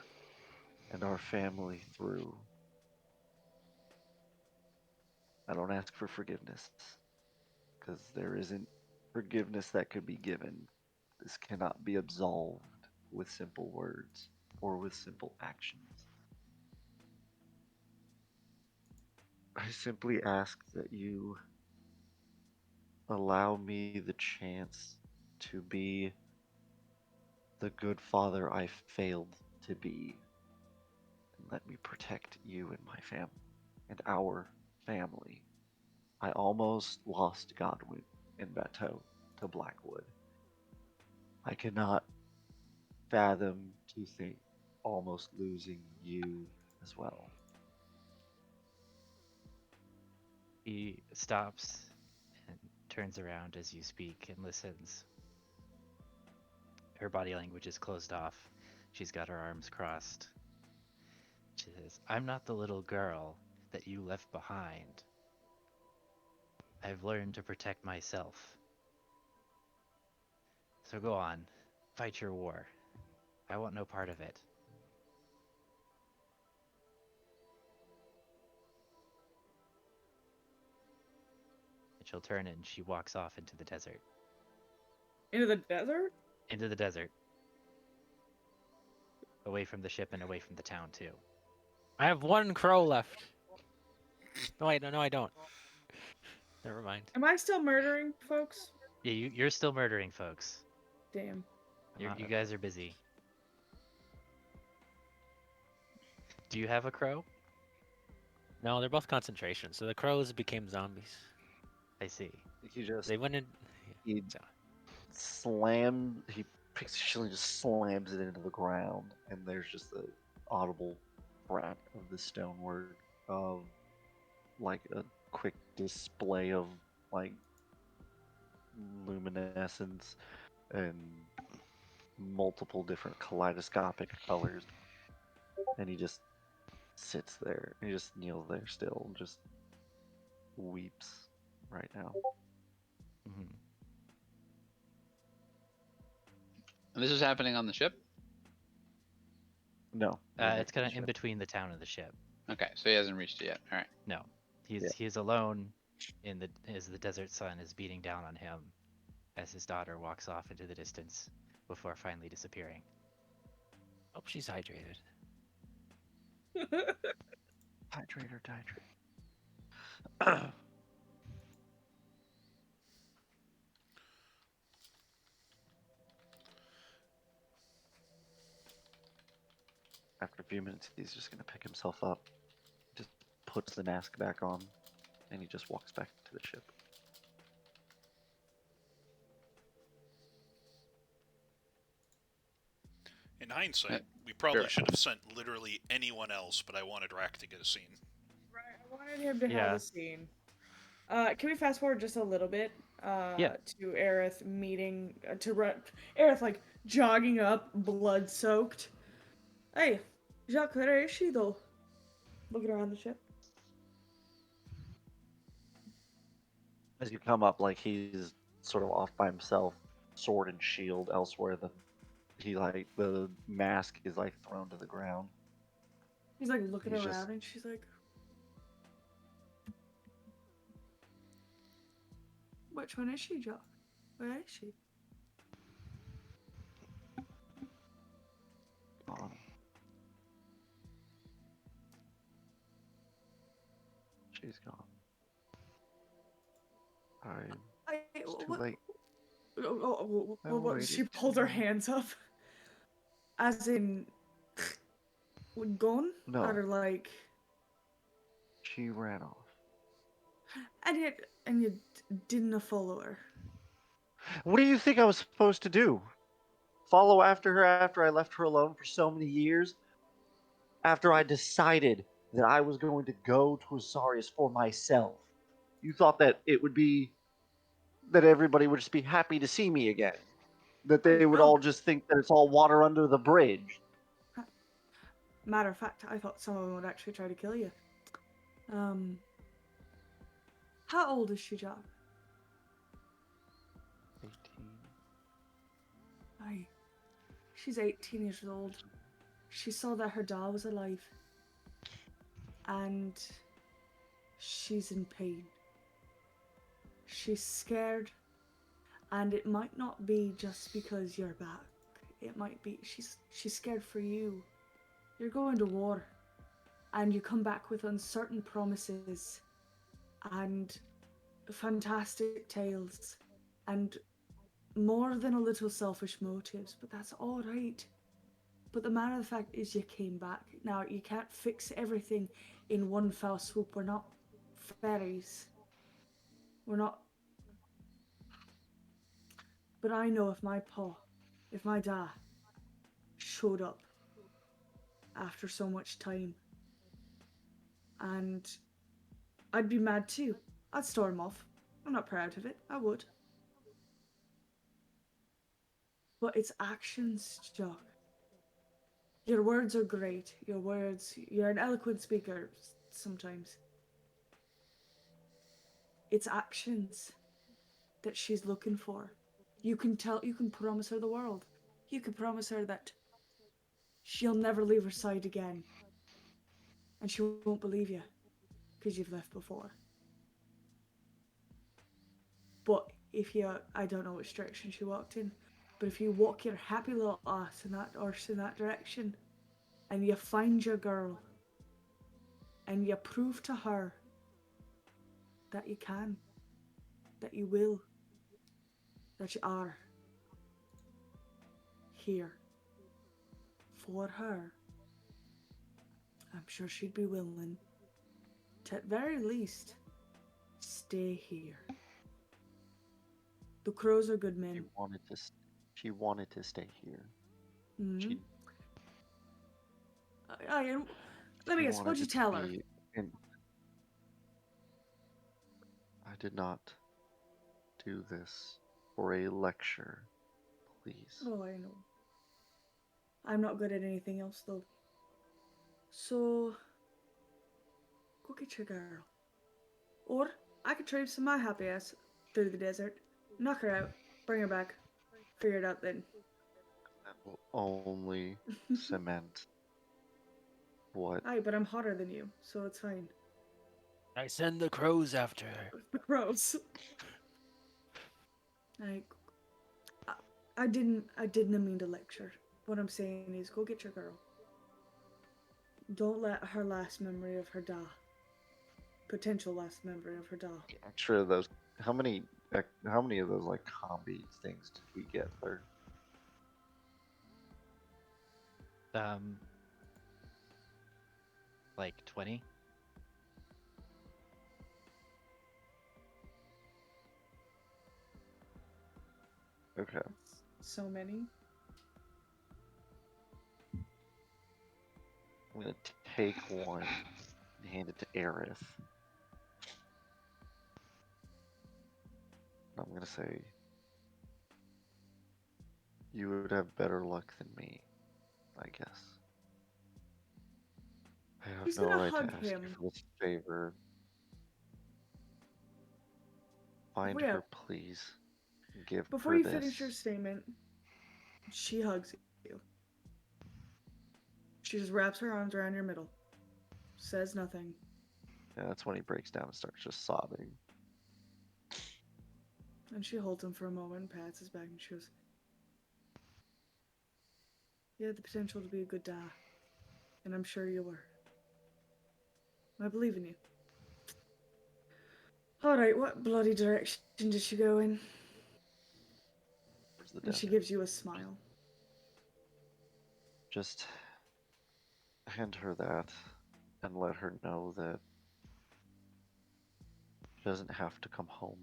and our family through. I don't ask for forgiveness because there isn't forgiveness that could be given. This cannot be absolved with simple words or with simple actions. I simply ask that you allow me the chance to be the good father I failed to be, and let me protect you and my family and our family. I almost lost Godwin and Bateau to Blackwood. I cannot fathom to think almost losing you as well. He stops and turns around as you speak and listens. Her body language is closed off. She's got her arms crossed. She says, I'm not the little girl that you left behind. I've learned to protect myself. So go on, fight your war. I want no part of it. And she'll turn and she walks off into the desert. Into the desert? Into the desert. Away from the ship and away from the town, too. I have one crow left. No, no, I don't. Never mind. Am I still murdering folks? Yeah, you're still murdering folks. Damn. I'm not. You guys are busy. Do you have a crow? No, they're both concentration. So the crows became zombies. I see. He just They went in. he So, he actually just slams it into the ground, and there's just the audible crack of the stonework of like a quick display of like luminescence and multiple different kaleidoscopic colors, and he just sits there. He just kneels there still, just weeps right now. Mhm. And this is happening on the ship? No. you're It's making kind the of in ship. between the town and the ship. Okay, so he hasn't reached it yet. All right. No, Yeah. he's alone as the desert sun is beating down on him as his daughter walks off into the distance before finally disappearing. Hope she's hydrated. Hydrate. After a few minutes, he's just gonna pick himself up, just puts the mask back on, and he just walks back to the ship. In hindsight, Yeah, we probably sure. should have sent literally anyone else, but I wanted Rack to get a scene. Right, I wanted him to have Yeah. a scene. Can we fast forward just a little bit? Yeah. To Aerith meeting Aerith like jogging up, blood soaked. Hey, Jacques, where is she though? Looking around the ship. As you come up, like he's sort of off by himself, sword and shield elsewhere. The mask is like thrown to the ground. He's like looking He's around, just- and she's like, "Which one is she, Jacques? Where is she?" Gone. She's gone. It's too late. What? She waited pulled too her long. hands up, as in, gone, No. or like, She ran off. and you didn't follow her. What do you think I was supposed to do? Follow after her after I left her alone for so many years? After I decided that I was going to go to Asarius for myself? You thought that it would be that everybody would just be happy to see me again? That they would all just think that it's all water under the bridge? Matter of fact, I thought someone would actually try to kill you. How old is she, Jacques? 18. Aye. She's 18 years old. She saw that her doll was alive. And she's in pain. She's scared. And it might not be just because you're back. It might be she's scared for you. You're going to war. And you come back with uncertain promises and fantastic tales and more than a little selfish motives, but that's all right. But the matter of the fact is you came back. Now, you can't fix everything in one foul swoop. We're not fairies. We're not... But I know if my dad showed up after so much time, and I'd be mad too. I'd storm off. I'm not proud of it. I would. But it's actions, Jock. Your words are great. You're an eloquent speaker sometimes. It's actions that she's looking for. You can promise her the world. You can promise her that she'll never leave her side again. And she won't believe you, because you've left before. But I don't know which direction she walked in, but if you walk your happy little ass in that direction, and you find your girl, and you prove to her that you can, that you will, that you are here for her, I'm sure she'd be willing to, at very least, stay here. The crows are good men. She wanted to stay here. Mm-hmm. She Let me guess, what'd you tell her? I did not do this for a lecture, please. Oh, I know. I'm not good at anything else, though. So, go get your girl. Or I could traipse my happy ass through the desert, knock her out, bring her back, figure it out then. That will only cement what. Aye, but I'm hotter than you, so it's fine. I send the crows after her. Gross. I, I didn't mean to lecture. What I'm saying is, go get your girl. Don't let her last memory of her da, potential last memory of her da. I'm sure those. How many of those like combi things did we get there? Um, like 20. Okay. So many. I'm gonna take one and hand it to Aerith. I'm gonna say you would have better luck than me, I guess. I have Who's no gonna right to hug ask you him? for this favor. Find Wait, her, please. Give before her you this. finish your statement, she hugs you. She just wraps her arms around your middle, says nothing. Yeah, that's when he breaks down and starts just sobbing. And she holds him for a moment, pats his back, and she goes, "You had the potential to be a good dad, and I'm sure you were. I believe in you." Alright, what bloody direction did she go in? Towards the And she desert. gives you a smile. Just hand her that and let her know that she doesn't have to come home.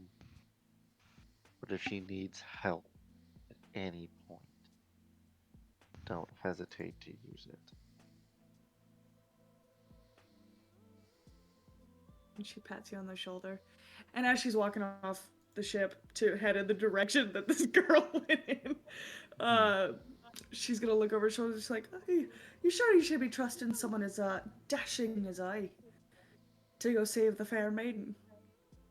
But if she needs help at any point, don't hesitate to use it. And she pats you on the shoulder. And as she's walking off the ship to head in the direction that this girl went in, she's gonna look over her shoulder. She's like, "Hey, you sure you should be trusting someone as dashing as I to go save the fair maiden?"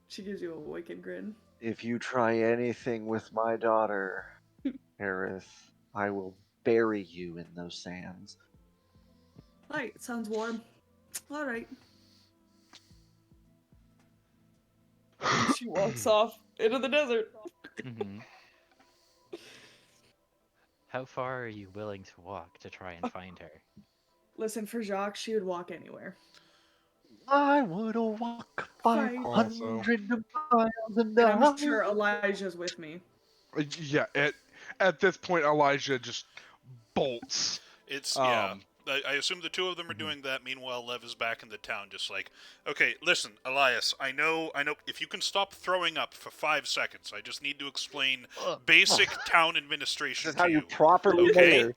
She gives you a wicked grin. If you try anything with my daughter, Aerith, I will bury you in those sands. Right, sounds warm. Alright. And she walks off into the desert. Mm-hmm. How far are you willing to walk to try and find her? Listen, for Jacques, she would walk anywhere. I would walk Also, 500 miles an And I'm hour. sure Elijah's with me. yeah, at this point, Elijah just bolts. It's yeah. Um, I assume the two of them are Mhm. doing that. Meanwhile, Lev is back in the town, just like, okay, listen, Elias. I know. If you can stop throwing up for 5 seconds, I just need to explain basic town This administration is how to you you. properly Okay? mayor.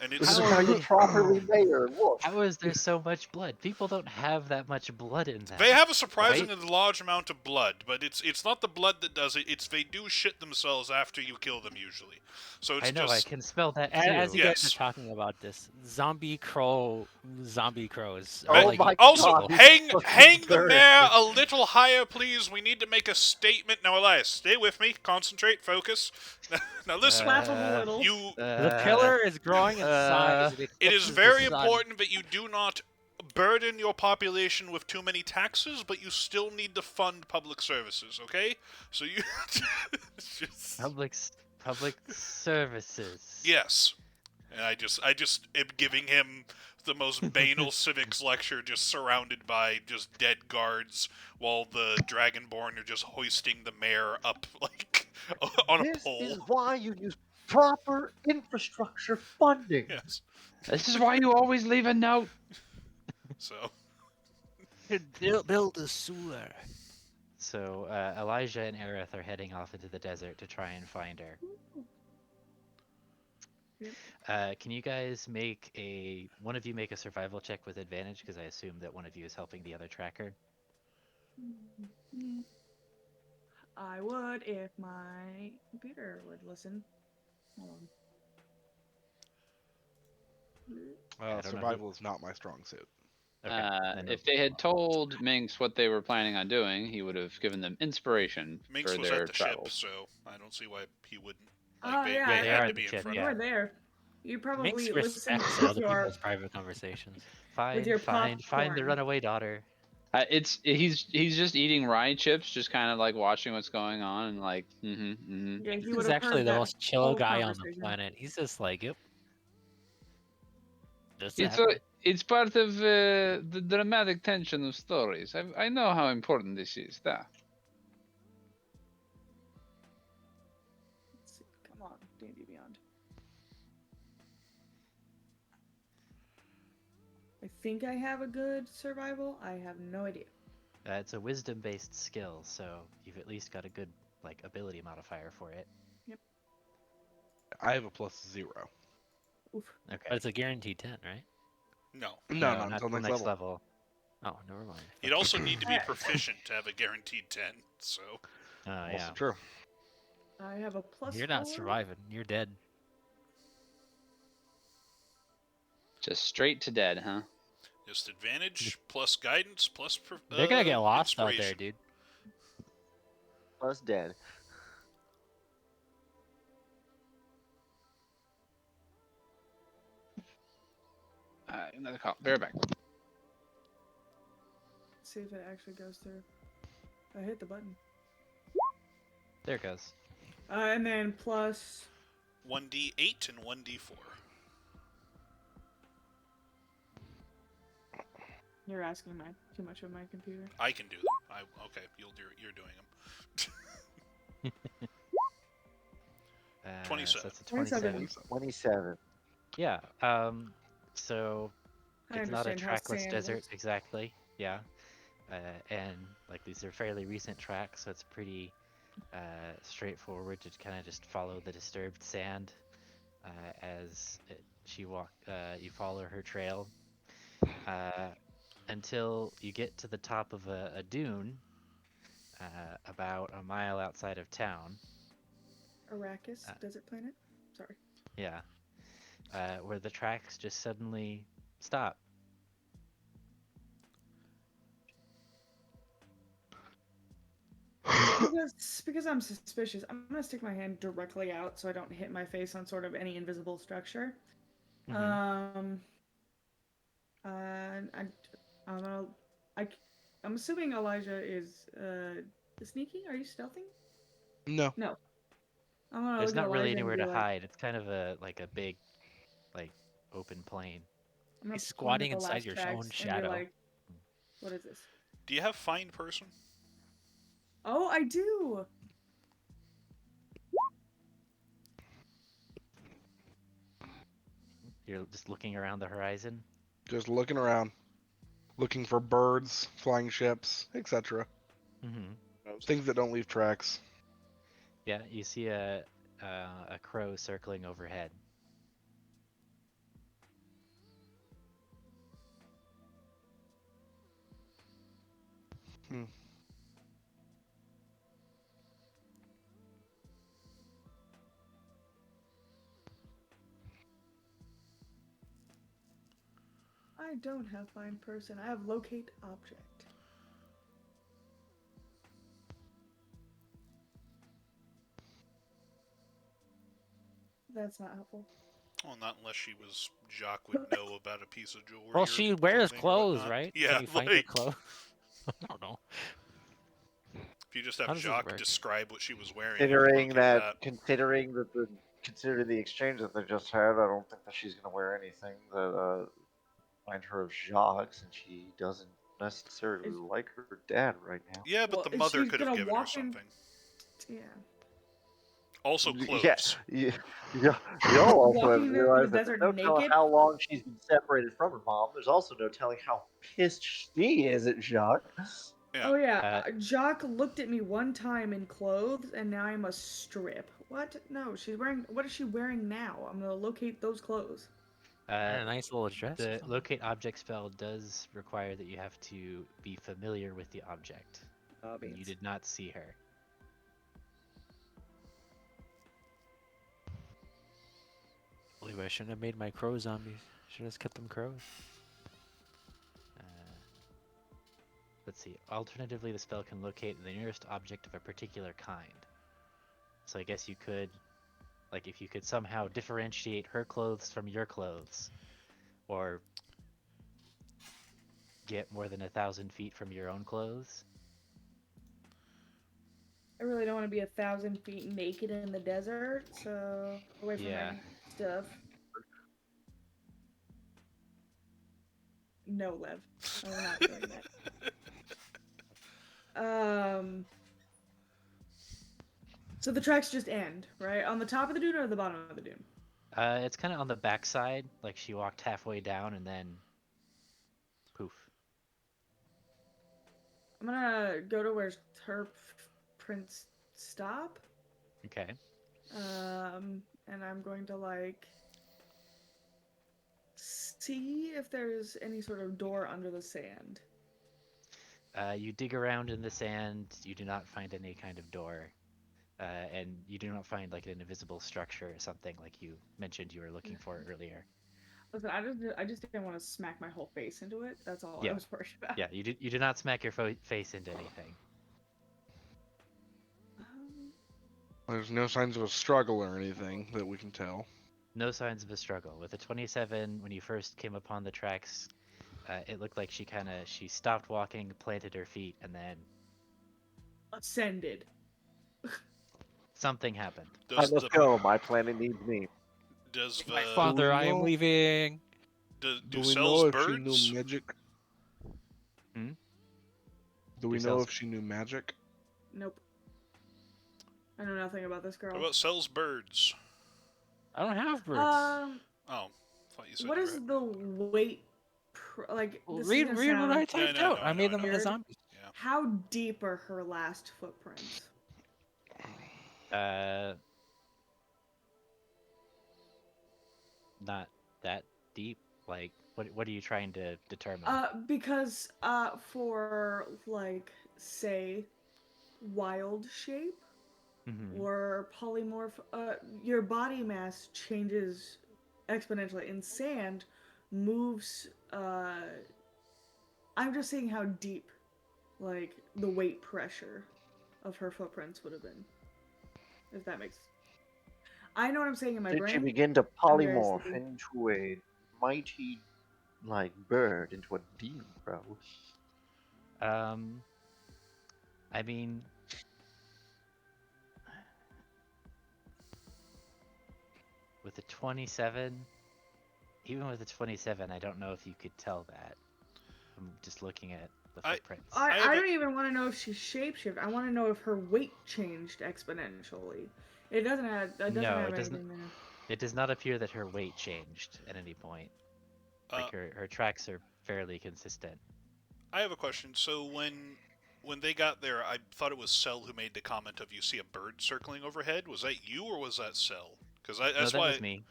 And This it's is How how are you they? properly mayor. Look. How is there so much blood? People don't have that much blood in them. they have a right? surprisingly large amount of blood, but it's not the blood that does it. It's they do shit themselves after you kill them usually. So it's I know. I just can smell that As too. you guys yes. are talking about this, zombie crows Oh are Hey, like my also, god, people. these hang fucking the birds. mare a little higher, please. We need to make a statement. Now, Elias, stay with me. Concentrate. Focus. Now, listen. Slap him a little. You. The pillar is growing in size. It It is eclipses the very sun. important that you do not burden your population with too many taxes, but you still need to fund public services. Okay? So you. Just, public services. yes. And I just am giving him the most banal civics lecture, just surrounded by just dead guards, while the Dragonborn are just hoisting the mayor up like on a This pole. is why you use proper infrastructure funding. Yes. This is why you always leave a note. So Build a sewer. So Elijah and Aerith are heading off into the desert to try and find her. Yep. Can you guys one of you make a survival check with advantage? Because I assume that one of you is helping the other tracker. I would if my computer would listen. Hold on. I don't know survival is not my strong suit. Okay. then If it'll they had follow. told Minx what they were planning on doing, he would have given them inspiration Minx for was their at the travels. ship, so I don't see why he wouldn't. Oh Like yeah, Yeah, they they had are to at the be in ship, front you of yeah. him. were there. You Minx probably listened respects with other your people's private conversations. Find, your find the popcorn. runaway daughter. He's just eating rye chips, just kind of like watching what's going on and like, Yeah, he Minx would is have actually heard the that most chill whole guy on the conversation. planet. He's just like, yep. This It's part of the dramatic tension of stories. I know how important this is. That. Let's see. Come on, D&D Beyond. I think I have a good survival. I have no idea. It's a wisdom-based skill, so you've at least got a good like ability modifier for it. I have a +0. Oof. Okay. But it's a guaranteed 10, right? No. No, not until till next level. Oh, never mind. You'd also need to be Alright. proficient to have a guaranteed 10. So Yeah. Also true. I have a +4. You're not surviving. You're dead. Just straight to dead, huh? just advantage plus guidance plus They're gonna get lost out there, inspiration. dude. Plus dead. Another call. Bear back. See if it actually goes through. I hit the button. There it goes. And then plus. 1d8 and 1d4. You're asking too much of my computer. I can do them. Okay, you're doing them. 27. So that's a 27. 27. 27. Yeah. So I it's not a understand how trackless sand desert works. exactly. Yeah. And like these are fairly recent tracks, so it's pretty straightforward to kind of just follow the disturbed sand as you follow her trail until you get to the top of a dune about a mile outside of town. Arrakis, desert planet. Sorry. Yeah. Where the tracks just suddenly stop. Because I'm suspicious, I'm gonna stick my hand directly out so I don't hit my face on sort of any invisible structure. Mhm. And I'm assuming Elijah is sneaking. Are you stealthing? No. No. I'm gonna There's look at not really Elijah and anywhere be to like, hide. It's kind of a big like open plain. I'm gonna He's point at squatting the inside last your tracks own and be shadow. like, what is this? Do you have find person? Oh, I do. You're just looking around the horizon. Just looking around, looking for birds, flying ships, etc. Mm-hmm. Things that don't leave tracks. Yeah, you see a crow circling overhead. Hmm. I don't have find person. I have locate object. That's not helpful. Well, not unless she was Jacques would know about a piece of jewelry. Well, or she wears clothing or clothes, whatnot. right? Yeah, Can you find her like clothes? I don't know. if you just How have does this Jacques work? describe what she was wearing, Considering look at considering the exchange that they just had, I don't think that she's gonna wear anything that remind her of Jacques, since she doesn't necessarily like her dad right now. Yeah, but Well, the if mother she's could have gonna given her walk in- something. Yeah. Also Yeah, clothes. y'all also Walking have in the realized that desert there's no telling naked? how long she's been separated from her mom. There's also no telling how pissed she is at Jacques. Yeah. Oh yeah, Jacques looked at me one time in clothes, and now I'm a strip. What? No, she's wearing. What is she wearing now? I'm gonna locate those clothes. And a nice little dress. or The something? locate object spell does require that you have to be familiar with the object. Oh, And you beans. did not see her. I believe I shouldn't have made my crow zombies. Should have just kept them crows. let's see. Alternatively, the spell can locate the nearest object of a particular kind. So I guess you could, like, if you could somehow differentiate her clothes from your clothes, or get more than 1,000 feet from your own clothes. I really don't want to be 1,000 feet naked in the desert, so away from Yeah. my stuff. No, Lev. I'm not doing that. So the tracks just end, right? On the top of the dune or the bottom of the dune? It's kind of on the backside, like she walked halfway down and then poof. I'm gonna go to where her prints stop. Okay. And I'm going to like see if there's any sort of door under the sand. You dig around in the sand, you do not find any kind of door. And you do not find like an invisible structure or something like you mentioned you were looking for earlier. Listen, I just didn't want to smack my whole face into it. That's all I Yeah. was worried about. Yeah, you do not smack your face into anything. There's no signs of a struggle or anything that we can tell. No signs of a struggle. With a 27, when you first came upon the tracks, it looked like she stopped walking, planted her feet, and then Ascended. something happened. I Does must the go. My planet needs me. does My the father, we I am know- leaving. do Do we cells know if she knew birds? magic? Hmm? Do we Do know cells- if she knew magic? Nope. I know nothing about this girl. What about cells birds? I don't have birds. Oh, thought you said What you is had- the weight? Like Well, this read is gonna read what sound I typed no, out. no, I I made know, them I into know. zombies. Yeah. How deep are her last footprints? Not that deep. Like, what are you trying to determine? Because for like say wild shape Mm-hmm. or polymorph, your body mass changes exponentially. In sand, moves. I'm just seeing how deep, like the weight pressure of her footprints would have been. If that makes. I know what I'm saying in my Did she brain. begin to I'm very polymorph sleepy. into a mighty, like, bird, into a demon, bro? I mean, with a 27, even with a 27, I don't know if you could tell that. I'm just looking at the footprints. I I have don't even want to know if she's shapeshift. I want to know if her weight changed exponentially. It doesn't have. It doesn't No, have it doesn't. anything there. It does not appear that her weight changed at any point. Like her tracks are fairly consistent. I have a question. So when they got there, I thought it was Cell who made the comment of you see a bird circling overhead. Was that you or was that Cell? Because No, that's that why was me.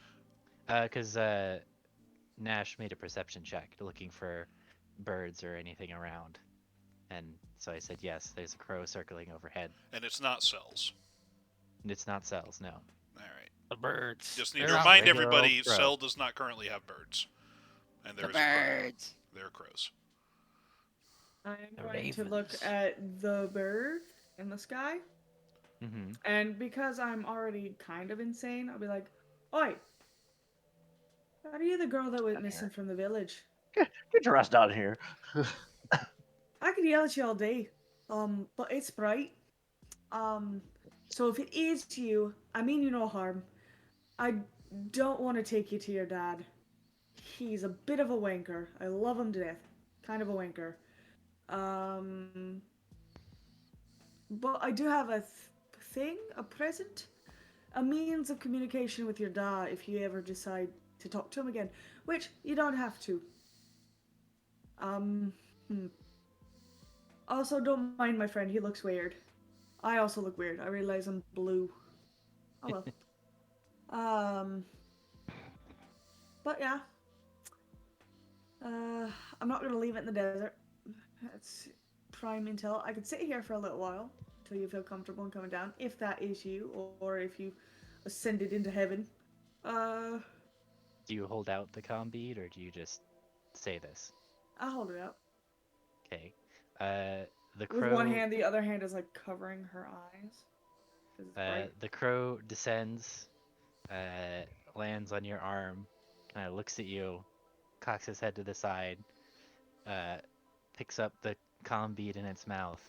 Because Nash made a perception check looking for birds or anything around, and so I said yes. There's a crow circling overhead, and it's not Cells. and it's not cells. No. All right. The birds. Just need They're to not remind regular old everybody, crow. Cell does not currently have birds, and there The is a crow. birds. There are crows. I am The going to look ravens. at the bird in the sky, Mm-hmm. and because I'm already kind of insane, I'll be like, "Oi, are you the girl that went missing from the village? Get your ass down here. I could yell at you all day, but it's bright. So if it is you, I mean you no harm. I don't want to take you to your dad. He's a bit of a wanker. I love him to death. Kind of a wanker. Um, but I do have a thing, a present, a means of communication with your dad if you ever decide to talk to him again, which you don't have to. Um, Also, don't mind my friend. He looks weird. I also look weird. I realize I'm blue. Oh well. But yeah. I'm not gonna leave it in the desert. That's prime intel. I could sit here for a little while until you feel comfortable in coming down, if that is you, or if you ascended into heaven. Do you hold out the comm bead, or do you just say this? I'll hold it out. Okay. The With one crow, hand, the other hand is like covering her eyes. 'Cause it's bright. the crow descends, lands on your arm, kind of looks at you, cocks his head to the side, uh, picks up the comm bead in its mouth,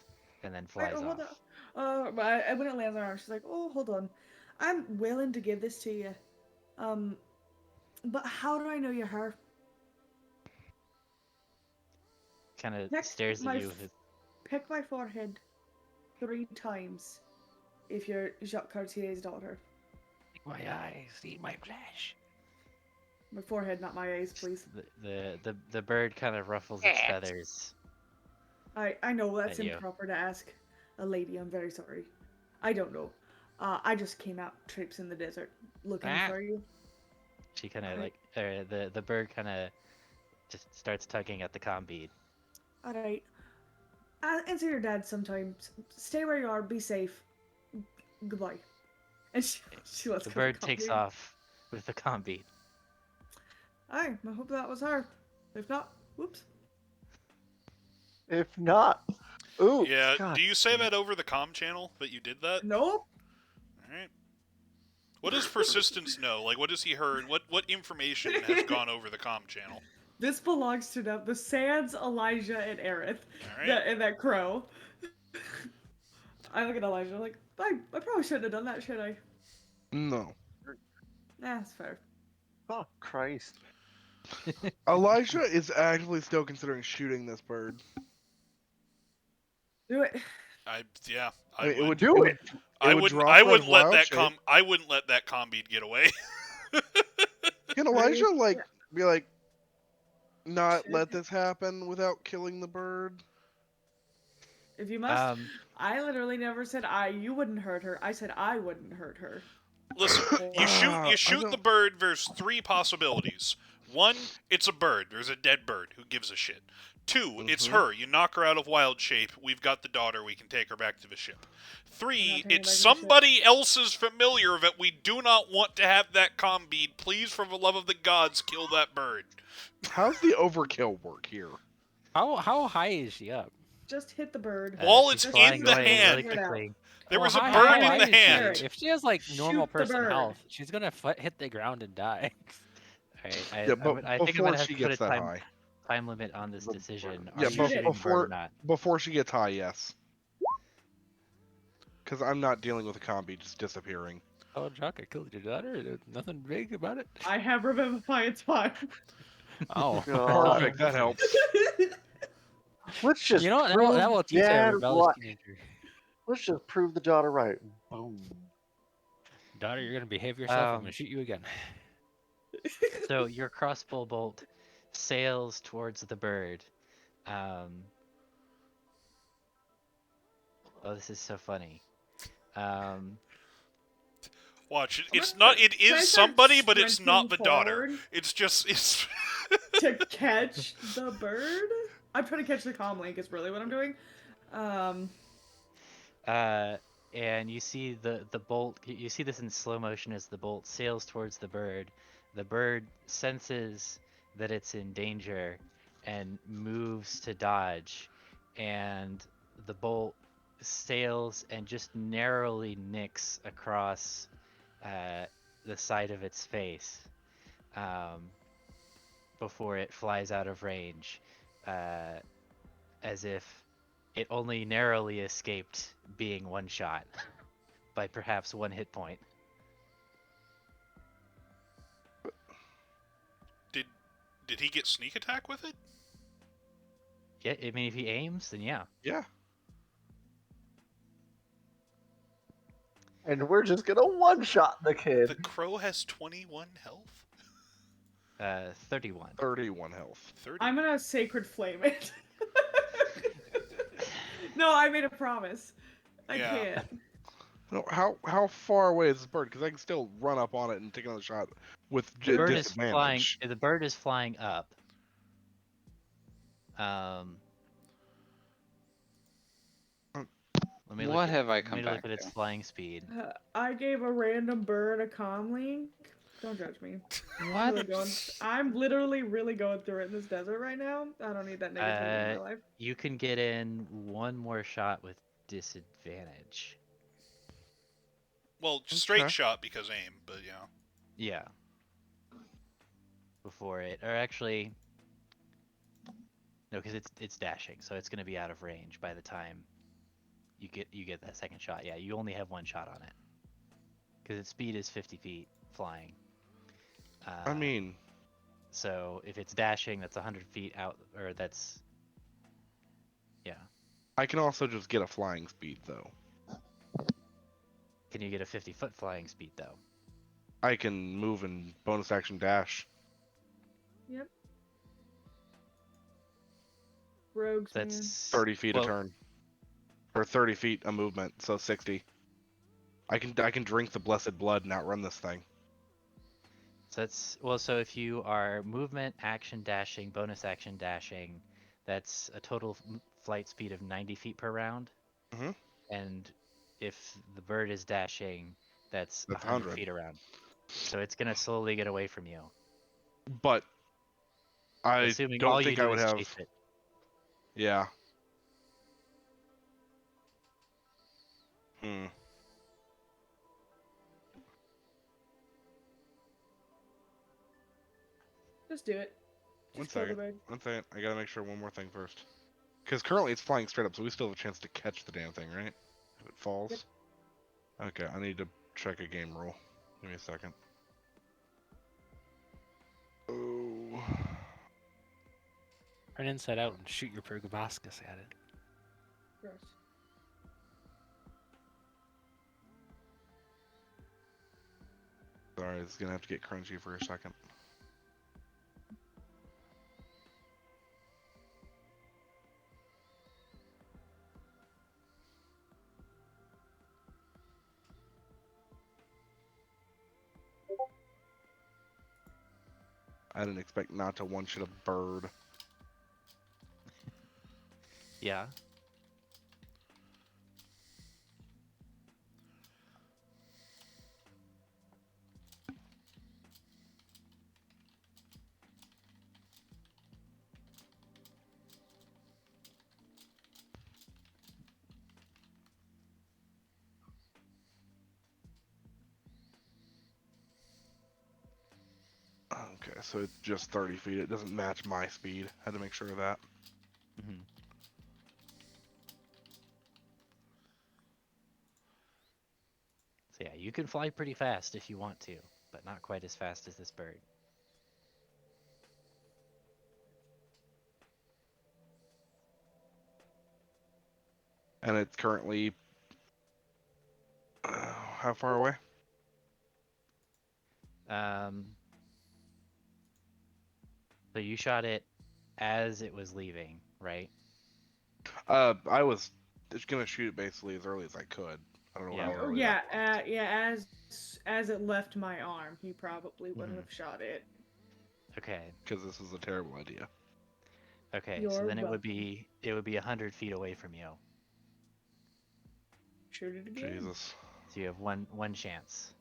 and then Wait, flies hold off. on. When it lands on her, she's like, "Oh, hold on. I'm willing to give this to you. Um, but how do I know you're her? Kind of Pick stares at my you f- with pick my forehead 3 times if you're Jacques Cartier's daughter. My eyes, see my flesh. My forehead, not my eyes, please. the bird kind of ruffles its feathers I know that's at you. improper to ask a lady. I'm very sorry. I don't know. I just came out trips in the desert looking Ah. for you. She kind of Alright. like, the bird kind of just starts tugging at the comm bead. All right. Answer your dad sometimes. Stay where you are. Be safe. Goodbye. And she lets The go of bird takes company. off with the comm bead. I hope that was her. If not, whoops. If not, ooh, Yeah, God. do you say that over the comm channel that you did that? Nope. Alright. What does Persistence know? Like, what has he heard? What information has gone over the comm channel? This belongs to them. The Sands, Elijah, and Aerith. Alright. And that crow. I look at Elijah like, I probably shouldn't have done that, should I? No. Nah, that's fair. Oh, Christ. Elijah is actively still considering shooting this bird. Do it. I I mean, would. Do it. I would wouldn't. drop I her wouldn't let wild that shape. I wouldn't let that comm bead get away. Can Elijah Right. be like, not Should- let this happen without killing the bird? If you must. Um, I literally never said you wouldn't hurt her. I said I wouldn't hurt her. Listen, you I shoot the don't- bird. There's 3 possibilities. 1, it's a bird. There's a dead bird. Who gives a shit? 2, it's Mhm. her. You knock her out of wild shape. We've got the daughter. We can take her back to the ship. We're 3, not taking her it's back to the ship. somebody else's familiar that we do not want to have that comm bead. Please, for the love of the gods, kill that bird. How's the overkill work here? How high is she up? Just hit the bird. While she's it's flying in the away hand. really quickly. There was a how bird high in the is she? hand. If she has like normal Shoot the person bird. health, she's gonna hit the ground and die. All right, Yeah, I think I'm before gonna have she to put a gets that high. time limit on this decision. Yeah, Are you Shoot it. shooting the bird or not? before she gets high, yes. Because I'm not dealing with a combi just disappearing. Oh, Jock, I killed your daughter. There's nothing big about it. I have Revivify, it's fine. Oh, God. Perfect, that helps. Let's just you know what? prove That will teach a Dad rebellious right. teenager. Let's just prove the daughter right. Boom. Daughter, you're gonna behave yourself. I'm Um, gonna shoot you again. So your crossbow bolt sails towards the bird. Oh, this is so funny. Watch it. It's I'm not. gonna- It Can I is start somebody, but it's not the sprinting daughter. forward It's just. It's. to catch the bird? I'm trying to catch the comm link is really what I'm doing. And you see the bolt. You see this in slow motion as the bolt sails towards the bird. The bird senses that it's in danger and moves to dodge, and the bolt sails and just narrowly nicks across the side of its face before it flies out of range, as if it only narrowly escaped being one shot by perhaps 1 hit point. Did he get sneak attack with it? Yeah, I mean, if he aims, then yeah. Yeah. And we're just gonna one-shot the kid. The crow has 21 health. 31. 31 health. 30. I'm gonna sacred flame it. No, I made a promise. I Yeah. can't. No, how far away is this bird? Because I can still run up on it and take another shot with The bird is flying. disadvantage. The bird is flying up. Let me What look at, have I let come me look back at its to? flying speed. I gave a random bird a comm link. Don't judge me. What? I'm literally really going through it in this desert right now. I don't need that negativity in my life. You can get in one more shot with disadvantage. Well, straight Okay. shot because aim, but yeah. Yeah. Before it, or actually, no, because it's dashing, so it's gonna be out of range by the time you get that second shot. Yeah, you only have one shot on it because its speed is 50 feet flying. I mean, So if it's dashing, that's 100 feet out, or that's yeah. I can also just get a flying speed though. Can you get a 50-foot flying speed though? I can move and bonus action dash. Yep. Rogues, man. That's 30 feet a well, turn, or 30 feet a movement, so 60. I can drink the blessed blood and outrun this thing. So that's well. So if you are movement, action, dashing, bonus action, dashing, that's a total flight speed of 90 feet per round. Mhm. And if the bird is dashing, that's That's 100 100. feet around. So it's gonna slowly get away from you, But I assuming don't all you think I do would is have. chase it. Yeah. Hmm. Just do it. One Just kill the second. bird. One second. I gotta make sure one more thing first. Because currently it's flying straight up, so we still have a chance to catch the damn thing, right? If it falls. Yep. Okay, I need to check a game rule. Give me a second. Oh. Turn inside out and shoot your Pergabascus at it. Gross. Sorry, it's gonna have to get crunchy for a second. I didn't expect not to one-shot a bird. Yeah. Okay, so it's just 30 feet. It doesn't match my speed. Had to make sure of that. Hmm. So yeah, you can fly pretty fast if you want to, but not quite as fast as this bird. And it's currently how far away? So you shot it as it was leaving, right? I was just gonna shoot it basically as early as I could. I don't know Yeah. how Oh early yeah, that was. yeah. As it left my arm, he probably would Mhm. have shot it. Okay. Because this is a terrible idea. Okay. So You're then welcome. it would be 100 feet away from you. Shoot it again. Jesus. So you have one chance.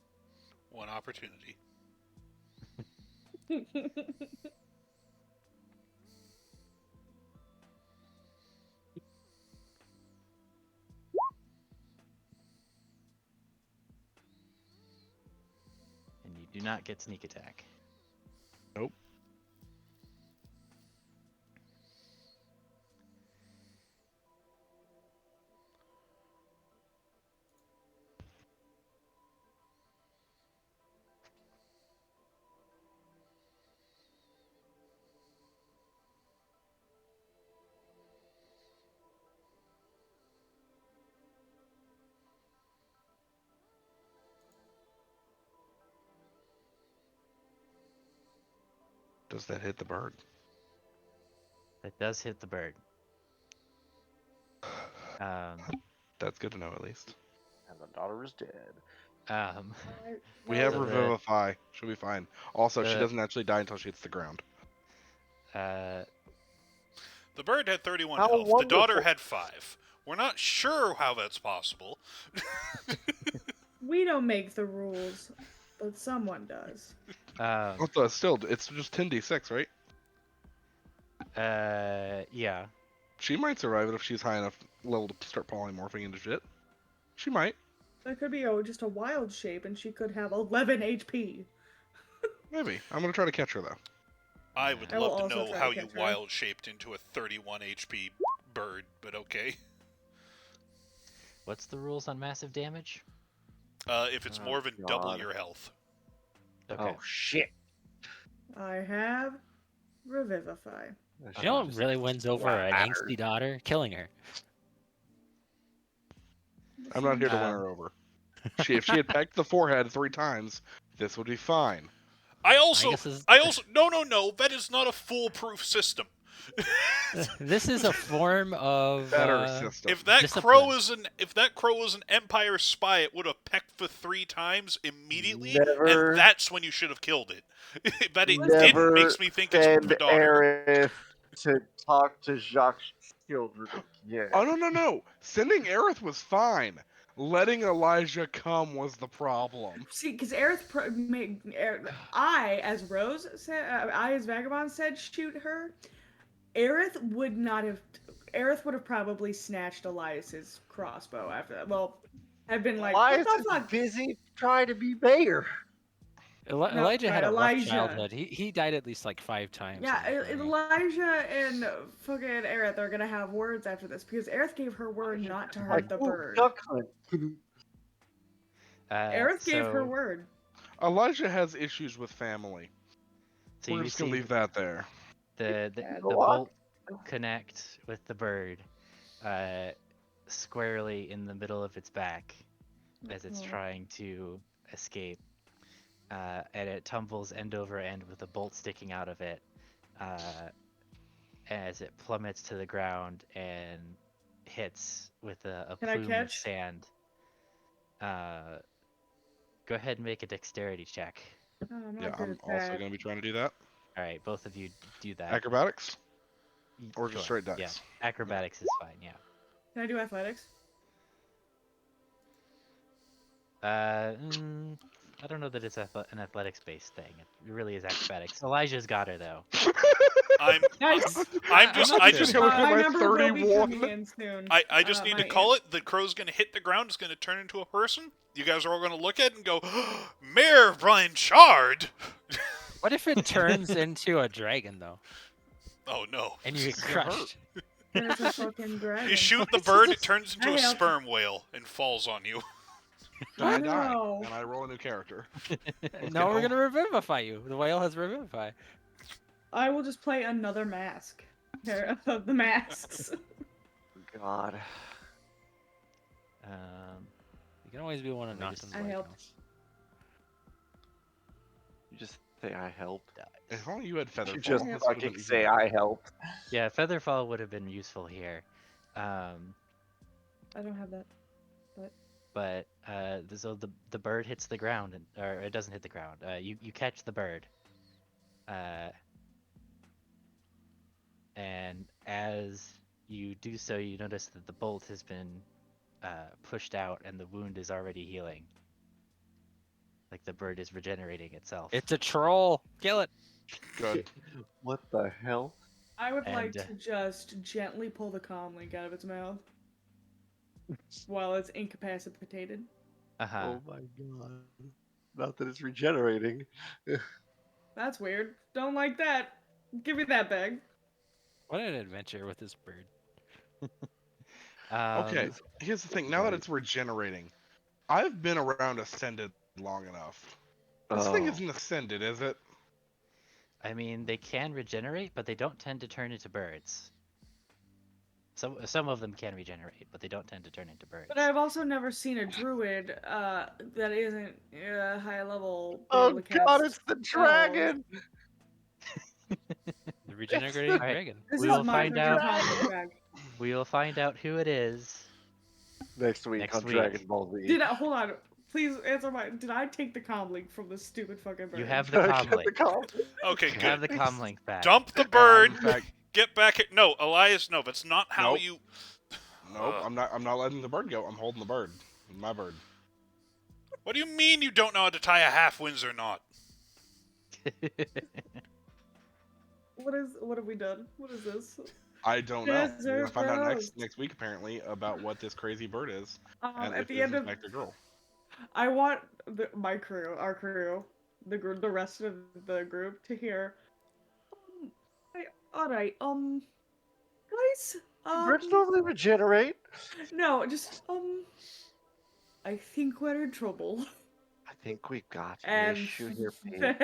One opportunity. And you do not get sneak attack. Nope. Does that hit the bird? That does hit the bird. Um, That's good to know at least. And the daughter is dead. um, We have So the- Revivify. She'll be fine. Also, she the- doesn't actually die until she hits the ground. uh, The bird had 31 How health. The daughter wonderful. had 5. We're not sure how that's possible. We don't make the rules. but someone does. What the? Still, it's just 10d6, right? Yeah. She might survive it if she's high enough level to start polymorphing into shit. She might. That could be just a wild shape, and she could have 11 HP. Maybe. I'm gonna try to catch her though. I would I will love to also know try how to you catch her. wild shaped into a 31 HP bird, but okay. What's the rules on massive damage? If it's Oh, more than double God. your health. Okay. Oh shit! I have Revivify. You know what really wins over an Battered. angsty daughter? Killing her. I'm not here to win Um, her over. If she had pecked the forehead 3 times, this would be fine. I also, guess this- no, that is not a foolproof system. This is a form of Better system. If that discipline. crow was an Empire spy, it would have pecked for 3 times immediately, Never- and that's when you should have killed it. That it didn't Never makes me think it's send the daughter. Aerith to talk to Jacques' children again. Oh no! Sending Aerith was fine. Letting Elijah come was the problem. See, because I, as Rose said, I, as Vagabond said, shoot her. Aerith would not have. Aerith would have probably snatched Elias's crossbow after that. Well, I've been like, Elias what is the fuck? busy trying to be mayor. Elijah had a rough Elijah. childhood. He died at least like 5 times. Yeah, in the journey. Elijah and fucking Aerith are gonna have words after this because Aerith gave her word not to hurt the bird. Duck hunt. Aerith gave her so- word. Elijah has issues with family. So We're you just gonna see leave that there. the Yeah, the go on. bolt connect with the bird, squarely in the middle of its back, as it's Oh. trying to escape, and it tumbles end over end with a bolt sticking out of it, as it plummets to the ground and hits with a Can I plume of catch? sand. Go ahead and make a dexterity check. Oh, I'm not Yeah, good I'm at also that. gonna be trying to do that. All right, both of you do that. Acrobatics or just Sure, straight dice. Yeah, acrobatics is fine. Yeah. Can I do athletics? I don't know that it's an athletics-based thing. It really is acrobatics. Elijah's got her though. I'm Nice. I'm just not I sure. just Look at My my number will be 31. coming in soon. I just need to my call aunt. it. The crow's gonna hit the ground. It's gonna turn into a person. You guys are all gonna look at it and go, Mayor Blanchard. What if it turns into a dragon though, Oh no! and you get It's gonna hurt. crushed? There's a fucking dragon. You shoot the It's bird, it just- turns into I a help. sperm whale and falls on you. I No. die, and I roll a new character. No, we're go. gonna revivify you. The whale has revivify. I will just play another mask. Of the masks. God. You can always be one of Let me just- Nocton's I help. Vikings. You just say I helped. If only you had feather. You just Yeah. fucking say I helped. Yeah, Featherfall would have been useful here. I don't have that. But so the bird hits the ground, or it doesn't hit the ground. You catch the bird, and as you do so, you notice that the bolt has been pushed out, and the wound is already healing. Like the bird is regenerating itself. It's a troll. Kill it. Good. What the hell? I would like And, to just gently pull the comm link out of its mouth while it's incapacitated. Uh-huh. Oh my god. Not that it's regenerating. That's weird. Don't like that. Give me that bag. What an adventure with this bird. Okay, here's the thing. Now that it's regenerating, I've been around Ascended long enough. This thing Oh. isn't Ascended, is it? I mean, they can regenerate, but they don't tend to turn into birds. Some of them can regenerate, but they don't tend to turn into birds. But I've also never seen a druid that isn't high level. be Oh able to god, cast it's the spells. dragon! The regenerating Alright. dragon. This We is will my find fucking out. comm link bag. We will find out who it is. Next week Next on week. Dragon Ball Z. Did I hold on? Please answer my. Did I take the comm link from this stupid fucking bird? You have the comm Get link. the comm. Okay, You have good. the comm link back. Dump the bird. In fact, Get back at no, Elias. No, that's not how Nope. you. nope. I'm not letting the bird go. I'm holding the bird. My bird. What do you mean you don't know how to tie a half Windsor knot? What have we done? What is this? I don't know. We're Desert gonna find out Rose. next week apparently about what this crazy bird is, and At if the it is end in of, fact a girl. I want my crew, our crew, the rest of the group to hear. All right, guys, Birds normally regenerate. no, just I think we're in trouble, I think we've got an and issue here, people.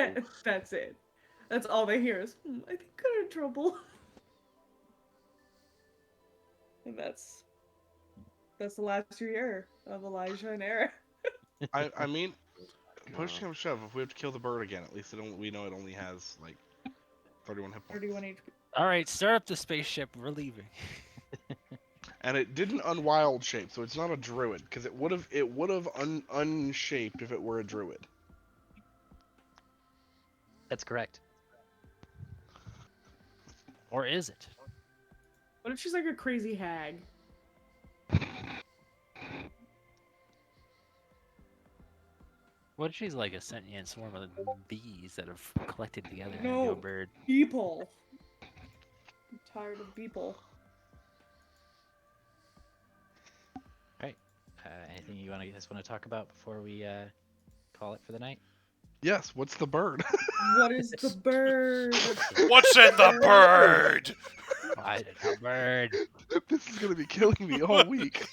that's it. That's all they hear is, I think we're in trouble, and that's the last you hear of Elijah and Eric. I mean, push God. come to shove, if we have to kill the bird again, at least we know it only has like 31 hit points. 31 HP. All right, start up the spaceship. We're leaving. And it didn't unwild shape, so it's not a druid, because it would have unshaped if it were a druid. That's correct. Or is it? What if she's like a crazy hag? What if she's like a sentient swarm of bees that have collected together into No. a bird? People. I'm tired of people. Anything you guys want to talk about before we call it for the night? Yes, what's the bird? What is the bird? What's in the bird? Why did a bird? This is gonna be killing me all week.